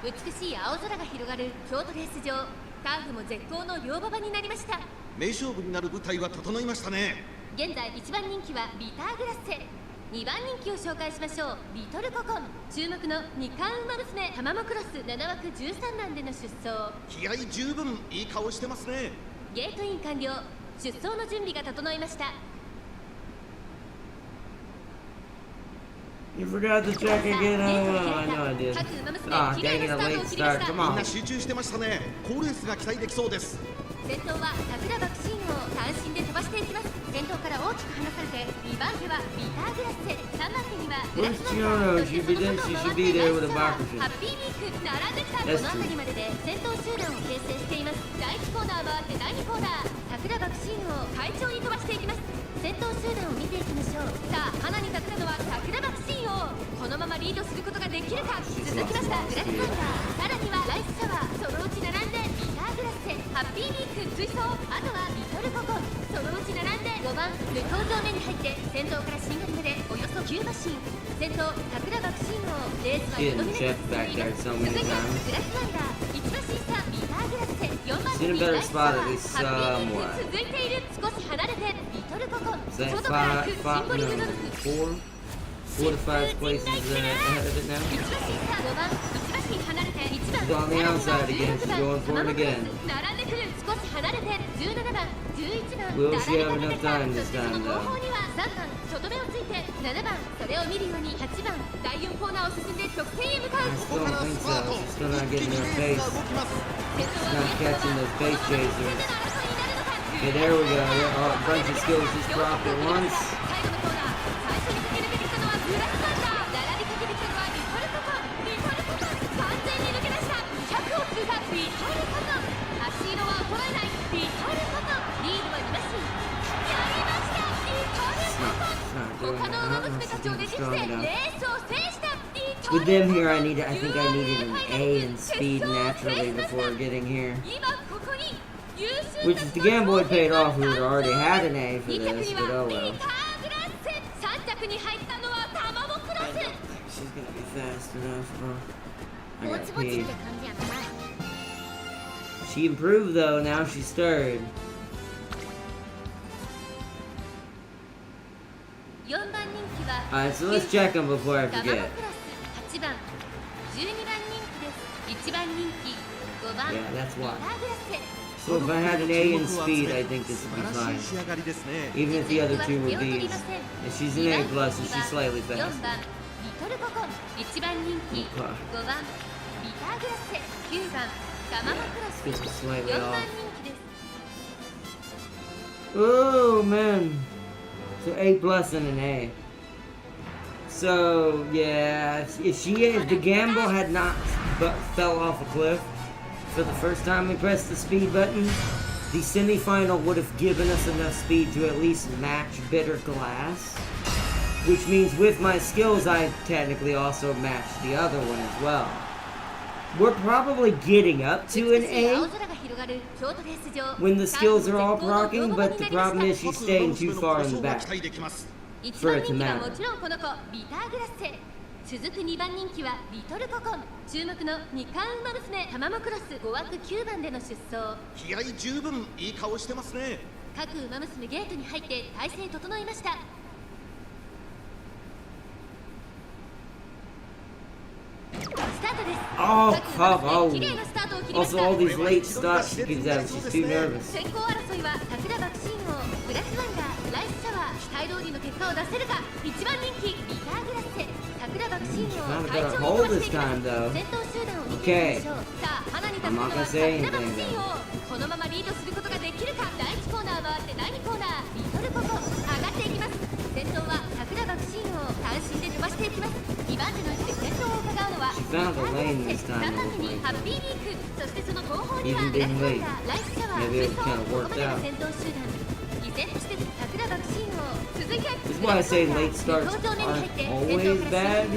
Speaker 4: 美しい青空が広がる京都レース場、ターフも絶好の両馬場になりました。
Speaker 5: 名勝負になる舞台は整いましたね。
Speaker 4: 現在1番人気はビターグラッセ、2番人気を紹介しましょう。リトルココン、注目の二冠馬娘タマモクロス、7枠13番での出走。
Speaker 5: 気合十分いい顔してますね。
Speaker 4: ゲートイン完了、出走の準備が整いました。
Speaker 1: You forgot to check again. Oh, I know I did.
Speaker 4: 各馬娘
Speaker 1: Ah,
Speaker 4: 綺
Speaker 1: dang
Speaker 4: 麗
Speaker 1: it,
Speaker 4: な
Speaker 1: a
Speaker 4: スター
Speaker 1: late
Speaker 4: トを切り
Speaker 1: start.
Speaker 4: ました。
Speaker 1: Come
Speaker 5: みんな
Speaker 1: on.
Speaker 5: 集中してましたね。好レースが期待できそうです。
Speaker 4: 先頭は桜爆心王、単身で飛ばしていきます。先頭から大きく離されて、2番手はビターグラッセ、3番手にはグラスワンダー、そしてその後を回ってライスサワー、ハッピーミーク、並んできた。この辺りまでで先頭集団を形成しています。第1コーナー回って第2コーナー、桜爆心王、快調に飛ばしていきます。先頭集団を見ていきましょう。さあ、花に立ったのは桜爆心王、このままリードすることができるか。続きましたグラスワンダー、さらにはライスサワー、そのうち並んでビターグラッセ、ハッピーミーク追走、あとはリトルココン、そのうち並んで5番向こう上面に入って先頭から新型までおよそ9馬身。先頭桜爆心王、レースは4度目で続いてグラスワンダー、1馬身差ビターグラッセ、4番手にライスサワー、ハッピーミーク続いている。少し離れてリトルココン、外から行くシンボリルドルフ、
Speaker 1: 4 to 5 places ahead of it now.
Speaker 4: 1馬身差5番、1馬身離れて1番、
Speaker 1: She's on the outside again. She's going for it again.
Speaker 4: 並んでくる。少し離れて17番、11番、
Speaker 1: Will she have
Speaker 4: 並び
Speaker 1: enough
Speaker 4: か
Speaker 1: time
Speaker 4: け
Speaker 1: this
Speaker 4: た。そしてその
Speaker 1: time
Speaker 4: 後
Speaker 1: though?
Speaker 4: 方には3番、外目をついて7番、それを見るように8番、第4コーナーを進んで直線へ向かう。
Speaker 1: I
Speaker 5: ここ
Speaker 1: still
Speaker 5: か
Speaker 1: don't
Speaker 5: ら
Speaker 1: think
Speaker 5: スパー
Speaker 1: so.
Speaker 5: ト。
Speaker 1: She's still not
Speaker 5: 一気
Speaker 1: getting
Speaker 5: に
Speaker 1: her
Speaker 5: レー
Speaker 1: pace.
Speaker 5: スが動きます。
Speaker 4: 先頭は
Speaker 1: Not
Speaker 4: 宮下
Speaker 1: catching
Speaker 4: は
Speaker 1: those pace
Speaker 4: 全て
Speaker 1: chasers.
Speaker 4: の争いになるのか。
Speaker 1: Okay, there we go. A bunch of skills just dropped at once.
Speaker 4: 最後のコーナー、最初に駆け抜けてきたのはグラスワンダー、並びかけてきたのはリトルココン、リトルココン、完全に抜け出した。100を通過、リトルココン、足色は衰えないリトルココン、リードは2馬身。やりましたリトルココン、他の馬娘たちをねじ伏せレースを制したリトルココン。
Speaker 1: With them here, I needed an A in speed naturally before getting here.
Speaker 4: 今ここに優秀
Speaker 1: Which is the Game Boy paid off. We already had an A for
Speaker 4: 2着
Speaker 1: this,
Speaker 4: に
Speaker 1: but
Speaker 4: は
Speaker 1: oh
Speaker 4: ピー
Speaker 1: well.
Speaker 4: ターグラッセ、3着に入ったのはタマモクロス。
Speaker 1: She's gonna be fast enough. Oh,
Speaker 6: ぼ
Speaker 1: I
Speaker 6: ち
Speaker 1: got
Speaker 6: ぼちって
Speaker 1: paid.
Speaker 6: 感じやったな。
Speaker 1: She improved though. Now she's third.
Speaker 4: 4番人気は
Speaker 1: Alright, so let's check them before I
Speaker 4: タマモ
Speaker 1: forget.
Speaker 4: クロス、8番、12番人気です。1番人気、5番、
Speaker 1: Yeah, that's
Speaker 4: ピー
Speaker 1: why.
Speaker 4: ターグラッセ。
Speaker 1: So if I had an A in speed, I think this
Speaker 5: 素
Speaker 1: would
Speaker 5: 晴
Speaker 1: be
Speaker 5: らしい
Speaker 1: fine.
Speaker 5: 仕上がりですね。
Speaker 1: Even if the other two were
Speaker 4: 気を取り
Speaker 1: B's.
Speaker 4: ません。
Speaker 1: And she's an A plus, and she's slightly
Speaker 4: 4
Speaker 1: fast.
Speaker 4: 番、リトルココン、1番人気、5番、ビターグラッセ、9番、タマモクロス、
Speaker 1: This is slightly
Speaker 4: 4番
Speaker 1: off.
Speaker 4: 人気です。
Speaker 1: Oh man. So A plus and an A. So yeah, if the gamble had not fell off a cliff for the first time we pressed the speed button, the semifinal would have given us enough speed to at least match Bitter Glass. Which means with my skills, I technically also matched the other one as well. We're probably getting up to an
Speaker 4: 美しい青
Speaker 1: A
Speaker 4: 空が広がる京都レース場。
Speaker 1: when the skills are all
Speaker 4: ターフ
Speaker 1: proccing,
Speaker 4: の絶好の
Speaker 1: but the
Speaker 4: 両馬場
Speaker 1: problem
Speaker 4: になりま
Speaker 1: is
Speaker 4: した。
Speaker 1: she's staying too far in the
Speaker 5: が
Speaker 1: back.
Speaker 5: 期待できます。
Speaker 4: 1
Speaker 1: for
Speaker 4: 番
Speaker 1: it to
Speaker 4: 人気は
Speaker 1: matter.
Speaker 4: もちろんこの子ビターグラッセ、続く2番人気はリトルココン、注目の二冠馬娘タマモクロス、5枠9番での出走。
Speaker 5: 気合十分いい顔してますね。
Speaker 4: 各馬娘ゲートに入って体勢整いました。スタートです。
Speaker 1: Oh,
Speaker 4: 各馬
Speaker 1: come
Speaker 4: 娘
Speaker 1: on.
Speaker 4: 綺麗なスタートを切りまし
Speaker 1: Also,
Speaker 4: た。
Speaker 1: all these late starts she gives out, she's too nervous.
Speaker 4: 先行争いは桜爆心王、グラスワンダー、ライスサワー、待通りの結果を出せるか。1番人気ビターグラッセ桜爆心
Speaker 1: She's
Speaker 4: 王
Speaker 1: found a
Speaker 4: 会
Speaker 1: better
Speaker 4: 長に
Speaker 1: hole
Speaker 4: 飛ば
Speaker 1: this
Speaker 4: していきます。
Speaker 1: time, though.
Speaker 4: 先頭集団を見てみましょう。さあ花に立つ
Speaker 1: I'm
Speaker 4: の
Speaker 1: not
Speaker 4: は
Speaker 1: gonna say
Speaker 4: 桜爆
Speaker 1: anything,
Speaker 4: 心王。このままリードすることができるか。第1コーナー回って第2コーナーリトルココ上がっていきます。先頭は桜爆心王単身で飛ばしていきます。2番手の位置で先頭を伺うのは
Speaker 1: She found a lane this
Speaker 4: 3
Speaker 1: time,
Speaker 4: 番
Speaker 1: it
Speaker 4: 手に
Speaker 1: looked
Speaker 4: ハ
Speaker 1: like.
Speaker 4: ッピーウィーク、そしてその後方には
Speaker 1: Even
Speaker 4: レッ
Speaker 1: being
Speaker 4: ド
Speaker 1: late.
Speaker 4: ライスシャワー
Speaker 1: Maybe it
Speaker 4: 水槽、
Speaker 1: kind of
Speaker 4: ここ
Speaker 1: worked
Speaker 4: までが
Speaker 1: out.
Speaker 4: 先頭集団。依然として桜爆心王、続いて
Speaker 1: This is why I say late starts aren't always bad.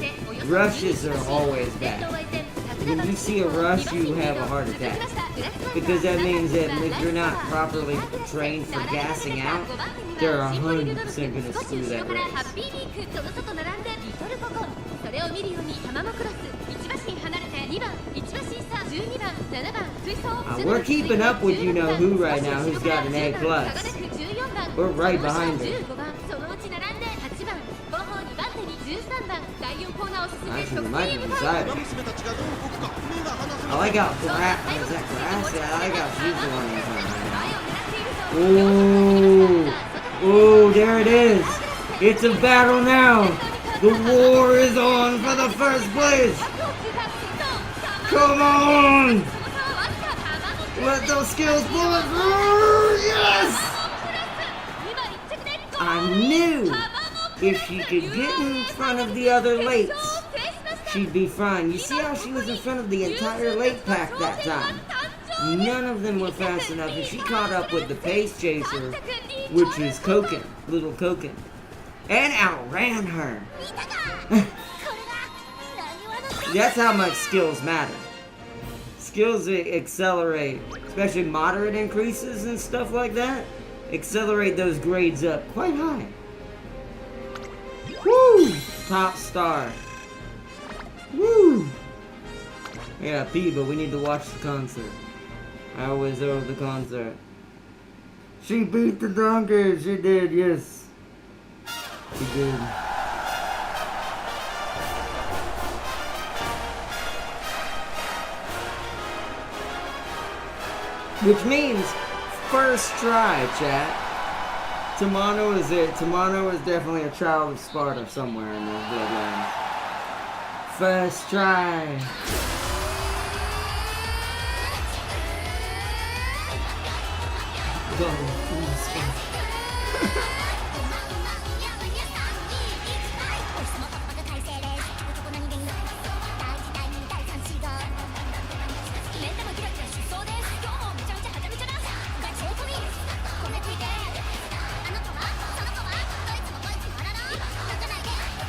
Speaker 1: Rushes are always bad. When you see a rush, you have a heart attack. Because that means that if you're not properly trained for gassing out, they're 100% gonna screw that race.
Speaker 4: それを見るように玉もクロス1馬身離れて2番1馬身差12番7番追走
Speaker 1: We're keeping up with you know who right now, who's got an A+. We're right behind her.
Speaker 4: 15番そのうち並んで8番後方2番手に13番第4コーナーを進め
Speaker 1: Actually,
Speaker 4: 直
Speaker 1: we
Speaker 4: 線
Speaker 1: might
Speaker 4: へ
Speaker 1: be
Speaker 4: 向かう
Speaker 1: beside her.
Speaker 5: 娘たちがどう動くか目が離せ
Speaker 1: I
Speaker 5: ま
Speaker 1: like
Speaker 5: せん
Speaker 1: how grass. Is that grass? Yeah, I like how she's the one in front right
Speaker 4: 前を狙っているぞ
Speaker 1: now. Ooh, there it is. It's a battle now. The war is on for the first place. Come on. Let those skills bullet through. Yes. I knew if she could get in front of the other lates, she'd be fine. You see how she was in front of the entire late pack that time? None of them were fast enough, and she caught up with the pace chaser, which is Koken, little Koken, and outran her. That's how much skills matter. Skills accelerate, especially moderate increases and stuff like that, accelerate those grades up quite high. Woo! Top star. Woo! Yeah, P, but we need to watch the concert. I always owe the concert. She beat the donkey. She did, yes. She did. Which means first try, chat. Tamano is it. Tamano is definitely a child of Sparta somewhere in those bloodlines. First try. Go, let's go.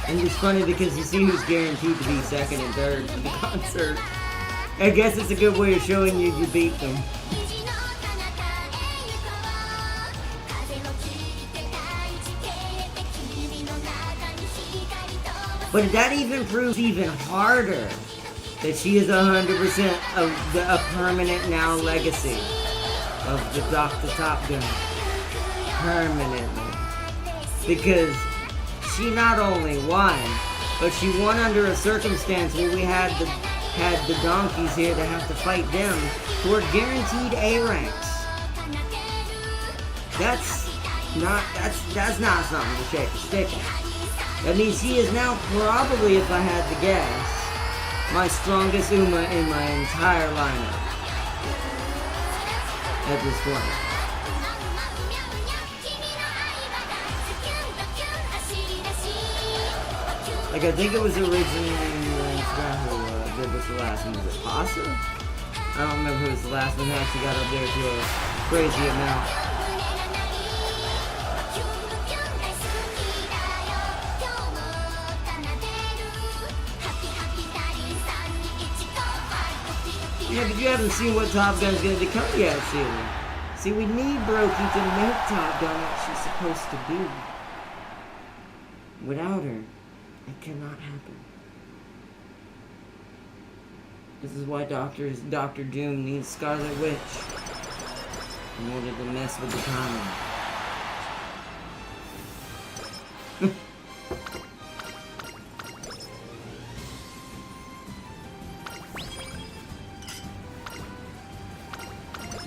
Speaker 1: And it's funny because you see who's guaranteed to be second and third for the concert. I guess it's a good way of showing you beat them. But that even proves even harder that she is 100% a permanent now legacy of the Dr. Top Gun. Permanently. Because she not only won, but she won under a circumstance where we had the donkeys here to have to fight them toward guaranteed A ranks. That's not something to shake a stick at. That means she is now probably, if I had to guess, my strongest Uma in my entire lineup at this point. Like, I think it was originally who did this the last one. Was it Pasta? I don't remember who was the last one who actually got up there to a crazy amount. Yeah, but you haven't seen what Top Gun's gonna become yet, Celia. See, we need Brokey to make Top Gun what she's supposed to be. Without her, it cannot happen. This is why Dr. Doom needs Scarlet Witch in order to mess with the timing.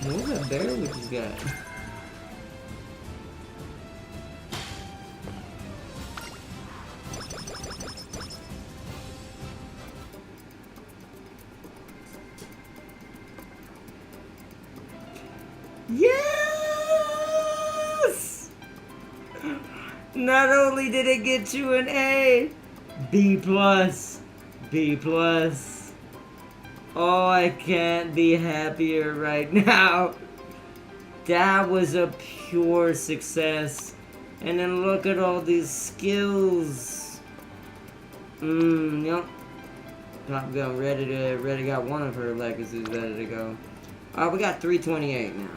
Speaker 1: What's that bear we just got? Not only did it get you an A, B plus, B plus. Oh, I can't be happier right now. That was a pure success. And then look at all these skills. Yep. Top Gun ready got one of her legacies ready to go. We got 328 now.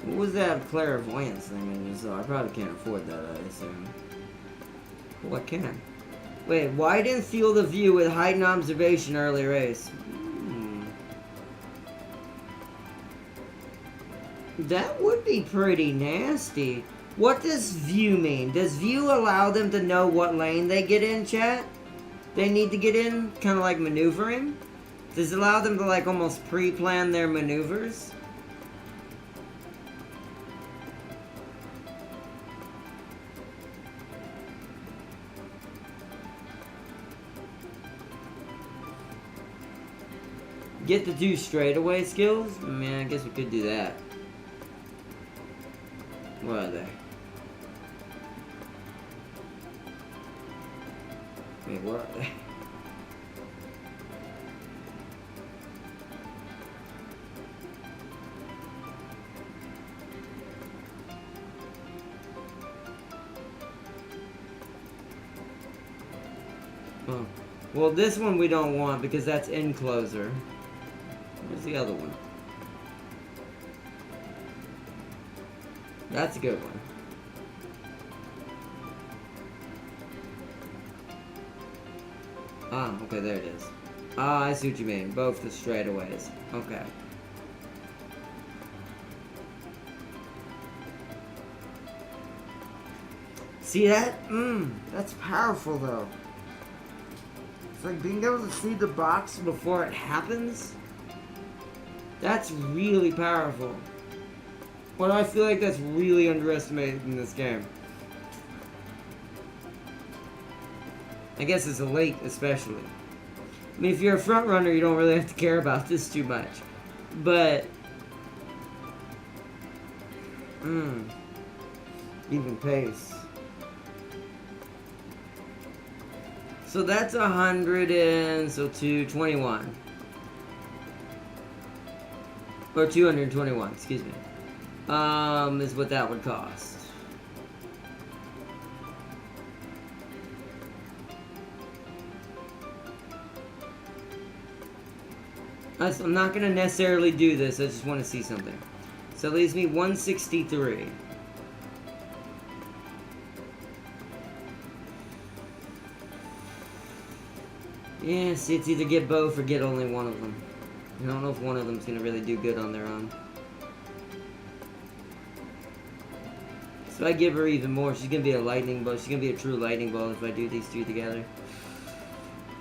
Speaker 1: What was that clairvoyance thing I just saw? I probably can't afford that, I assume. Oh, I can. Wait, widen field of view with heightened observation early race. That would be pretty nasty. What does view mean? Does view allow them to know what lane they get in, chat? They need to get in? Kind of like maneuvering? Does it allow them to like almost pre-plan their maneuvers? Get the 2 straightaway skills? I mean, I guess we could do that. What are they? Wait, what are they? Oh. Well, this one we don't want because that's encloser. Where's the other one? That's a good one. Ah, okay, there it is. Ah, I see what you mean. Both the straightaways. Okay. See that? That's powerful though. It's like being able to see the box before it happens. That's really powerful. But I feel like that's really underestimated in this game. I guess it's a late, especially. I mean, if you're a front runner, you don't really have to care about this too much. But... even pace. So that's 100 and... so 221. Or 221, excuse me. Is what that would cost. I'm not gonna necessarily do this, I just want to see something. So it leaves me 163. Yeah, see, it's either get both or get only one of them. I don't know if one of them's gonna really do good on their own. So I give her even more. She's gonna be a lightning bolt. She's gonna be a true lightning bolt if I do these two together.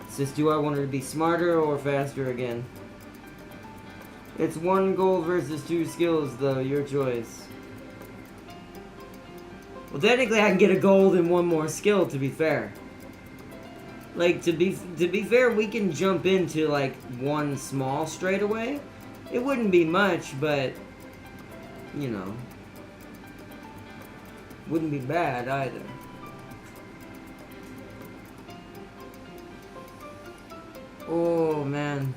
Speaker 1: It's just, do I want her to be smarter or faster again? It's 1 gold versus 2 skills, though. Your choice. Well, technically, I can get a gold and 1 more skill. To be fair, like to be fair, we can jump into like 1 small straightaway. It wouldn't be much, but you know, wouldn't be bad either. Oh man.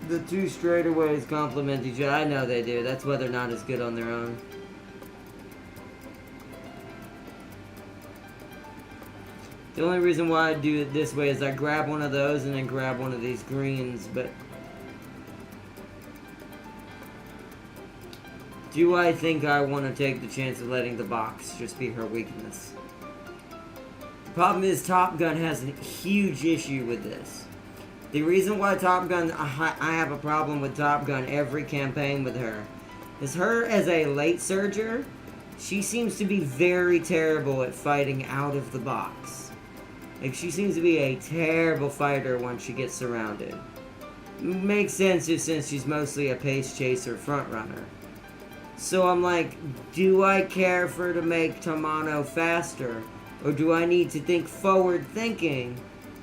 Speaker 1: The 2 straightaways complement each other. I know they do. That's why they're not as good on their own. The only reason why I do it this way is I grab one of those and then grab one of these greens, but... do I think I want to take the chance of letting the box just be her weakness? The problem is Top Gun has a huge issue with this. The reason why Top Gun, I have a problem with Top Gun every campaign with her, is her as a late surger, she seems to be very terrible at fighting out of the box. Like, she seems to be a terrible fighter once she gets surrounded. Makes sense just since she's mostly a pace chaser front runner. So I'm like, do I care for to make Tamano faster? Or do I need to think forward thinking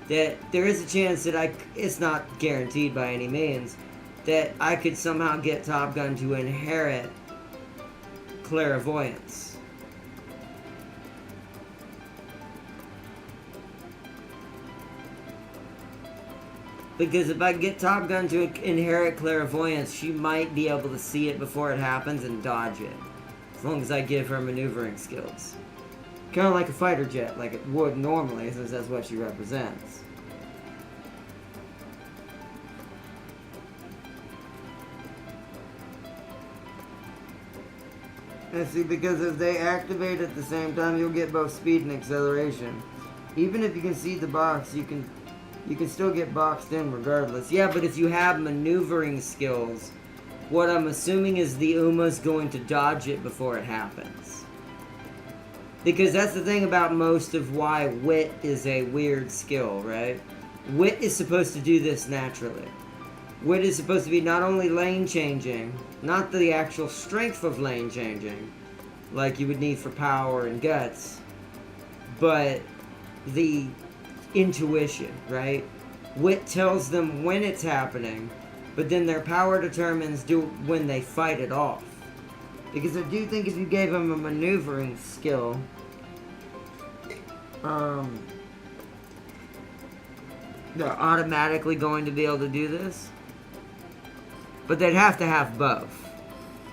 Speaker 1: that there is a chance that it's not guaranteed by any means, that I could somehow get Top Gun to inherit clairvoyance. Because if I get Top Gun to inherit clairvoyance, she might be able to see it before it happens and dodge it. As long as I give her maneuvering skills. Kind of like a fighter jet, like it would normally, since that's what she represents. And see, because if they activate at the same time, you'll get both speed and acceleration. Even if you can see the box, you can still get boxed in regardless. Yeah, but if you have maneuvering skills, what I'm assuming is the Uma's going to dodge it before it happens. Because that's the thing about most of why wit is a weird skill, right? Wit is supposed to do this naturally. Wit is supposed to be not only lane changing, not the actual strength of lane changing, like you would need for power and guts, but the intuition, right? Wit tells them when it's happening, but then their power determines when they fight it off. Because I do think if you gave them a maneuvering skill, they're automatically going to be able to do this. But they'd have to have both.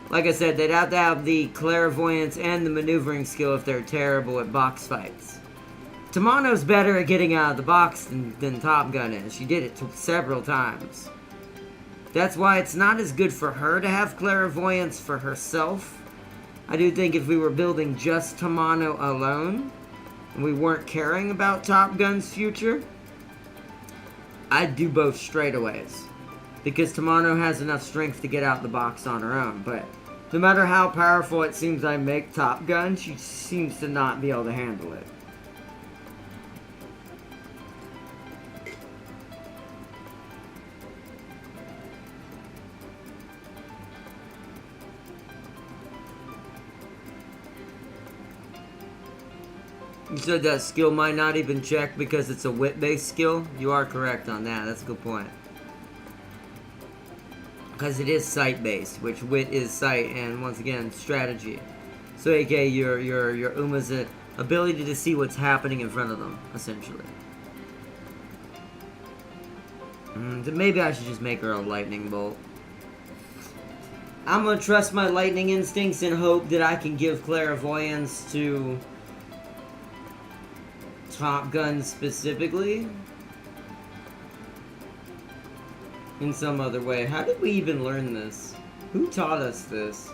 Speaker 1: Like I said, they'd have to have the clairvoyance and the maneuvering skill if they're terrible at box fights. Tamano's better at getting out of the box than Top Gun is. She did it several times. That's why it's not as good for her to have clairvoyance for herself. I do think if we were building just Tamano alone, and we weren't caring about Top Gun's future, I'd do both straightaways. Because Tamano has enough strength to get out the box on her own, but no matter how powerful it seems I make Top Gun, she seems to not be able to handle it. You said that skill might not even check because it's a wit-based skill? You are correct on that, that's a good point. Because it is sight-based, which wit is sight, and once again, strategy. So, aka your Uma's ability to see what's happening in front of them, essentially. So maybe I should just make her a lightning bolt. I'm gonna trust my lightning instincts and hope that I can give clairvoyance to Top Gun specifically. In some other way. How did we even learn this? Who taught us this?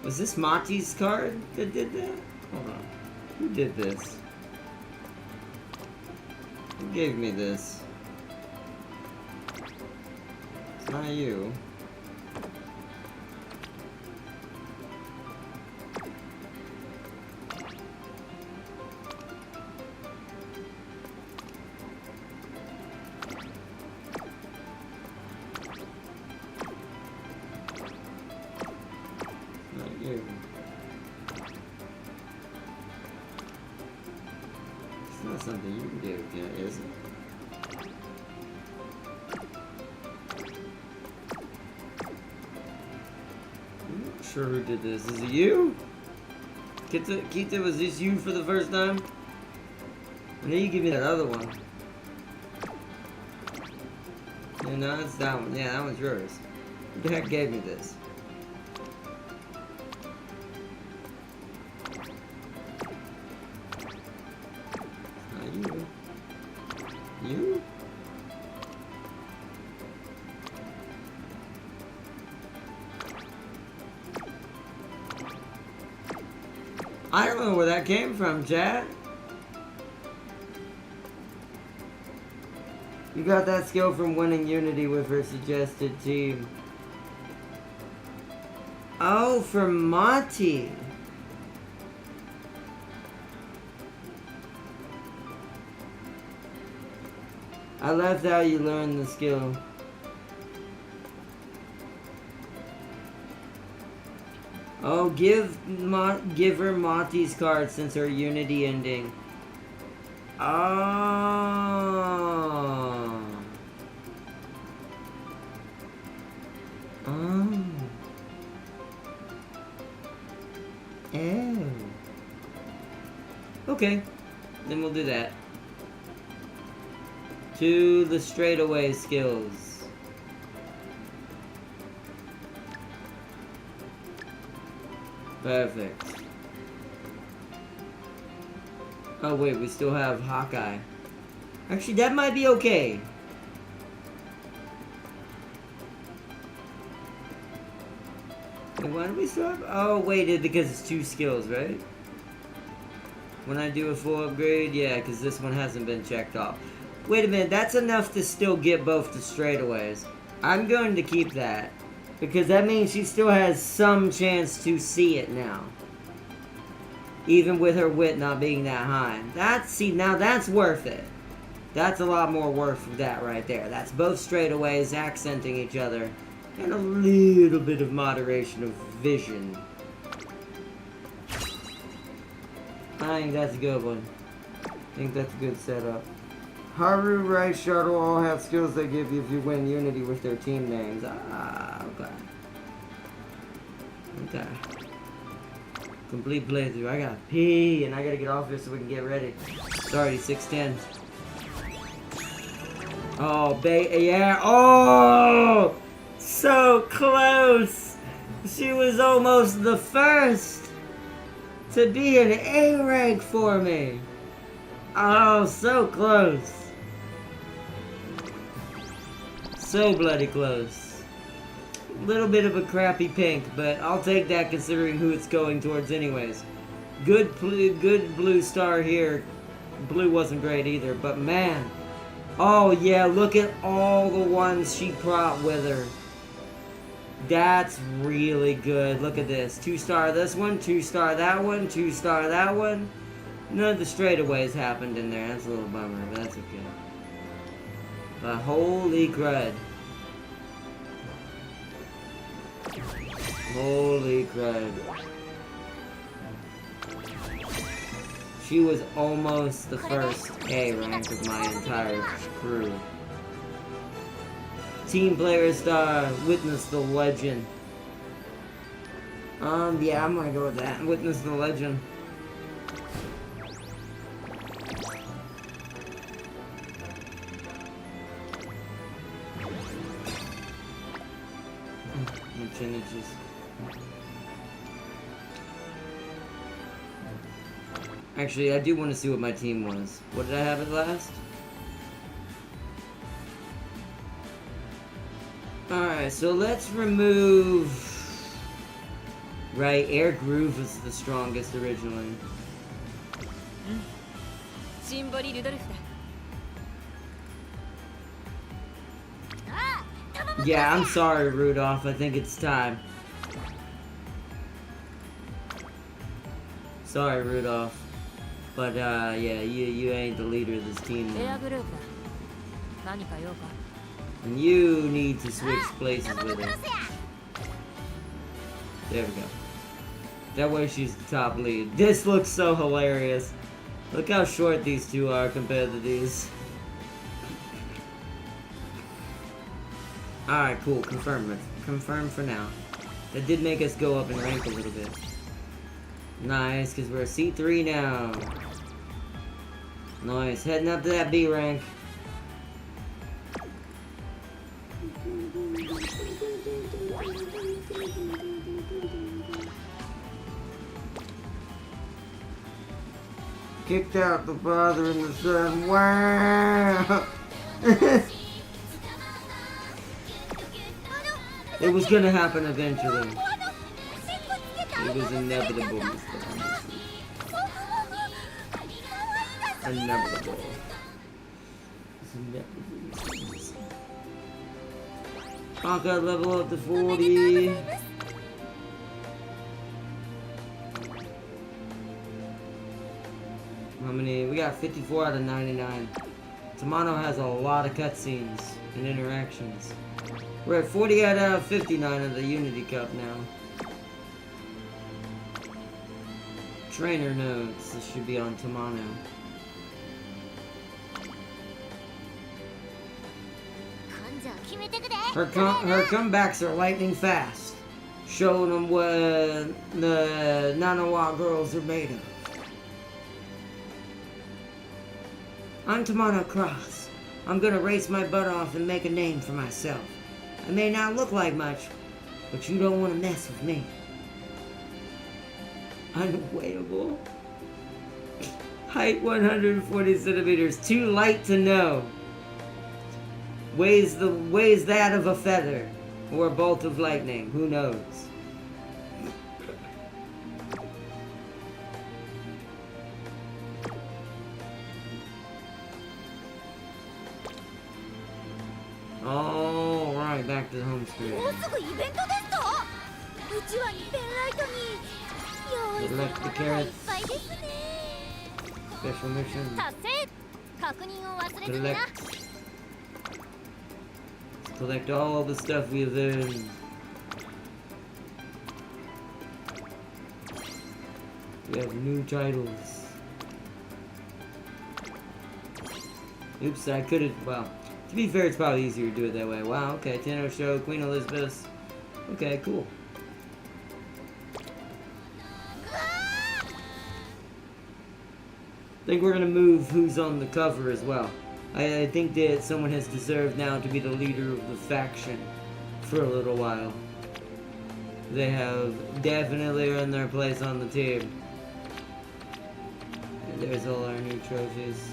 Speaker 1: Was this Mati's card that did that? Hold on. Who did this? Who gave me this? It's not you. It's not something you can do yet, is it? I'm not sure who did this. Is it you? Kita, was this you for the first time? And then you give me that other one. Yeah, no, it's that one. Yeah, that one's yours. Who the heck gave me this? You? I don't know where that came from, Chad. You got that skill from winning Unity with her suggested team. Oh, from Mati. I left how you learned the skill. Oh, give her Monty's card since her Unity ending. Oh. Oh. Oh. Okay. Then we'll do that. To the straightaway skills. Perfect. Oh wait, we still have Hawkeye. Actually, that might be okay. Wait, why do we still have... Oh wait, because it's 2 skills, right? When I do a full upgrade? Yeah, because this one hasn't been checked off. Wait a minute, that's enough to still get both the straightaways. I'm going to keep that. Because that means she still has some chance to see it now. Even with her wit not being that high. See, now that's worth it. That's a lot more worth of that right there. That's both straightaways accenting each other. And a little bit of moderation of vision. I think that's a good one. I think that's a good setup. Haru, Rai, Shuttle all have skills they give you if you win Unity with their team names. Ah, okay. Okay. Complete playthrough. I gotta pee and I gotta get off here so we can get ready. It's already 6:10. Oh, yeah. Oh! So close! She was almost the first to be an A rank for me. Oh, so close. So bloody close. Little bit of a crappy pink, but I'll take that considering who it's going towards anyways. Good blue star here. Blue wasn't great either, but man. Oh yeah, look at all the ones she brought with her. That's really good. Look at this. 2-star this one, 2-star that one, 2-star that one. None of the straightaways happened in there. That's a little bummer, but that's okay. But holy crud. Holy crud. She was almost the first A rank of my entire crew. Team player star, witness the legend. Yeah, I'm gonna go with that. Witness the legend. Percentages. Actually, I do want to see what my team was. What did I have at last? Alright, so let's remove... Right, Air Groove was the strongest originally. Yeah, I'm sorry, Rudolph. I think it's time. Sorry, Rudolph. But, yeah, you ain't the leader of this team now. And you need to switch places with her. There we go. That way she's the top lead. This looks so hilarious. Look how short these two are compared to these. Alright, cool. Confirm it. Confirm for now. That did make us go up in rank a little bit. Nice, because we're a C3 now. Nice. Heading up to that B rank. Kicked out the father and the son. Wow! It was gonna happen eventually. It was inevitable, Mr. Anderson. Inevitable. It's inevitable, Mr. Anderson. Hawkeye level up to 40. How many? We got 54 out of 99. Tamano has a lot of cutscenes and interactions. We're at 40 out of 59 of the Unity Cup now. trainer notes. This should be on Tamano. Her comebacks are lightning fast, showing them what the Nanawa girls are made of. I'm Tamano Cross. I'm gonna race my butt off and make a name for myself. I may not look like much, but you don't want to mess with me. Unweighable. Height 140 centimeters. Too light to know. Weighs that of a feather, or a bolt of lightning. Who knows? All right, back to the home screen. Select the carrots. Special mission. Collect all the stuff we have earned. We have new titles. Oops, I could've, well, to be fair, it's probably easier to do it that way. Wow, okay, Tenno Show, Queen Elizabeth. Okay, cool. I think we're gonna move who's on the cover as well. I think that someone has deserved now to be the leader of the faction for a little while. They have definitely earned their place on the team. And there's all our new trophies.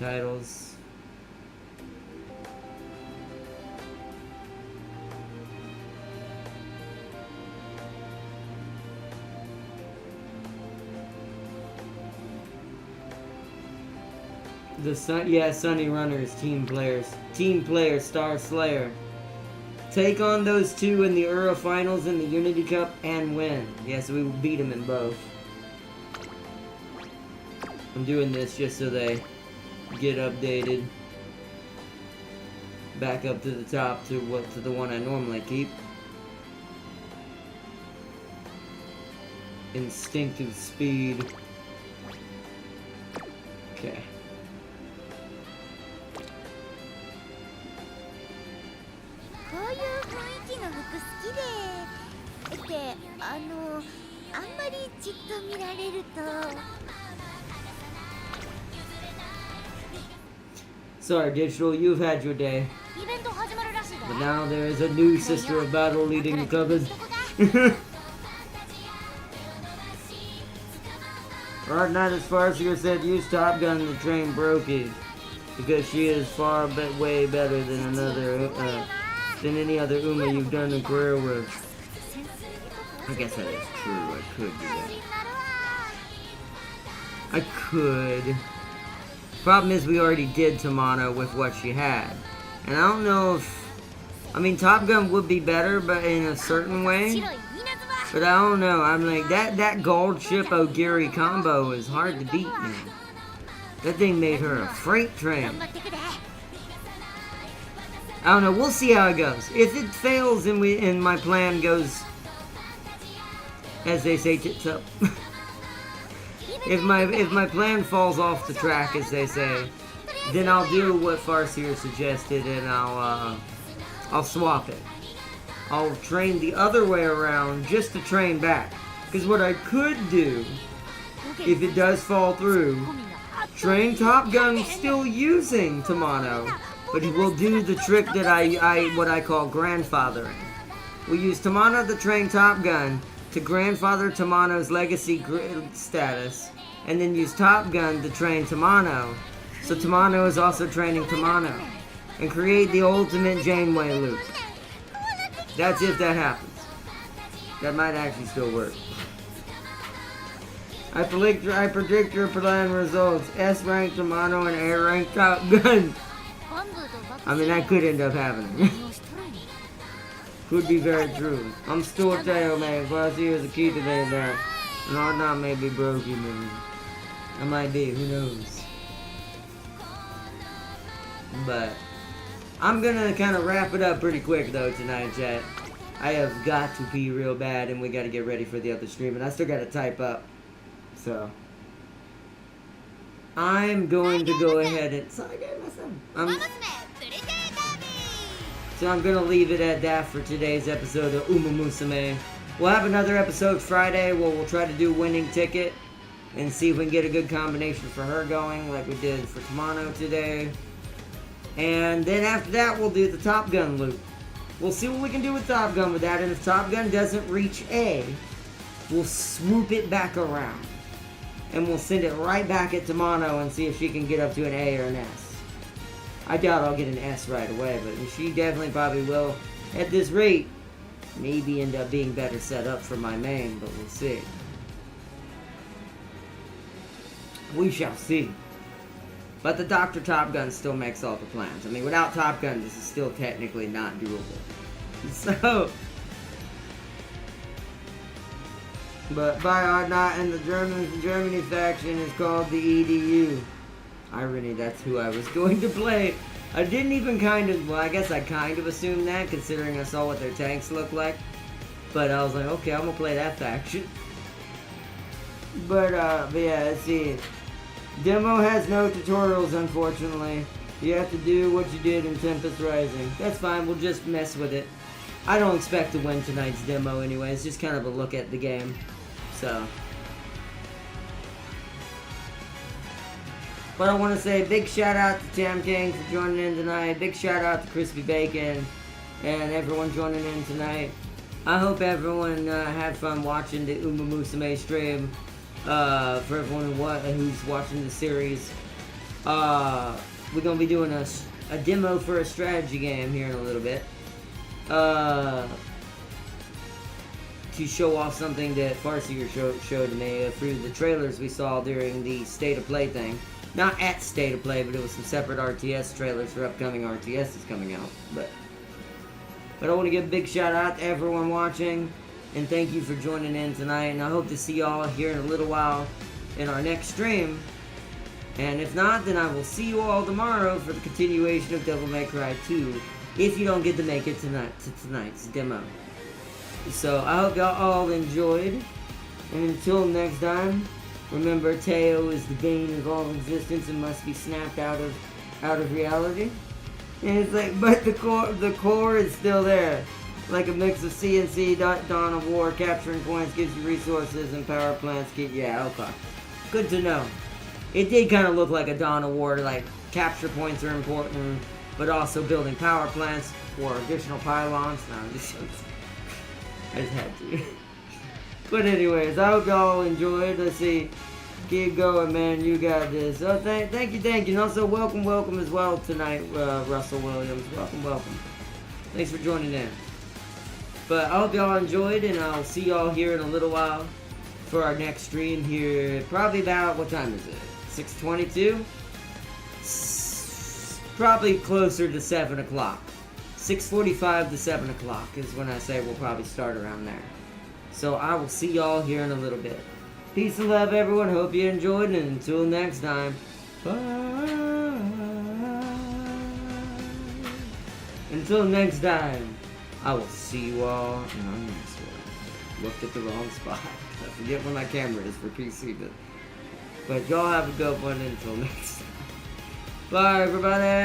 Speaker 1: Titles. The Sunny Runners, team players. Team player, Star Slayer. Take on those two in the Ura Finals in the Unity Cup and win. Yes, we will beat them in both. I'm doing this just so they get updated. Back up to the top to the one I normally keep. Instinctive speed. Okay. Sorry, Digital, you've had your day. But now there is a new Sister of Battle leading the cupboard. Right now, as Farseer said, use Top Gun to train Brokey. Because she is way better than than any other Uma you've done a career with. I guess that is true. I could do that. I could. Problem is, we already did Tamano with what she had. And I don't know if... I mean, Top Gun would be better, but in a certain way. But I don't know. I'm like, that gold ship Ogiri combo is hard to beat, man. That thing made her a freight train. I don't know. We'll see how it goes. If it fails and my plan goes, as they say, tits up. If my plan falls off the track, as they say, then I'll do what Farseer suggested, and I'll swap it. I'll train the other way around just to train back. Because what I could do, if it does fall through, train Top Gun still using Tamano, but we'll do the trick that what I call grandfathering. We'll use Tamano to train Top Gun to grandfather Tamano's legacy status, and then use Top Gun to train Tamano, so Tamano is also training Tamano, and create the ultimate Janeway loop. That's if that happens. That might actually still work. I predict your plan results. S rank Tamano and A rank Top Gun. I mean, that could end up happening. Could be very true. I'm still a tail man. Farseer is the key to that. And or not maybe broken. I might be. Who knows? But I'm gonna kind of wrap it up pretty quick though tonight, chat. I have got to pee real bad, and we got to get ready for the other stream, and I still got to type up. So I'm going to go ahead and I'm gonna leave it at that for today's episode of Umamusume. We'll have another episode Friday where we'll try to do winning ticket and see if we can get a good combination for her going, like we did for Tamano today. And then after that, we'll do the Top Gun loop. We'll see what we can do with Top Gun with that, and if Top Gun doesn't reach A, we'll swoop it back around. And we'll send it right back at Tamano and see if she can get up to an A or an S. I doubt I'll get an S right away, but she definitely probably will. At this rate, maybe end up being better set up for my main, but we'll see. We shall see. But the Dr. Top Gun still makes all the plans. I mean, without Top Gun, this is still technically not doable. So, but by our not and the Germany faction is called the EDU. Irony, that's who I was going to play. I didn't even well, I guess I kind of assumed that, considering I saw what their tanks look like. But I was like, okay, I'm gonna play that faction. But yeah, let's see. Demo has no tutorials, unfortunately. You have to do what you did in Tempest Rising. That's fine, we'll just mess with it. I don't expect to win tonight's demo anyway, it's just kind of a look at the game. So. But I want to say a big shout out to Tam King for joining in tonight. Big shout out to Crispy Bacon and everyone joining in tonight. I hope everyone had fun watching the Umamusume stream. For everyone who's watching the series, we're gonna be doing a demo for a strategy game here in a little bit. To show off something that Farseer showed me through the trailers we saw during the State of Play thing. Not at State of Play, but it was some separate RTS trailers for upcoming RTSs coming out. But I want to give a big shout out to everyone watching, and thank you for joining in tonight. And I hope to see y'all here in a little while in our next stream. And if not, then I will see you all tomorrow for the continuation of Devil May Cry 2, if you don't get to make it tonight's demo. So I hope y'all all enjoyed, and until next time, remember Teo is the bane of all existence and must be snapped out of reality. And it's like, but the core is still there, like a mix of CNC, Dawn of War, capturing points gives you resources, and power plants get okay. Good to know. It did kind of look like a Dawn of War, like capture points are important, but also building power plants or additional pylons. No, I just had to. But anyways, I hope y'all enjoyed. Let's see. Keep going, man. You got this. Oh, thank you. And also, welcome as well tonight, Russell Williams. Welcome. Thanks for joining in. But I hope y'all enjoyed, and I'll see y'all here in a little while for our next stream here. Probably about, what time is it? 6:22? Probably closer to 7 o'clock. 6:45 to 7 o'clock is when I say we'll probably start around there. So I will see y'all here in a little bit. Peace and love, everyone. Hope you enjoyed, and until next time, bye. Until next time, I will see you all in our next one. Looked at the wrong spot. I forget where my camera is for PC, but y'all have a good one until next time. Bye, everybody.